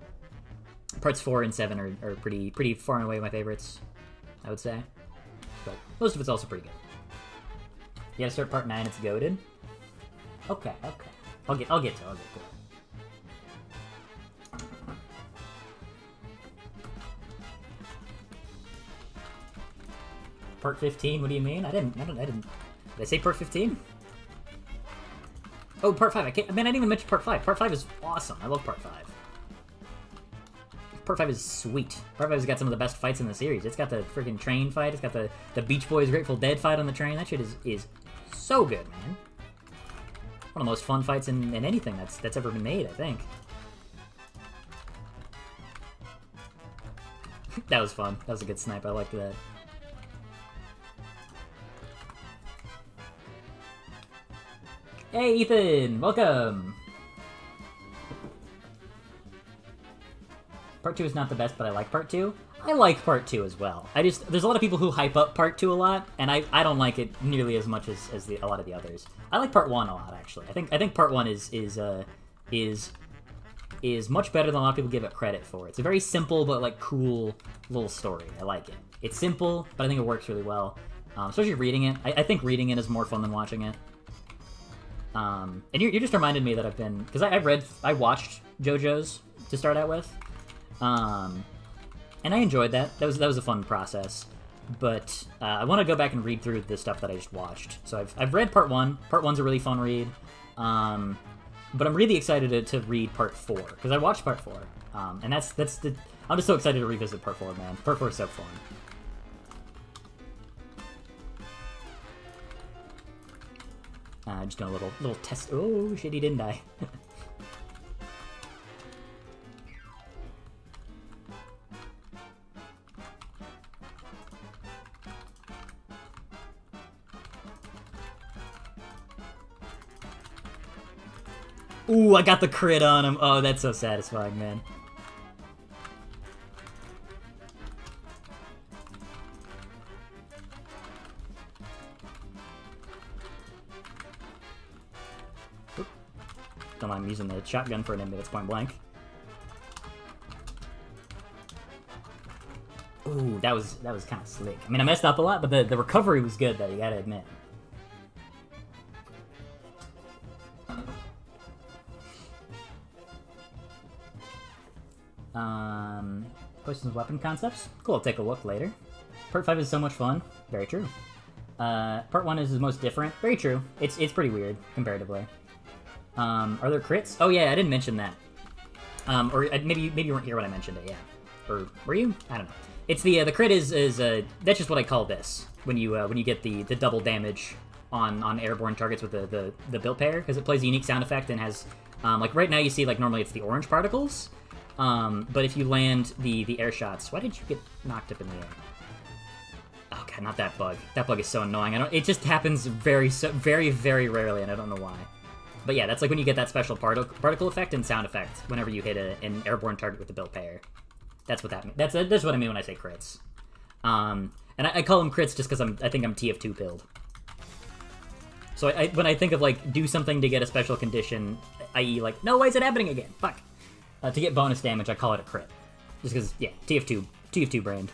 S1: parts 4 and 7 are pretty far and away my favorites, I would say. But most of it's also pretty good. You gotta start part 9. It's goated. Okay. I'll get to it. Part 15? What do you mean? I didn't. Did I say part 15? Oh, part 5. I didn't even mention part 5. Part 5 is awesome. I love part 5. Part 5 is sweet. Part 5 has got some of the best fights in the series. It's got the freaking train fight. It's got the Beach Boys Grateful Dead fight on the train. That shit is so good, man. One of the most fun fights in anything that's ever been made, I think. That was fun. That was a good snipe. I liked that. Hey, Ethan! Welcome! Part 2 is not the best, but I like Part 2. I like Part 2 as well. There's a lot of people who hype up Part 2 a lot, and I don't like it nearly as much as a lot of the others. I like Part 1 a lot, actually. I think Part 1 is much better than a lot of people give it credit for. It's a very simple but like cool little story. I like it. It's simple, but I think it works really well. Especially reading it. I think reading it is more fun than watching it. And you just reminded me that I've been, because I watched JoJo's to start out with, and I enjoyed that. That was a fun process, but I want to go back and read through the stuff that I just watched. So I've read part 1. Part 1's a really fun read, but I'm really excited to read part 4 because I watched part 4, and I'm just so excited to revisit part 4, man. Part 4 is so fun. Just doing a little test. Oh shit, he didn't die. Ooh, I got the crit on him. Oh, that's so satisfying, man. Don't mind using the shotgun for an enemy that's point blank. Ooh, that was kind of slick. I mean, I messed up a lot, but the recovery was good, though, you gotta admit. Questions, weapon concepts? Cool, I'll take a look later. Part 5 is so much fun. Very true. Part 1 is the most different. Very true. It's pretty weird, comparatively. Are there crits? Oh yeah, I didn't mention that. Or maybe you weren't here when I mentioned it, yeah. Or were you? I don't know. It's the crit is that's just what I call this. When you get the double damage on airborne targets with the built pair, because it plays a unique sound effect and has like right now you see like normally it's the orange particles. But if you land the air shots, why did you get knocked up in the air? Oh god, not that bug. That bug is so annoying. It just happens very rarely, and I don't know why. But yeah, that's like when you get that special particle effect and sound effect whenever you hit an airborne target with the built pair. That's what that means. That's what I mean when I say crits. And I call them crits just because I think I'm TF2 build. So when I think of like do something to get a special condition, i.e. like no, why is it happening again? Fuck. To get bonus damage, I call it a crit. Just because, yeah, TF2 brand.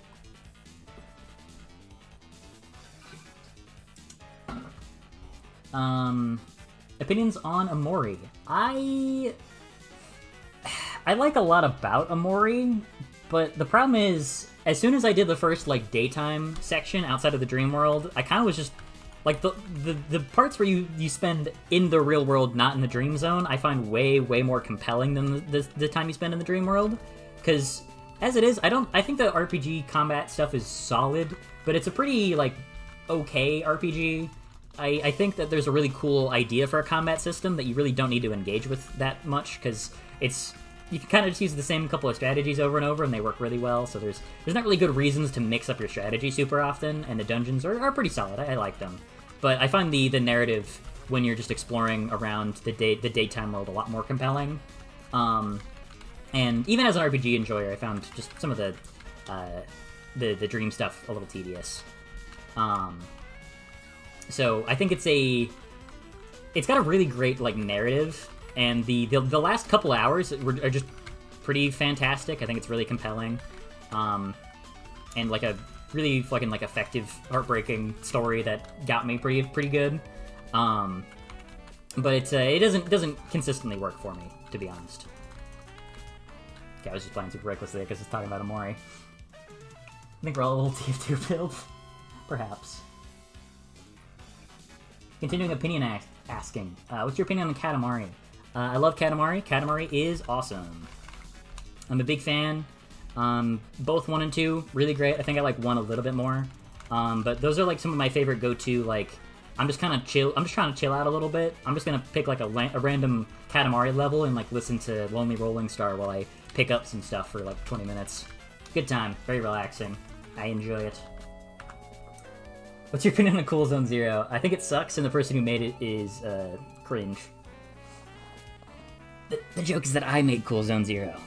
S1: Opinions on Amori. I like a lot about Amori, but the problem is, as soon as I did the first, like, daytime section outside of the dream world, I kind of was just, like, the parts where you spend in the real world, not in the dream zone, I find way more compelling than the time you spend in the dream world. Because, as it is, I think the RPG combat stuff is solid, but it's a pretty, like, okay RPG. I think that there's a really cool idea for a combat system that you really don't need to engage with that much, because you can kind of just use the same couple of strategies over and over, and they work really well, so there's not really good reasons to mix up your strategy super often, and the dungeons are pretty solid. I like them. But I find the narrative, when you're just exploring around the daytime world, a lot more compelling. And even as an RPG enjoyer, I found just some of the dream stuff a little tedious. So I think it's got a really great like narrative, and the last couple hours are just pretty fantastic. I think it's really compelling, and like a really fucking like effective, heartbreaking story that got me pretty good. But it doesn't consistently work for me, to be honest. Okay, I was just playing super recklessly because it's talking about Amori. I think we're all a little TF2 build, perhaps. Continuing opinion asking, what's your opinion on Katamari? I love Katamari. Katamari is awesome. I'm a big fan. Both 1 and 2, really great. I think I like 1 a little bit more. But those are like some of my favorite go-to, like, I'm just trying to chill out a little bit. I'm just gonna pick like a random Katamari level and like listen to Lonely Rolling Star while I pick up some stuff for like 20 minutes. Good time, very relaxing. I enjoy it. What's your opinion on Cool Zone Zero? I think it sucks, and the person who made it is cringe. The joke is that I made Cool Zone Zero.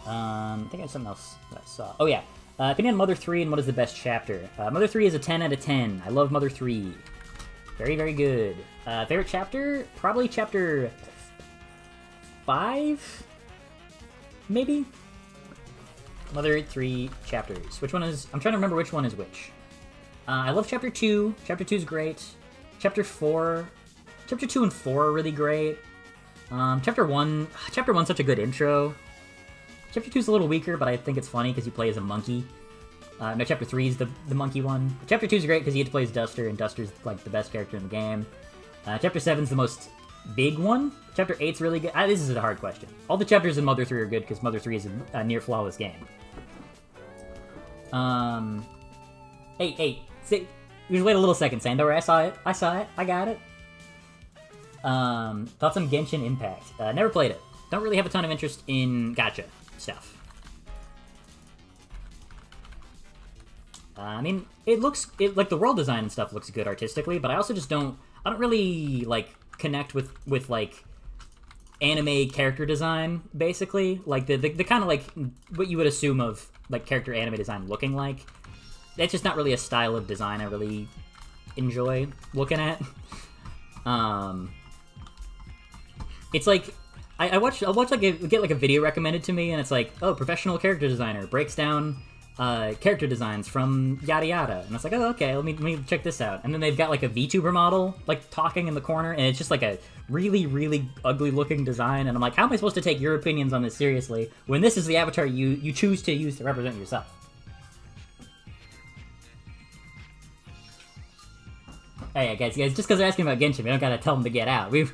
S1: I think I have something else that I saw. Oh yeah, opinion on Mother 3 and what is the best chapter? Mother 3 is a 10 out of 10. I love Mother 3. Very, very good. Favorite chapter? Probably chapter 5? Maybe? Mother 3 chapters. Which one is... I'm trying to remember which one is which. I love chapter 2. Chapter 2 is great. Chapter 4... Chapter 2 and 4 are really great. Chapter 1... Chapter 1's such a good intro. Chapter 2's a little weaker, but I think it's funny because you play as a monkey. No, Chapter 3 is the monkey one. Chapter 2's great because you get to play as Duster, and Duster's like the best character in the game. Chapter 7's the most big one. Chapter 8's really good. This is a hard question. All the chapters in Mother 3 are good because Mother 3 is a near flawless game. Hey, see, just wait a little second, Sandor. I saw it. I got it. Thoughts on Genshin Impact? Never played it. Don't really have a ton of interest in gacha stuff. I mean, like the world design and stuff looks good artistically, but I also just I don't really like connect with like anime character design, basically. Like the kind of like what you would assume of like character anime design looking like. That's just not really a style of design I really enjoy looking at. It's like I'll watch like get like a video recommended to me, and it's like, oh, professional character designer breaks down character designs from yada yada, and it's like, oh, okay, let me check this out. And then they've got like a VTuber model like talking in the corner, and it's just like a really, really ugly looking design, and I'm like, how am I supposed to take your opinions on this seriously when this is the avatar you choose to use to represent yourself? Hey, guys, just because they're asking about Genshin, we don't gotta tell them to get out. We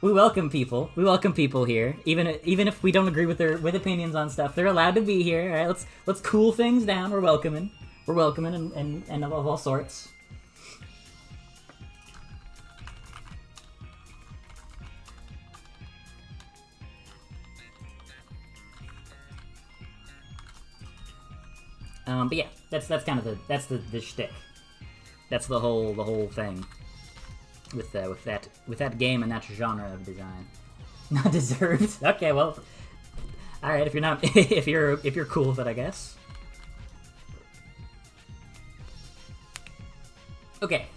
S1: welcome people. We welcome people here, even if we don't agree with opinions on stuff. They're allowed to be here. All right, let's cool things down. We're welcoming, and of all sorts. But yeah, that's kind of the shtick. That's the whole thing with that game and that genre of design. Not deserved. Okay, well, all right. If you're not, if you're cool with it, I guess. Okay.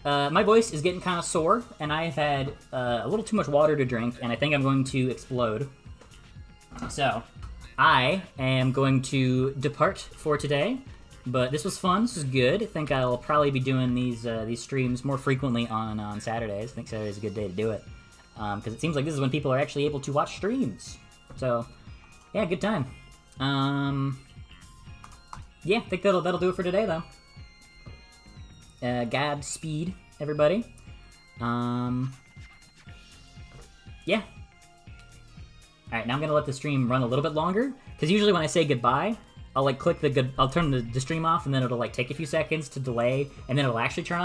S1: My voice is getting kind of sore, and I've had a little too much water to drink, and I think I'm going to explode. So, I am going to depart for today. But this was fun. This was good. I think I'll probably be doing these streams more frequently on Saturdays. I think Saturday's a good day to do it, because it seems like this is when people are actually able to watch streams. So, yeah, good time. Yeah, I think that'll do it for today, though. Godspeed, everybody. Yeah. All right, now I'm gonna let the stream run a little bit longer, because usually when I say goodbye, I'll like click the good. I'll turn the stream off, and then it'll like take a few seconds to delay, and then it'll actually turn on.